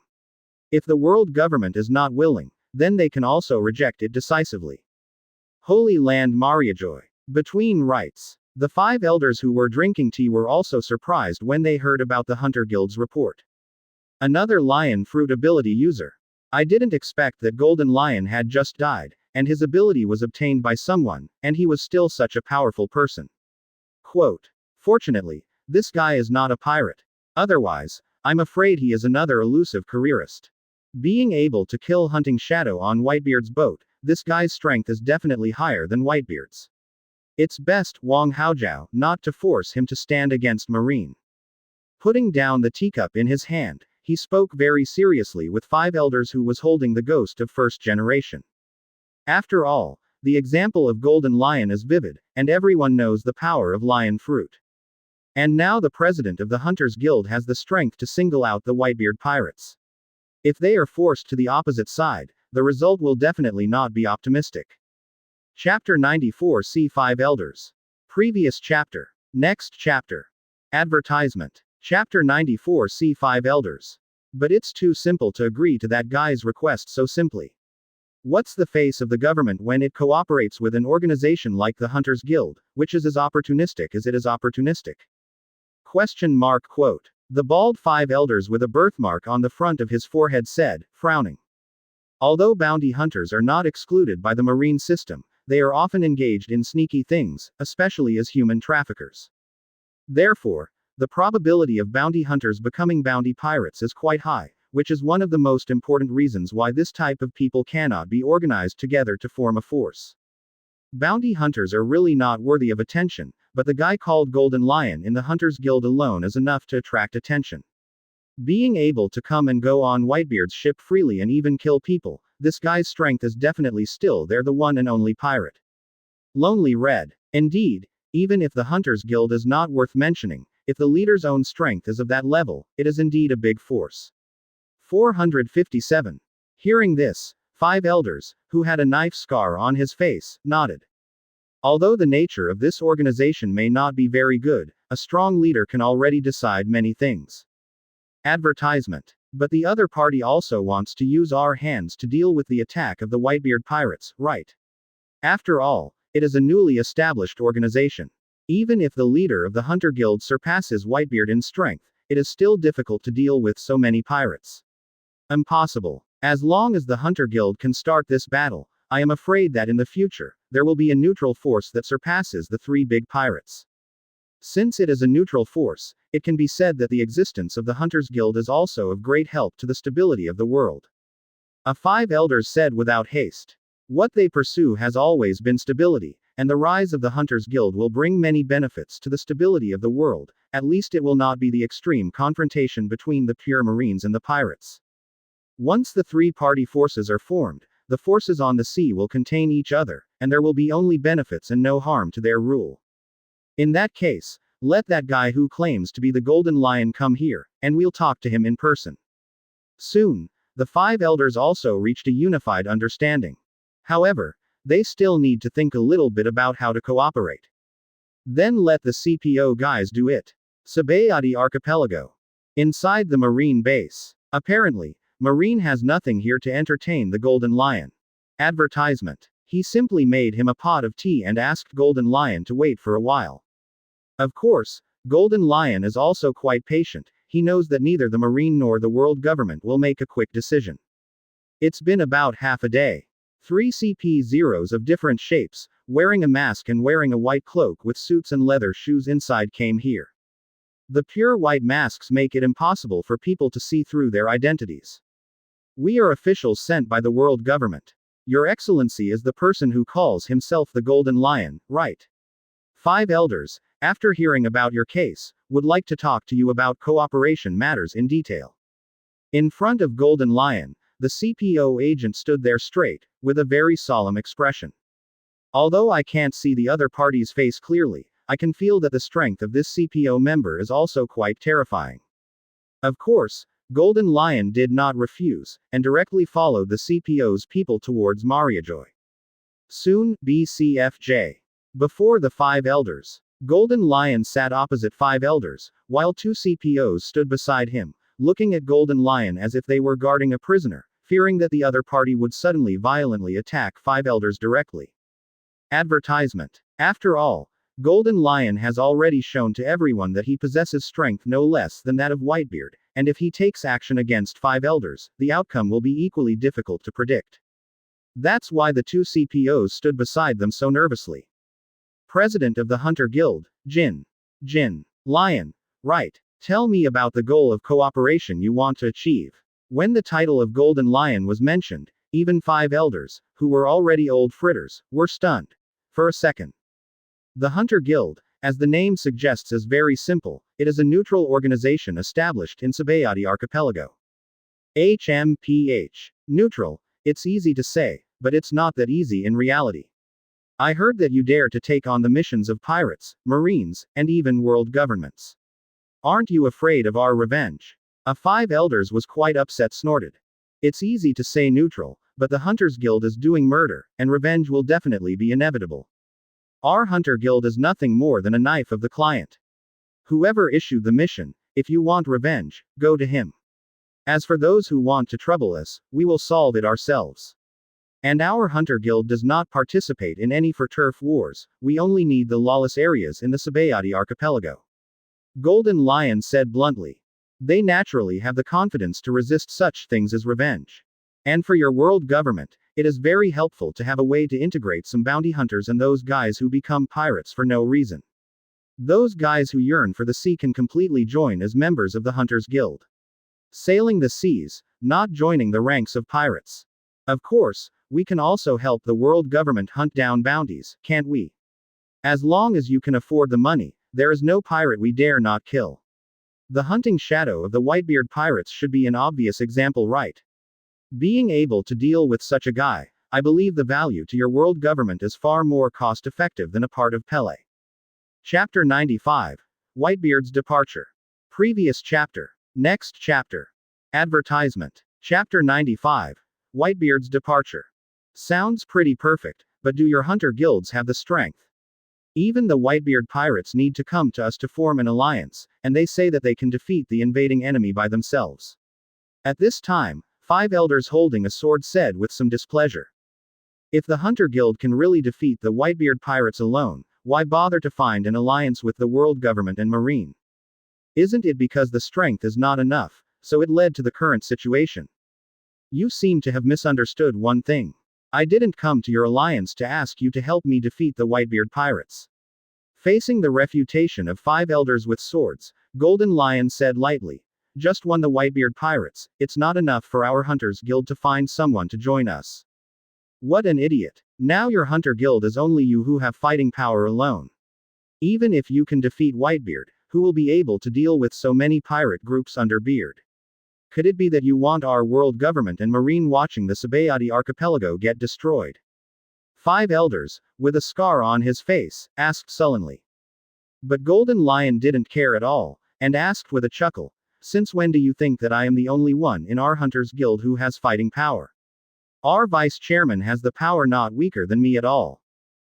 If the world government is not willing, then they can also reject it decisively. Holy Land Mariajoy. Between rites. The 5 elders who were drinking tea were also surprised when they heard about the Hunter Guild's report. Another lion fruit ability user. I didn't expect that Golden Lion had just died, and his ability was obtained by someone, and he was still such a powerful person. Quote. Fortunately, this guy is not a pirate. Otherwise, I'm afraid he is another elusive careerist. Being able to kill Hunting Shadow on Whitebeard's boat, this guy's strength is definitely higher than Whitebeard's. It's best, Wang Haojiao, not to force him to stand against Marine. Putting down the teacup in his hand, he spoke very seriously with 5 elders who was holding the ghost of first generation. After all, the example of Golden Lion is vivid, and everyone knows the power of lion fruit. And now the president of the Hunters Guild has the strength to single out the Whitebeard pirates. If they are forced to the opposite side, the result will definitely not be optimistic. Chapter 94 C5 Elders. Previous chapter. Next chapter. Advertisement. Chapter 94 C5 Elders. But it's too simple to agree to that guy's request so simply. What's the face of the government when it cooperates with an organization like the Hunters Guild, which is as opportunistic as it is opportunistic? Question mark quote. The bald 5 elders with a birthmark on the front of his forehead said, frowning. Although bounty hunters are not excluded by the marine system, they are often engaged in sneaky things, especially as human traffickers. Therefore, the probability of bounty hunters becoming bounty pirates is quite high, which is one of the most important reasons why this type of people cannot be organized together to form a force. Bounty hunters are really not worthy of attention, but the guy called Golden Lion in the Hunters Guild alone is enough to attract attention. Being able to come and go on Whitebeard's ship freely and even kill people, this guy's strength is definitely still there, the one and only pirate. Lonely Red. Indeed, even if the Hunters Guild is not worth mentioning, if the leader's own strength is of that level, it is indeed a big force. 457. Hearing this, 5 elders, who had a knife scar on his face, nodded. Although the nature of this organization may not be very good, a strong leader can already decide many things. Advertisement. But the other party also wants to use our hands to deal with the attack of the Whitebeard pirates, right? After all, it is a newly established organization. Even if the leader of the Hunter Guild surpasses Whitebeard in strength, it is still difficult to deal with so many pirates. Impossible. As long as the Hunter Guild can start this battle, I am afraid that in the future, there will be a neutral force that surpasses the 3 big pirates. Since it is a neutral force, it can be said that the existence of the Hunters Guild is also of great help to the stability of the world. A 5 elders said without haste. What they pursue has always been stability, and the rise of the Hunters Guild will bring many benefits to the stability of the world, at least it will not be the extreme confrontation between the pure Marines and the pirates. Once the 3-party forces are formed, the forces on the sea will contain each other, and there will be only benefits and no harm to their rule. In that case, let that guy who claims to be the Golden Lion come here, and we'll talk to him in person. Soon, the 5 elders also reached a unified understanding. However, they still need to think a little bit about how to cooperate. Then let the CPO guys do it. Sabayati Archipelago. Inside the Marine base. Apparently, Marine has nothing here to entertain the Golden Lion. Advertisement. He simply made him a pot of tea and asked Golden Lion to wait for a while. Of course, Golden Lion is also quite patient, he knows that neither the Marine nor the world government will make a quick decision. It's been about half a day. 3 CP0s of different shapes, wearing a mask and wearing a white cloak with suits and leather shoes inside came here. The pure white masks make it impossible for people to see through their identities. We are officials sent by the world government. Your Excellency is the person who calls himself the Golden Lion, right? 5 elders, after hearing about your case, would like to talk to you about cooperation matters in detail. In front of Golden Lion, the CPO agent stood there straight, with a very solemn expression. Although I can't see the other party's face clearly, I can feel that the strength of this CPO member is also quite terrifying. Of course, Golden Lion did not refuse, and directly followed the CPO's people towards Mariajoy. Soon, BCFJ. Before the five elders. Golden Lion sat opposite five elders, while two CPOs stood beside him, looking at Golden Lion as if they were guarding a prisoner, fearing that the other party would suddenly violently attack five elders directly. Advertisement. After all, Golden Lion has already shown to everyone that he possesses strength no less than that of Whitebeard, and if he takes action against five elders, the outcome will be equally difficult to predict. That's why the two CPOs stood beside them so nervously. President of the Hunter Guild, Jin. Jin. Lion. Right. Tell me about the goal of cooperation you want to achieve. When the title of Golden Lion was mentioned, even five elders, who were already old fritters, were stunned. For a second. The Hunter Guild, as the name suggests, is very simple. It is a neutral organization established in Suigetsu Archipelago. HMPH. Neutral. It's easy to say, but it's not that easy in reality. I heard that you dare to take on the missions of pirates, marines, and even world governments. Aren't you afraid of our revenge? A five elders was quite upset snorted. It's easy to say neutral, but the Hunters Guild is doing murder, and revenge will definitely be inevitable. Our Hunter Guild is nothing more than a knife of the client. Whoever issued the mission, if you want revenge, go to him. As for those who want to trouble us, we will solve it ourselves. And our Hunter Guild does not participate in any for-turf wars, we only need the lawless areas in the Suigetsu Archipelago. Golden Lion said bluntly. They naturally have the confidence to resist such things as revenge. And for your world government, it is very helpful to have a way to integrate some bounty hunters and those guys who become pirates for no reason. Those guys who yearn for the sea can completely join as members of the Hunters Guild. Sailing the seas, not joining the ranks of pirates. Of course, we can also help the world government hunt down bounties, can't we? As long as you can afford the money, there is no pirate we dare not kill. The hunting shadow of the Whitebeard pirates should be an obvious example, right? Being able to deal with such a guy, I believe the value to your world government is far more cost-effective than a part of Pele. Chapter 95. Whitebeard's Departure. Previous chapter. Next chapter. Advertisement. Chapter 95. Whitebeard's Departure. Sounds pretty perfect, but do your hunter guilds have the strength? Even the Whitebeard pirates need to come to us to form an alliance, and they say that they can defeat the invading enemy by themselves. At this time, five elders holding a sword said with some displeasure. If the Hunter Guild can really defeat the Whitebeard pirates alone, why bother to find an alliance with the world government and marine? Isn't it because the strength is not enough, so it led to the current situation? You seem to have misunderstood one thing. I didn't come to your alliance to ask you to help me defeat the Whitebeard pirates. Facing the refutation of five elders with swords, Golden Lion said lightly. Just won the Whitebeard pirates, it's not enough for our Hunters Guild to find someone to join us. What an idiot. Now your Hunter Guild is only you who have fighting power alone. Even if you can defeat Whitebeard, who will be able to deal with so many pirate groups under Beard? Could it be that you want our world government and marine watching the Suigetsu Archipelago get destroyed? Five elders, with a scar on his face, asked sullenly. But Golden Lion didn't care at all, and asked with a chuckle, since when do you think that I am the only one in our Hunters Guild who has fighting power? Our vice chairman has the power, not weaker than me at all.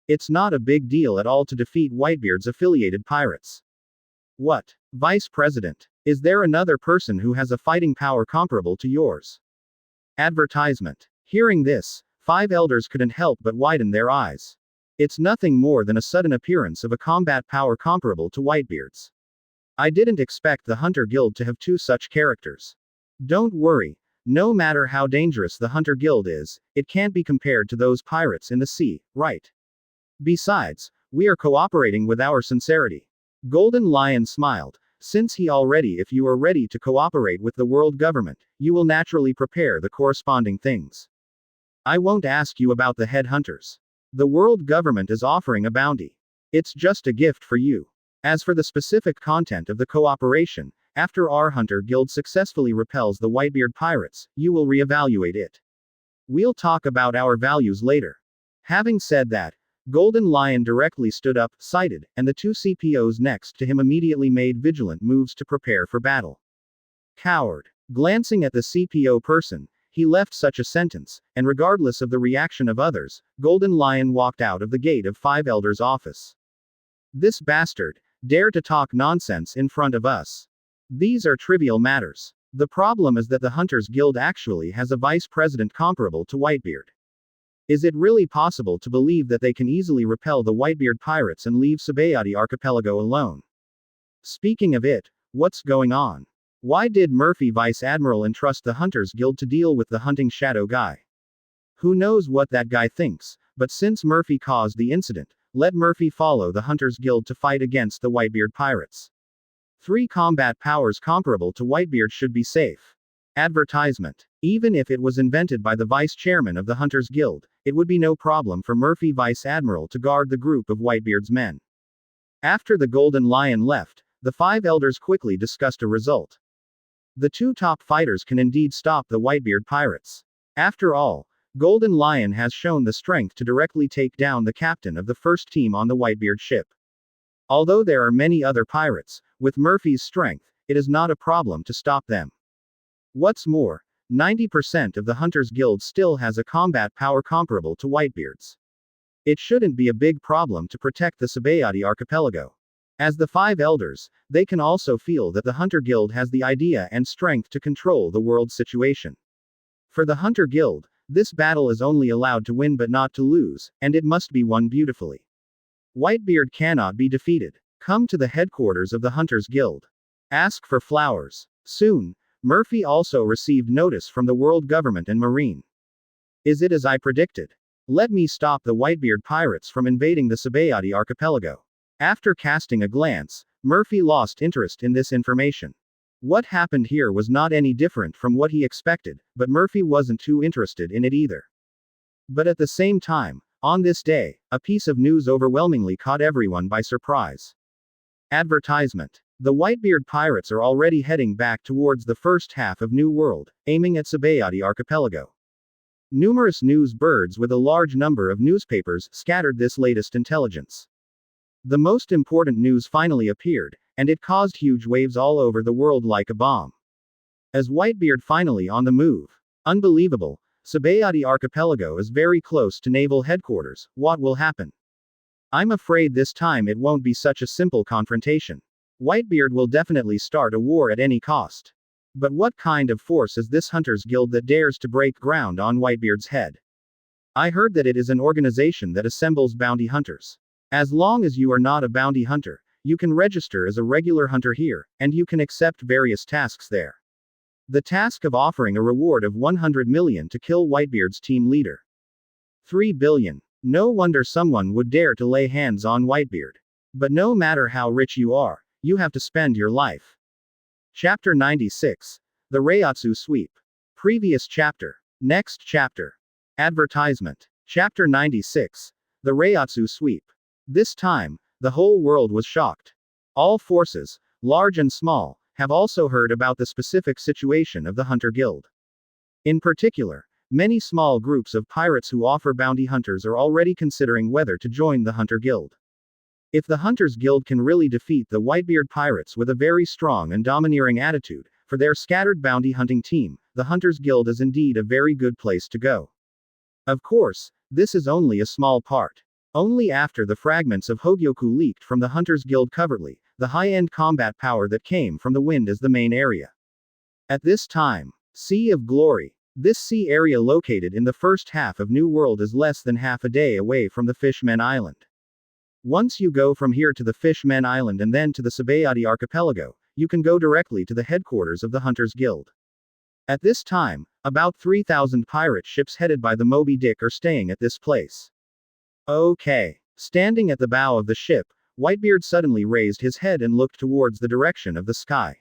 It's not a big deal at all to defeat Whitebeard's affiliated pirates. What? Vice President? Is there another person who has a fighting power comparable to yours? Advertisement. Hearing this, five elders couldn't help but widen their eyes. It's nothing more than a sudden appearance of a combat power comparable to Whitebeard's. I didn't expect the Hunter Guild to have two such characters. Don't worry. No matter how dangerous the Hunter Guild is, it can't be compared to those pirates in the sea, right? Besides, we are cooperating with our sincerity. Golden Lion smiled. Since if you are ready to cooperate with the world government, you will naturally prepare the corresponding things. I won't ask you about the headhunters. The world government is offering a bounty. It's just a gift for you. As for the specific content of the cooperation, after our Hunter Guild successfully repels the Whitebeard pirates, you will reevaluate it. We'll talk about our values later. Having said that, Golden Lion directly stood up, sighted, and the two CPOs next to him immediately made vigilant moves to prepare for battle. Coward. Glancing at the CPO person, he left such a sentence, and regardless of the reaction of others, Golden Lion walked out of the gate of Five Elders' office. This bastard dare to talk nonsense in front of us. These are trivial matters. The problem is that the Hunters Guild actually has a vice president comparable to Whitebeard. Is it really possible to believe that they can easily repel the Whitebeard pirates and leave Suigetsu Archipelago alone? Speaking of it, what's going on? Why did Murphy Vice Admiral entrust the Hunters Guild to deal with the hunting shadow guy? Who knows what that guy thinks, but since Murphy caused the incident, let Murphy follow the Hunters Guild to fight against the Whitebeard pirates. 3 combat powers comparable to Whitebeard should be safe. Advertisement. Even if it was invented by the vice chairman of the Hunters Guild, it would be no problem for Murphy Vice Admiral to guard the group of Whitebeard's men. After the Golden Lion left, the 5 elders quickly discussed a result. The 2 top fighters can indeed stop the Whitebeard pirates. After all, Golden Lion has shown the strength to directly take down the captain of the first team on the Whitebeard ship. Although there are many other pirates, with Murphy's strength, it is not a problem to stop them. What's more, 90% of the Hunters Guild still has a combat power comparable to Whitebeard's. It shouldn't be a big problem to protect the Suigetsu Archipelago. As the 5 elders, they can also feel that the Hunter Guild has the idea and strength to control the world situation. For the Hunter Guild, this battle is only allowed to win but not to lose, and it must be won beautifully. Whitebeard cannot be defeated. Come to the headquarters of the Hunters Guild. Ask for flowers. Soon, Murphy also received notice from the world government and marine. Is it as I predicted? Let me stop the Whitebeard pirates from invading the Suigetsu Archipelago. After casting a glance, Murphy lost interest in this information. What happened here was not any different from what he expected, but Murphy wasn't too interested in it either. But at the same time, on this day, a piece of news overwhelmingly caught everyone by surprise. Advertisement. The Whitebeard pirates are already heading back towards the first half of New World, aiming at Suigetsu Archipelago. Numerous news birds with a large number of newspapers scattered this latest intelligence. The most important news finally appeared, and it caused huge waves all over the world like a bomb. As Whitebeard finally on the move. Unbelievable, Suigetsu Archipelago is very close to naval headquarters. What will happen? I'm afraid this time it won't be such a simple confrontation. Whitebeard will definitely start a war at any cost. But what kind of force is this Hunters Guild that dares to break ground on Whitebeard's head? I heard that it is an organization that assembles bounty hunters. As long as you are not a bounty hunter, you can register as a regular hunter here, and you can accept various tasks there. The task of offering a reward of 100 million to kill Whitebeard's team leader. 3 billion. No wonder someone would dare to lay hands on Whitebeard. But no matter how rich you are, you have to spend your life. Chapter 96. The Reiatsu Sweep. Previous chapter. Next chapter. Advertisement. Chapter 96. The Reiatsu Sweep. This time, the whole world was shocked. All forces, large and small, have also heard about the specific situation of the Hunter Guild. In particular, many small groups of pirates who offer bounty hunters are already considering whether to join the Hunter Guild. If the Hunters Guild can really defeat the Whitebeard pirates with a very strong and domineering attitude, for their scattered bounty hunting team, the Hunters Guild is indeed a very good place to go. Of course, this is only a small part. Only after the fragments of Hogyoku leaked from the Hunters Guild covertly, the high-end combat power that came from the wind is the main area. At this time, Sea of Glory. This sea area located in the first half of New World is less than half a day away from the Fishmen Island. Once you go from here to the Fishmen Island and then to the Suigetsu Archipelago, you can go directly to the headquarters of the Hunters Guild. At this time, about 3,000 pirate ships headed by the Moby Dick are staying at this place. Okay. Standing at the bow of the ship, Whitebeard suddenly raised his head and looked towards the direction of the sky.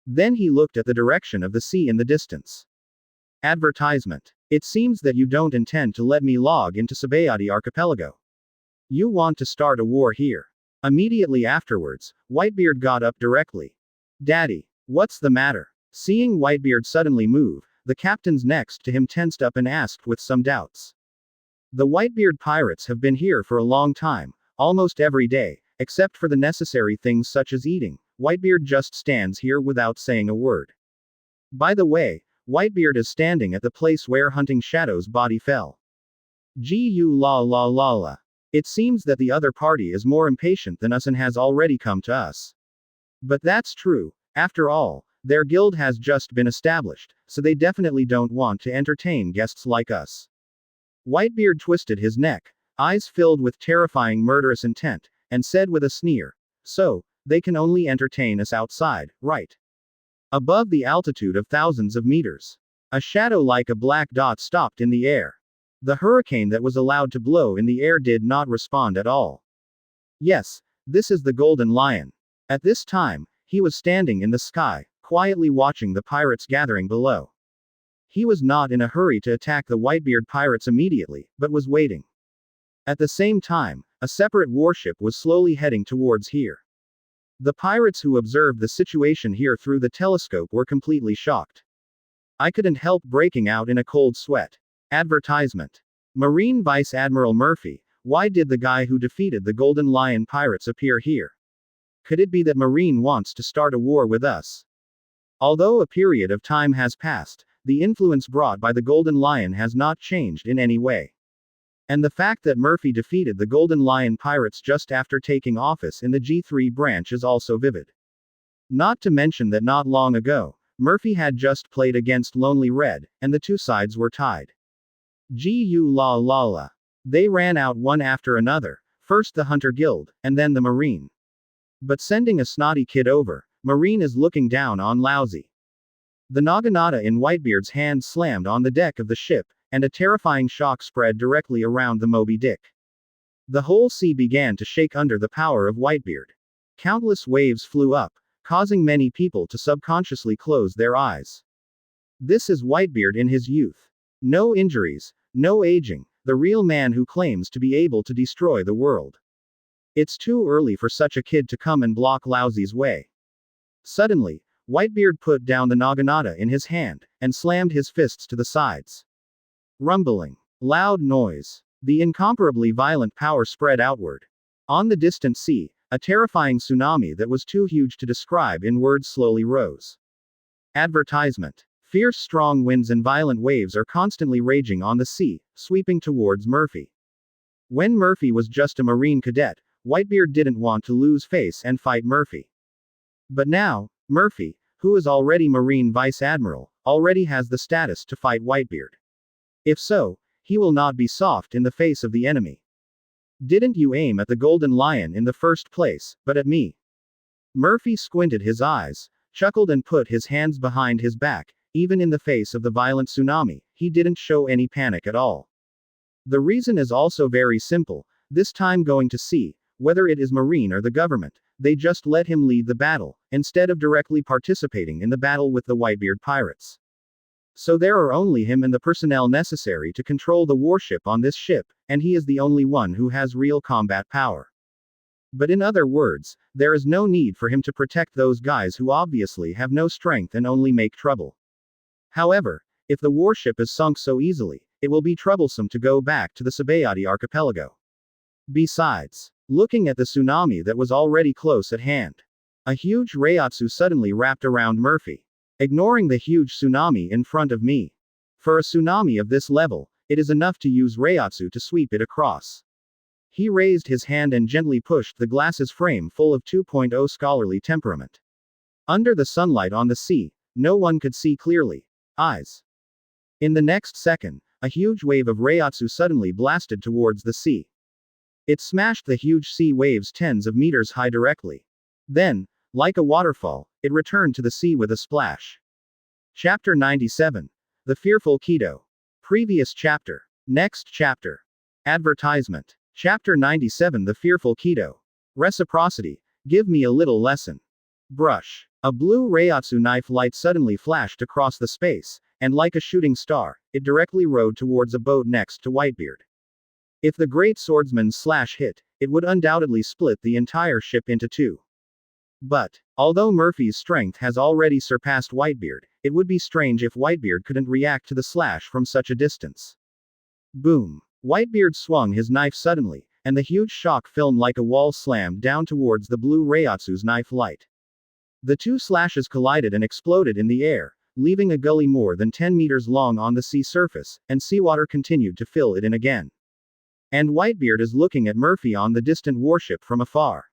Then he looked at the direction of the sea in the distance. Advertisement. It seems that you don't intend to let me log into Suigetsu Archipelago. You want to start a war here. Immediately afterwards, Whitebeard got up directly. Daddy, what's the matter? Seeing Whitebeard suddenly move, the captains next to him tensed up and asked with some doubts. The Whitebeard pirates have been here for a long time, almost every day, except for the necessary things such as eating. Whitebeard just stands here without saying a word. By the way, Whitebeard is standing at the place where Hunting Shadow's body fell. Gu la la la la. It seems that the other party is more impatient than us and has already come to us. But that's true. After all, their guild has just been established, so they definitely don't want to entertain guests like us. Whitebeard twisted his neck, eyes filled with terrifying murderous intent, and said with a sneer, "So, they can only entertain us outside, right?" Above the altitude of thousands of meters, a shadow like a black dot stopped in the air. The hurricane that was allowed to blow in the air did not respond at all. Yes, this is the Golden Lion. At this time, he was standing in the sky, quietly watching the pirates gathering below. He was not in a hurry to attack the Whitebeard pirates immediately, but was waiting. At the same time, a separate warship was slowly heading towards here. The pirates who observed the situation here through the telescope were completely shocked. I couldn't help breaking out in a cold sweat. Advertisement. Marine Vice Admiral Murphy, why did the guy who defeated the Golden Lion pirates appear here? Could it be that Marine wants to start a war with us? Although a period of time has passed, the influence brought by the Golden Lion has not changed in any way. And the fact that Murphy defeated the Golden Lion pirates just after taking office in the G3 branch is also vivid. Not to mention that not long ago, Murphy had just played against Lonely Red, and the two sides were tied. Gu la la la. They ran out one after another, first the Hunter Guild, and then the Marine. But sending a snotty kid over, Marine is looking down on lousy. The naginata in Whitebeard's hand slammed on the deck of the ship, and a terrifying shock spread directly around the Moby Dick. The whole sea began to shake under the power of Whitebeard. Countless waves flew up, causing many people to subconsciously close their eyes. This is Whitebeard in his youth. No injuries, no aging, the real man who claims to be able to destroy the world. It's too early for such a kid to come and block Lousy's way. Suddenly, Whitebeard put down the naginata in his hand, and slammed his fists to the sides. Rumbling. Loud noise. The incomparably violent power spread outward. On the distant sea, a terrifying tsunami that was too huge to describe in words slowly rose. Advertisement. Fierce strong winds and violent waves are constantly raging on the sea, sweeping towards Murphy. When Murphy was just a Marine cadet, Whitebeard didn't want to lose face and fight Murphy. But now, Murphy, who is already Marine Vice Admiral, already has the status to fight Whitebeard. If so, he will not be soft in the face of the enemy. Didn't you aim at the Golden Lion in the first place, but at me? Murphy squinted his eyes, chuckled and put his hands behind his back. Even in the face of the violent tsunami, he didn't show any panic at all. The reason is also very simple, this time going to sea, whether it is Marine or the government, they just let him lead the battle, instead of directly participating in the battle with the Whitebeard pirates. So there are only him and the personnel necessary to control the warship on this ship, and he is the only one who has real combat power. But in other words, there is no need for him to protect those guys who obviously have no strength and only make trouble. However, if the warship is sunk so easily, it will be troublesome to go back to the Sabayati archipelago. Besides, looking at the tsunami that was already close at hand, a huge reiatsu suddenly wrapped around Murphy, ignoring the huge tsunami in front of me. For a tsunami of this level, it is enough to use reiatsu to sweep it across. He raised his hand and gently pushed the glass's frame full of 2.0 scholarly temperament. Under the sunlight on the sea, no one could see clearly. Eyes. In the next second, a huge wave of reiatsu suddenly blasted towards the sea. It smashed the huge sea waves tens of meters high directly. Then, like a waterfall, it returned to the sea with a splash. Chapter 97. The Fearful Kido. Previous chapter. Next chapter. Advertisement. Chapter 97. The Fearful Kido. Reciprocity. Give me a little lesson. Brush. A blue reiatsu knife light suddenly flashed across the space, and like a shooting star, it directly rode towards a boat next to Whitebeard. If the great swordsman's slash hit, it would undoubtedly split the entire ship into two. But, although Murphy's strength has already surpassed Whitebeard, it would be strange if Whitebeard couldn't react to the slash from such a distance. Boom. Whitebeard swung his knife suddenly, and the huge shock film like a wall slammed down towards the blue reiatsu's knife light. The two slashes collided and exploded in the air, leaving a gully more than 10 meters long on the sea surface, and seawater continued to fill it in again. And Whitebeard is looking at Murphy on the distant warship from afar.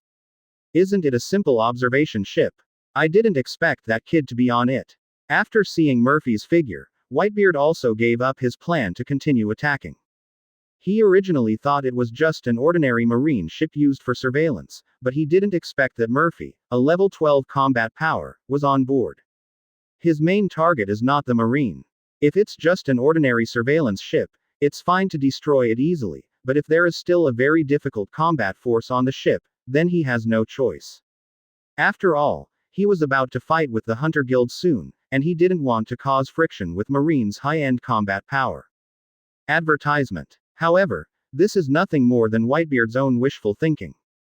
Isn't it a simple observation ship? I didn't expect that kid to be on it. After seeing Murphy's figure, Whitebeard also gave up his plan to continue attacking. He originally thought it was just an ordinary marine ship used for surveillance, but he didn't expect that Murphy, a level 12 combat power, was on board. His main target is not the marine. If it's just an ordinary surveillance ship, it's fine to destroy it easily, but if there is still a very difficult combat force on the ship, then he has no choice. After all, he was about to fight with the Hunter Guild soon, and he didn't want to cause friction with Marines' high-end combat power. Advertisement. However, this is nothing more than Whitebeard's own wishful thinking.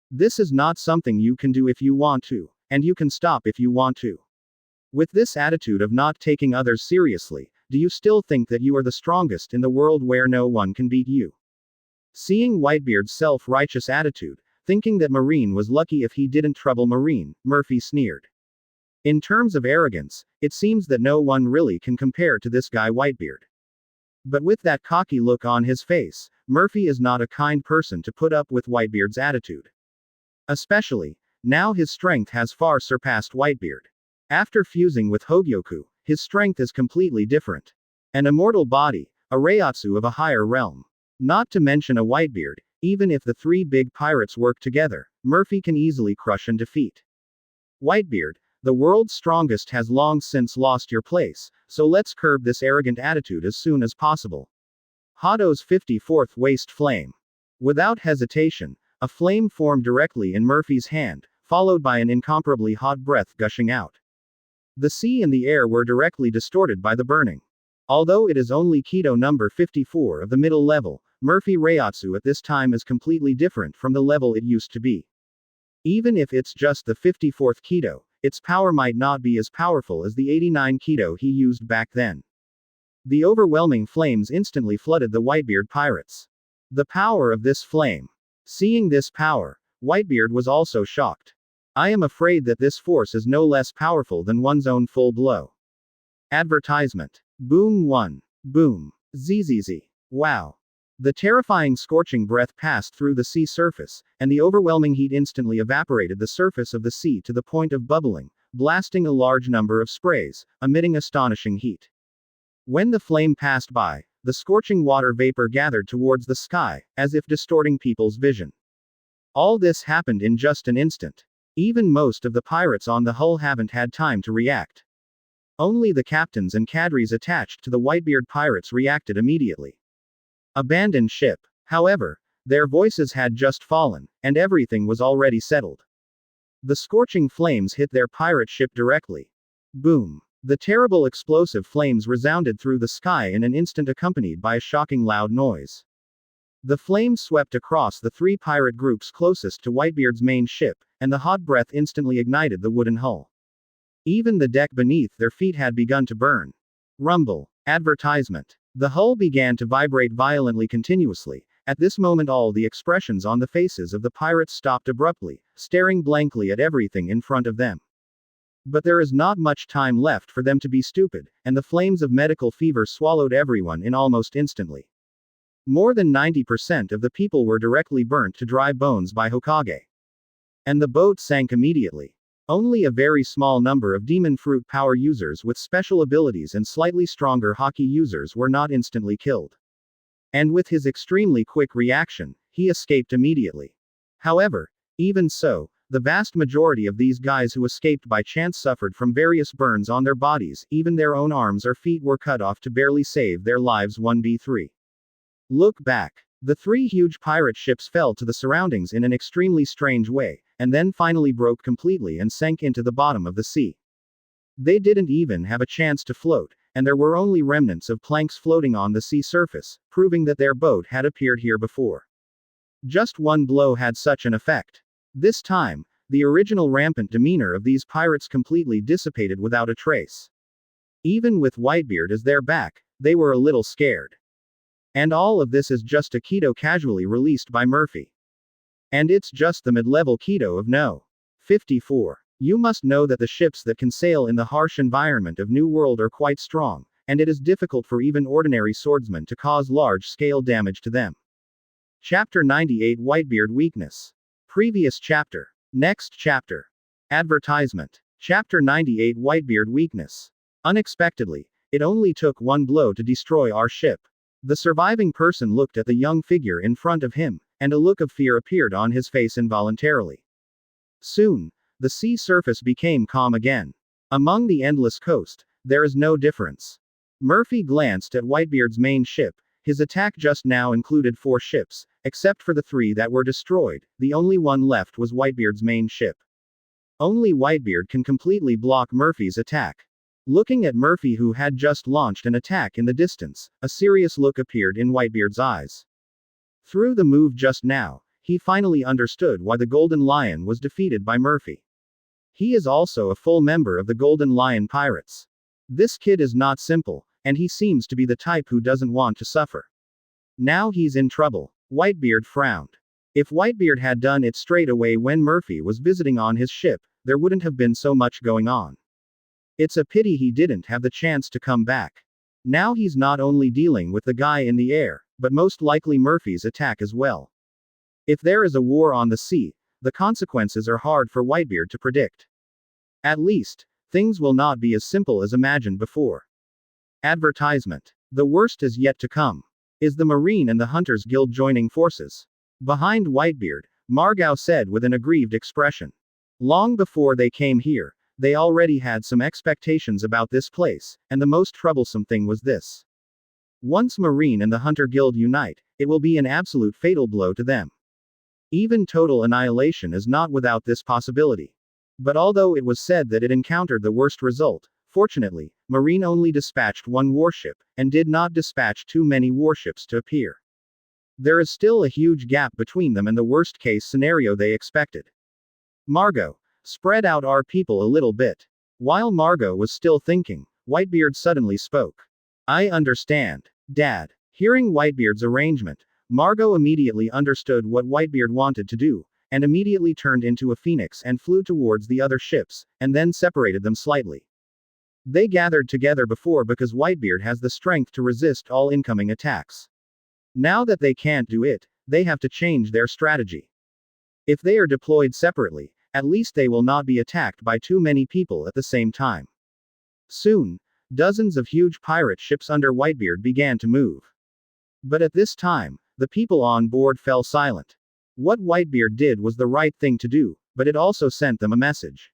This is not something you can do if you want to, and you can stop if you want to. With this attitude of not taking others seriously, do you still think that you are the strongest in the world where no one can beat you? Seeing Whitebeard's self-righteous attitude, thinking that Marine was lucky if he didn't trouble Marine, Murphy sneered. In terms of arrogance, it seems that no one really can compare to this guy Whitebeard. But with that cocky look on his face, Murphy is not a kind person to put up with Whitebeard's attitude. Especially, now his strength has far surpassed Whitebeard. After fusing with Hogyoku, his strength is completely different. An immortal body, a Reiatsu of a higher realm. Not to mention a Whitebeard, even if the three big pirates work together, Murphy can easily crush and defeat. Whitebeard, the world's strongest, has long since lost your place, so let's curb this arrogant attitude as soon as possible. Hado's 54th Waste Flame. Without hesitation, a flame formed directly in Murphy's hand, followed by an incomparably hot breath gushing out. The sea and the air were directly distorted by the burning. Although it is only Kido number 54 of the middle level, Murphy Reiatsu at this time is completely different from the level it used to be. Even if it's just the 54th Kido, its power might not be as powerful as the 89 Kido he used back then. The overwhelming flames instantly flooded the Whitebeard pirates. The power of this flame. Seeing this power, Whitebeard was also shocked. I am afraid that this force is no less powerful than one's own full blow. Advertisement. Boom 1. Boom. ZZZ. Wow. The terrifying scorching breath passed through the sea surface, and the overwhelming heat instantly evaporated the surface of the sea to the point of bubbling, blasting a large number of sprays, emitting astonishing heat. When the flame passed by, the scorching water vapor gathered towards the sky, as if distorting people's vision. All this happened in just an instant. Even most of the pirates on the hull haven't had time to react. Only the captains and cadres attached to the Whitebeard pirates reacted immediately. Abandoned ship. However, their voices had just fallen, and everything was already settled. The scorching flames hit their pirate ship directly. Boom. The terrible explosive flames resounded through the sky in an instant, accompanied by a shocking loud noise. The flames swept across the three pirate groups closest to Whitebeard's main ship, and the hot breath instantly ignited the wooden hull. Even the deck beneath their feet had begun to burn. Rumble. Advertisement. The hull began to vibrate violently continuously. At this moment all the expressions on the faces of the pirates stopped abruptly, staring blankly at everything in front of them. But there is not much time left for them to be stupid, and the flames of medical fever swallowed everyone in almost instantly. More than 90% of the people were directly burnt to dry bones by Hokage. And the boat sank immediately. Only a very small number of demon fruit power users with special abilities and slightly stronger Haki users were not instantly killed. And with his extremely quick reaction, he escaped immediately. However, even so, the vast majority of these guys who escaped by chance suffered from various burns on their bodies, even their own arms or feet were cut off to barely save their lives. 1b3. Look back. The three huge pirate ships fell to the surroundings in an extremely strange way, and then finally broke completely and sank into the bottom of the sea. They didn't even have a chance to float, and there were only remnants of planks floating on the sea surface, proving that their boat had appeared here before. Just one blow had such an effect. This time, the original rampant demeanor of these pirates completely dissipated without a trace. Even with Whitebeard as their back, they were a little scared. And all of this is just a Kido casually released by Murphy. And it's just the mid-level Kido of No. 54. You must know that the ships that can sail in the harsh environment of New World are quite strong, and it is difficult for even ordinary swordsmen to cause large-scale damage to them. Chapter 98 Whitebeard Weakness. Previous chapter. Next chapter. Advertisement. Chapter 98 Whitebeard Weakness. Unexpectedly, it only took one blow to destroy our ship. The surviving person looked at the young figure in front of him, and a look of fear appeared on his face involuntarily. Soon, the sea surface became calm again. Among the endless coast, there is no difference. Murphy glanced at Whitebeard's main ship. His attack just now included 4 ships, except for the 3 that were destroyed. The only one left was Whitebeard's main ship. Only Whitebeard can completely block Murphy's attack. Looking at Murphy, who had just launched an attack in the distance, a serious look appeared in Whitebeard's eyes. Through the move just now, he finally understood why the Golden Lion was defeated by Murphy. He is also a full member of the Golden Lion Pirates. This kid is not simple, and he seems to be the type who doesn't want to suffer. Now he's in trouble. Whitebeard frowned. If Whitebeard had done it straight away when Murphy was visiting on his ship, there wouldn't have been so much going on. It's a pity he didn't have the chance to come back. Now he's not only dealing with the guy in the air, but most likely Murphy's attack as well. If there is a war on the sea, the consequences are hard for Whitebeard to predict. At least, things will not be as simple as imagined before. Advertisement. The worst is yet to come. Is the Marine and the Hunters Guild joining forces? Behind Whitebeard, Margao said with an aggrieved expression. Long before they came here, they already had some expectations about this place, and the most troublesome thing was this. Once Marine and the Hunter Guild unite, it will be an absolute fatal blow to them. Even total annihilation is not without this possibility. But although it was said that it encountered the worst result, fortunately, Marine only dispatched 1 warship, and did not dispatch too many warships to appear. There is still a huge gap between them and the worst-case scenario they expected. Margot, spread out our people a little bit. While Margot was still thinking, Whitebeard suddenly spoke. I understand, Dad. Hearing Whitebeard's arrangement, Margot immediately understood what Whitebeard wanted to do, and immediately turned into a phoenix and flew towards the other ships, and then separated them slightly. They gathered together before because Whitebeard has the strength to resist all incoming attacks. Now that they can't do it, they have to change their strategy. If they are deployed separately, at least they will not be attacked by too many people at the same time. Soon, dozens of huge pirate ships under Whitebeard began to move. But at this time, the people on board fell silent. What Whitebeard did was the right thing to do, but it also sent them a message.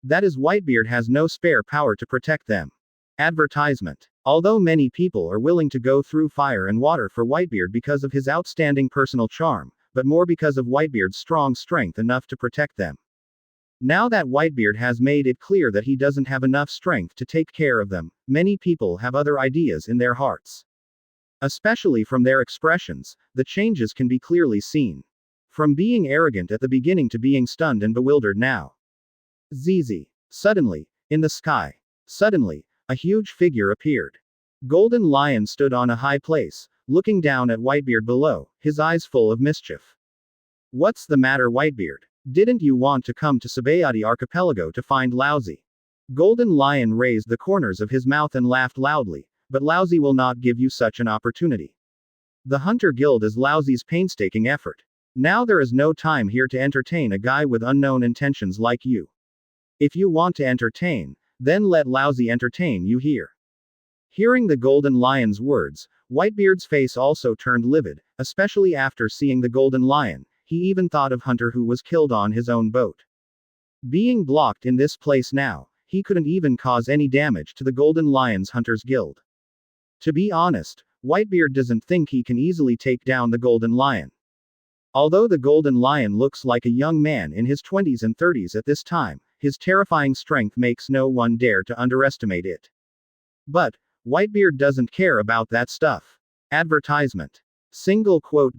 That is, Whitebeard has no spare power to protect them. Advertisement. Although many people are willing to go through fire and water for Whitebeard because of his outstanding personal charm, but more because of Whitebeard's strong strength enough to protect them. Now that Whitebeard has made it clear that he doesn't have enough strength to take care of them, many people have other ideas in their hearts. Especially from their expressions, the changes can be clearly seen. From being arrogant at the beginning to being stunned and bewildered now. Zizi. Suddenly, in the sky. Suddenly, a huge figure appeared. Golden Lion stood on a high place, looking down at Whitebeard below, his eyes full of mischief. What's the matter, Whitebeard? Didn't you want to come to Sabayati Archipelago to find Lousy? Golden Lion raised the corners of his mouth and laughed loudly, but Lousy will not give you such an opportunity. The Hunter Guild is Lousy's painstaking effort. Now there is no time here to entertain a guy with unknown intentions like you. If you want to entertain, then let Lousy entertain you here. Hearing the Golden Lion's words, Whitebeard's face also turned livid, especially after seeing the Golden Lion. He even thought of Hunter, who was killed on his own boat. Being blocked in this place now, he couldn't even cause any damage to the Golden Lion's Hunters Guild. To be honest, Whitebeard doesn't think he can easily take down the Golden Lion. Although the Golden Lion looks like a young man in his 20s and 30s at this time, his terrifying strength makes no one dare to underestimate it. But, Whitebeard doesn't care about that stuff. Advertisement. Single quote.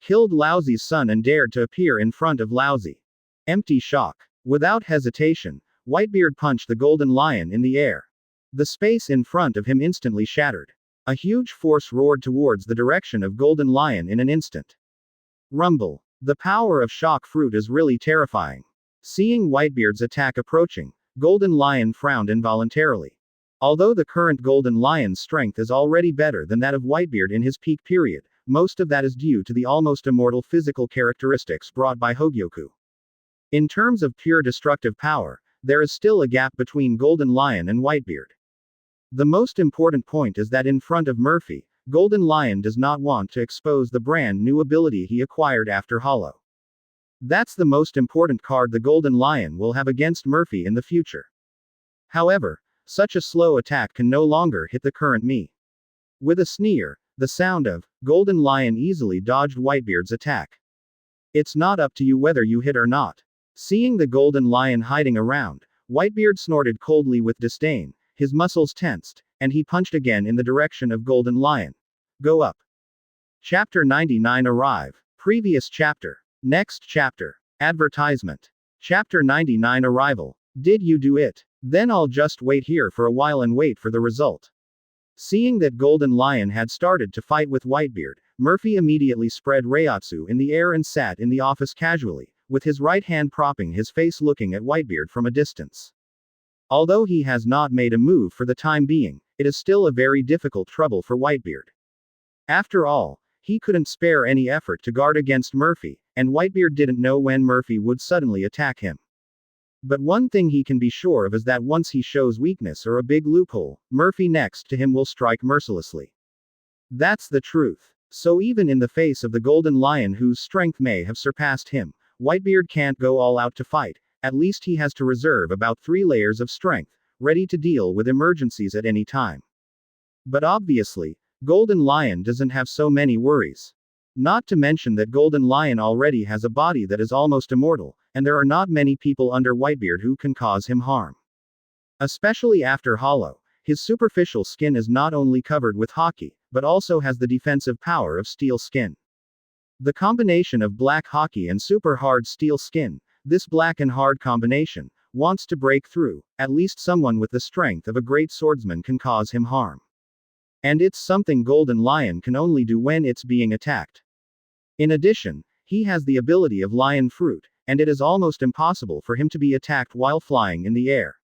Killed Lousy's son and dared to appear in front of Lousy. Empty shock. Without hesitation, Whitebeard punched the Golden Lion in the air. The space in front of him instantly shattered. A huge force roared towards the direction of Golden Lion in an instant. Rumble. The power of shock fruit is really terrifying. Seeing Whitebeard's attack approaching, Golden Lion frowned involuntarily. Although the current Golden Lion's strength is already better than that of Whitebeard in his peak period, most of that is due to the almost immortal physical characteristics brought by Hogyoku. In terms of pure destructive power, there is still a gap between Golden Lion and Whitebeard. The most important point is that in front of Murphy, Golden Lion does not want to expose the brand new ability he acquired after Hollow. That's the most important card the Golden Lion will have against Murphy in the future. However, such a slow attack can no longer hit the current me. With a sneer, the sound of Golden Lion easily dodged Whitebeard's attack. It's not up to you whether you hit or not. Seeing the Golden Lion hiding around, Whitebeard snorted coldly with disdain, his muscles tensed, and he punched again in the direction of Golden Lion. Go up. Chapter 99 Arrive. Previous chapter. Next chapter. Advertisement. Chapter 99 Arrival. Did you do it? Then I'll just wait here for a while and wait for the result. Seeing that Golden Lion had started to fight with Whitebeard, Murphy immediately spread Reiatsu in the air and sat in the office casually, with his right hand propping his face looking at Whitebeard from a distance. Although he has not made a move for the time being, it is still a very difficult trouble for Whitebeard. After all, he couldn't spare any effort to guard against Murphy, and Whitebeard didn't know when Murphy would suddenly attack him. But one thing he can be sure of is that once he shows weakness or a big loophole, Murphy next to him will strike mercilessly. That's the truth. So even in the face of the Golden Lion whose strength may have surpassed him, Whitebeard can't go all out to fight. At least he has to reserve about 3 layers of strength, ready to deal with emergencies at any time. But obviously, Golden Lion doesn't have so many worries. Not to mention that Golden Lion already has a body that is almost immortal, and there are not many people under Whitebeard who can cause him harm. Especially after Hollow, his superficial skin is not only covered with Haki, but also has the defensive power of steel skin. The combination of black Haki and super hard steel skin, this black and hard combination, wants to break through. At least someone with the strength of a great swordsman can cause him harm. And it's something Golden Lion can only do when it's being attacked. In addition, he has the ability of Lion Fruit, and it is almost impossible for him to be attacked while flying in the air.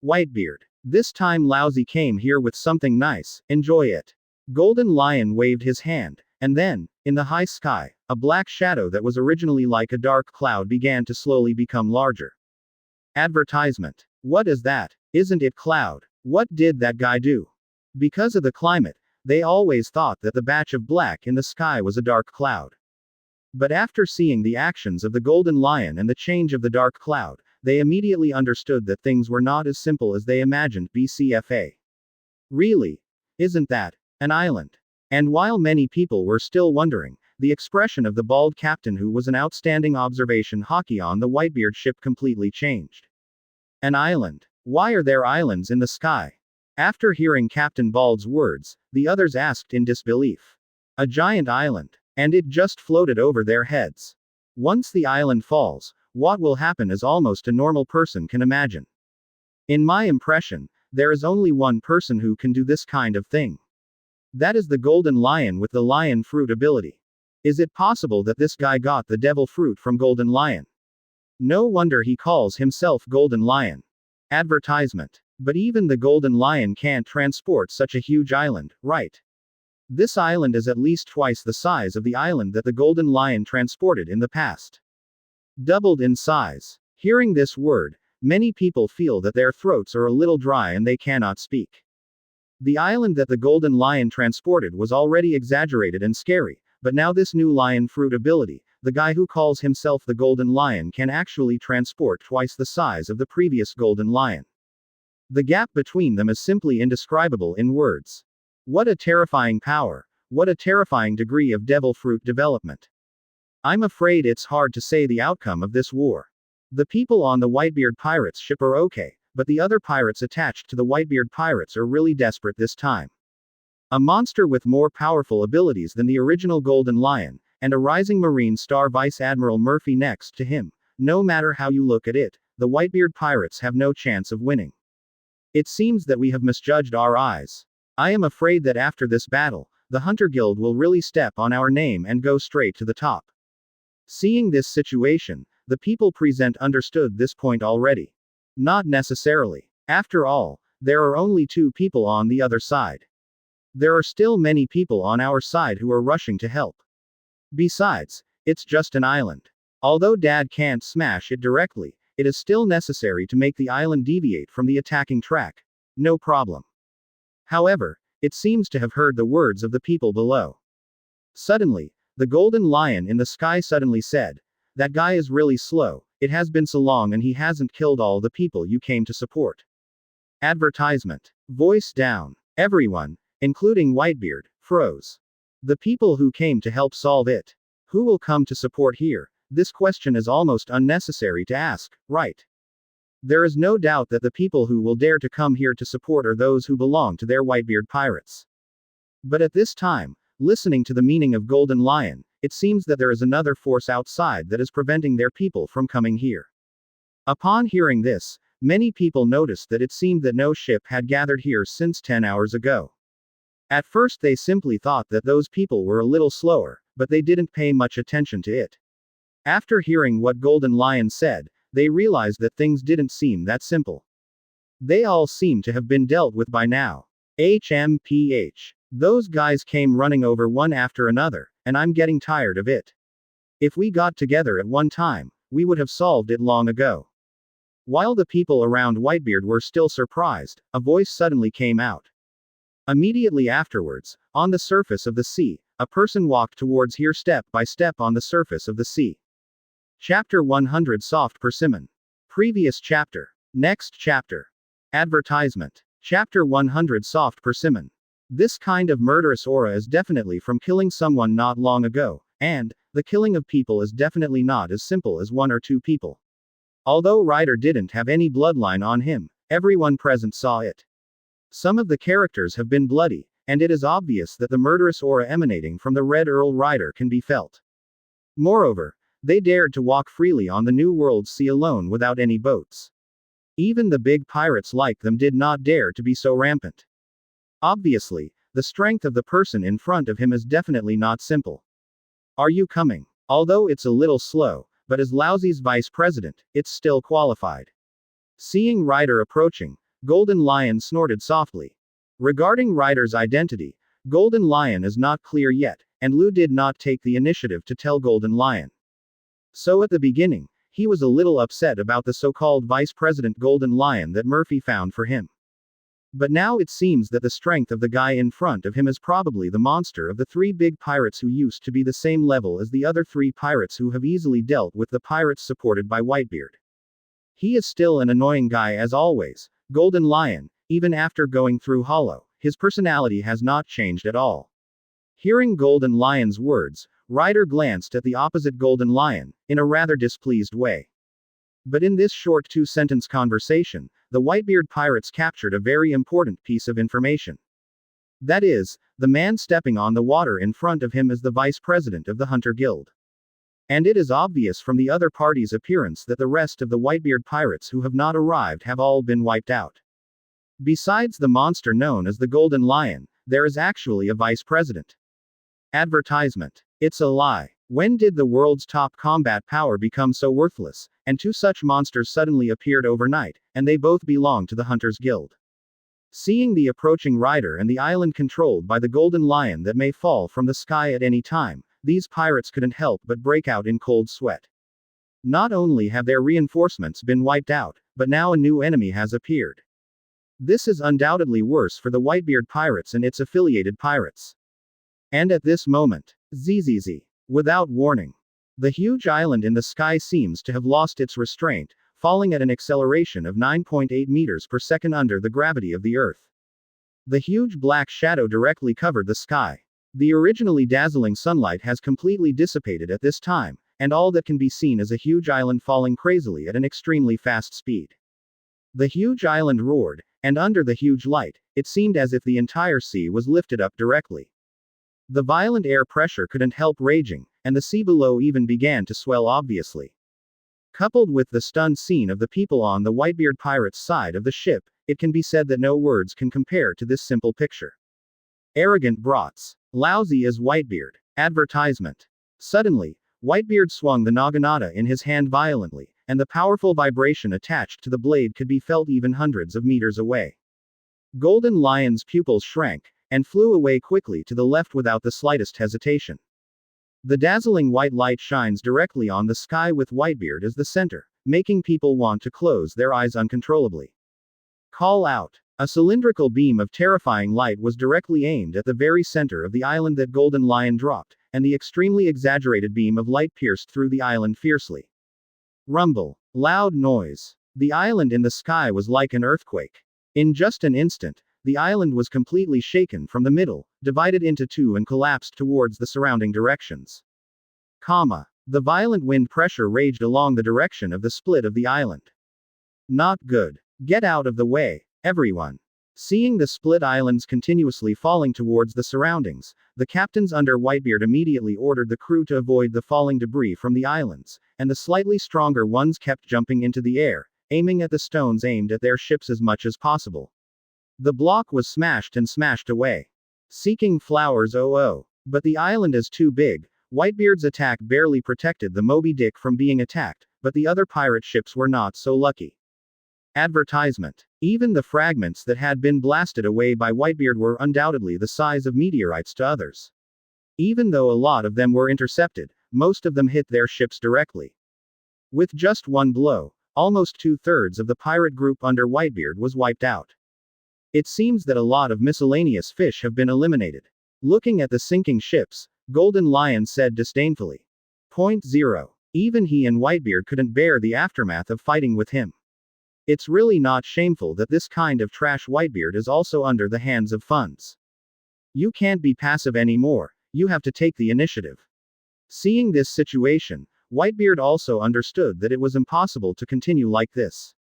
Whitebeard. This time Lousy came here with something nice, enjoy it. Golden Lion waved his hand, and then, in the high sky, a black shadow that was originally like a dark cloud began to slowly become larger. Advertisement. What is that? Isn't it Cloud? What did that guy do? Because of the climate, they always thought that the batch of black in the sky was a dark cloud. But after seeing the actions of the Golden Lion and the change of the dark cloud, they immediately understood that things were not as simple as they imagined. BCFA. Really? Isn't that an island? And while many people were still wondering, the expression of the bald captain who was an outstanding observation Haki on the Whitebeard ship completely changed. An island? Why are there islands in the sky? After hearing Captain Bald's words, the others asked in disbelief. A giant island. And it just floated over their heads. Once the island falls, what will happen is almost a normal person can imagine. In my impression, there is only one person who can do this kind of thing. That is the Golden Lion with the Lion Fruit ability. Is it possible that this guy got the Devil Fruit from Golden Lion? No wonder he calls himself Golden Lion. Advertisement. But even the Golden Lion can't transport such a huge island, right? This island is at least twice the size of the island that the Golden Lion transported in the past. Doubled in size. Hearing this word, many people feel that their throats are a little dry and they cannot speak. The island that the Golden Lion transported was already exaggerated and scary, but now this new Lion Fruit ability, the guy who calls himself the Golden Lion can actually transport twice the size of the previous Golden Lion. The gap between them is simply indescribable in words. What a terrifying power, what a terrifying degree of Devil Fruit development. I'm afraid it's hard to say the outcome of this war. The people on the Whitebeard Pirates ship are okay, but the other pirates attached to the Whitebeard Pirates are really desperate this time. A monster with more powerful abilities than the original Golden Lion, and a rising Marine Star Vice Admiral Murphy next to him. No matter how you look at it, the Whitebeard Pirates have no chance of winning. It seems that we have misjudged our eyes. I am afraid that after this battle, the Hunter Guild will really step on our name and go straight to the top. Seeing this situation, The people present understood this point already. Not necessarily. After all, there are only 2 people on the other side. There are still many people on our side who are rushing to help. Besides, it's just an island. Although Dad can't smash it directly, it is still necessary to make the island deviate from the attacking track. No problem. However, it seems to have heard the words of the people below. Suddenly, the golden lion in the sky suddenly said, "That guy is really slow, it has been so long and he hasn't killed all the people you came to support." Advertisement. Voice down. Everyone, including Whitebeard, froze. The people who came to help solve it. Who will come to support here? This question is almost unnecessary to ask, right? There is no doubt that the people who will dare to come here to support are those who belong to their Whitebeard pirates. But at this time, listening to the meaning of Golden Lion, it seems that there is another force outside that is preventing their people from coming here. Upon hearing this, many people noticed that it seemed that no ship had gathered here since 10 hours ago. At first they simply thought that those people were a little slower, but they didn't pay much attention to it. After hearing what Golden Lion said, they realized that things didn't seem that simple. They all seem to have been dealt with by now. HMPH. Those guys came running over one after another, and I'm getting tired of it. If we got together at one time, we would have solved it long ago. While the people around Whitebeard were still surprised, a voice suddenly came out. Immediately afterwards, on the surface of the sea, a person walked towards here step by step on the surface of the sea. Chapter 100 Soft Persimmon. Previous chapter. Next chapter. Advertisement. Chapter 100 Soft Persimmon. This kind of murderous aura is definitely from killing someone not long ago, and the killing of people is definitely not as simple as 1 or 2 people. Although Ryder didn't have any bloodline on him, everyone present saw it. Some of the characters have been bloody, and it is obvious that the murderous aura emanating from the Red Earl Ryder can be felt. Moreover, they dared to walk freely on the New World Sea alone without any boats. Even the big pirates like them did not dare to be so rampant. Obviously, the strength of the person in front of him is definitely not simple. Are you coming? Although it's a little slow, but as Lousie's vice president, it's still qualified. Seeing Ryder approaching, Golden Lion snorted softly. Regarding Ryder's identity, Golden Lion is not clear yet, and Lou did not take the initiative to tell Golden Lion. So at the beginning, he was a little upset about the so-called Vice President Golden Lion that Murphy found for him. But now it seems that the strength of the guy in front of him is probably the monster of the 3 big pirates who used to be the same level as the other 3 pirates who have easily dealt with the pirates supported by Whitebeard. He is still an annoying guy as always, Golden Lion, even after going through Hollow, his personality has not changed at all. Hearing Golden Lion's words, Ryder glanced at the opposite Golden Lion, in a rather displeased way. But in this short 2-sentence conversation, the Whitebeard pirates captured a very important piece of information. That is, the man stepping on the water in front of him is the vice president of the Hunter Guild. And it is obvious from the other party's appearance that the rest of the Whitebeard pirates who have not arrived have all been wiped out. Besides the monster known as the Golden Lion, there is actually a vice president. Advertisement. It's a lie. When did the world's top combat power become so worthless, and 2 such monsters suddenly appeared overnight, and they both belong to the Hunters Guild? Seeing the approaching Ryder and the island controlled by the Golden Lion that may fall from the sky at any time, these pirates couldn't help but break out in cold sweat. Not only have their reinforcements been wiped out, but now a new enemy has appeared. This is undoubtedly worse for the Whitebeard pirates and its affiliated pirates. And at this moment, ZZZ. Without warning. The huge island in the sky seems to have lost its restraint, falling at an acceleration of 9.8 meters per second under the gravity of the Earth. The huge black shadow directly covered the sky. The originally dazzling sunlight has completely dissipated at this time, and all that can be seen is a huge island falling crazily at an extremely fast speed. The huge island roared, and under the huge light, it seemed as if the entire sea was lifted up directly. The violent air pressure couldn't help raging, and the sea below even began to swell obviously. Coupled with the stunned scene of the people on the Whitebeard pirates' side of the ship, it can be said that no words can compare to this simple picture. Arrogant brats. Lousy as Whitebeard. Advertisement. Suddenly, Whitebeard swung the naginata in his hand violently, and the powerful vibration attached to the blade could be felt even hundreds of meters away. Golden Lion's pupils shrank, and flew away quickly to the left without the slightest hesitation. The dazzling white light shines directly on the sky with Whitebeard as the center, making people want to close their eyes uncontrollably. Call out! A cylindrical beam of terrifying light was directly aimed at the very center of the island that Golden Lion dropped, and the extremely exaggerated beam of light pierced through the island fiercely. Rumble. Loud noise. The island in the sky was like an earthquake. In just an instant, the island was completely shaken from the middle, divided into two and collapsed towards the surrounding directions. The violent wind pressure raged along the direction of the split of the island. Not good. Get out of the way, everyone. Seeing the split islands continuously falling towards the surroundings, the captains under Whitebeard immediately ordered the crew to avoid the falling debris from the islands, and the slightly stronger ones kept jumping into the air, aiming at the stones aimed at their ships as much as possible. The block was smashed and smashed away. Seeking flowers but the island is too big. Whitebeard's attack barely protected the Moby Dick from being attacked, but the other pirate ships were not so lucky. Advertisement. Even the fragments that had been blasted away by Whitebeard were undoubtedly the size of meteorites to others. Even though a lot of them were intercepted, most of them hit their ships directly. With just one blow, almost 2/3 of the pirate group under Whitebeard was wiped out. It seems that a lot of miscellaneous fish have been eliminated. Looking at the sinking ships, Golden Lion said disdainfully. Point 0. Even he and Whitebeard couldn't bear the aftermath of fighting with him. It's really not shameful that this kind of trash Whitebeard is also under the hands of funds. You can't be passive anymore, you have to take the initiative. Seeing this situation, Whitebeard also understood that it was impossible to continue like this.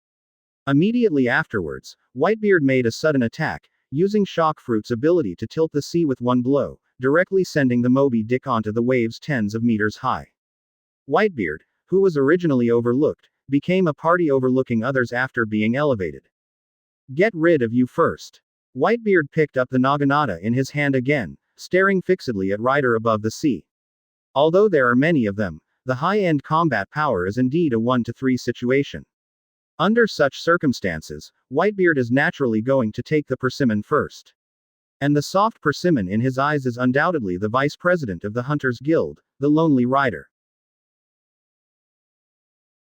Immediately afterwards, Whitebeard made a sudden attack, using Shockfruit's ability to tilt the sea with one blow, directly sending the Moby Dick onto the waves tens of meters high. Whitebeard, who was originally overlooked, became a party overlooking others after being elevated. Get rid of you first. Whitebeard picked up the naginata in his hand again, staring fixedly at Rider above the sea. Although there are many of them, the high-end combat power is indeed a 1-to-3 situation. Under such circumstances, Whitebeard is naturally going to take the persimmon first. And the soft persimmon in his eyes is undoubtedly the vice president of the Hunters Guild, the Lonely Rider.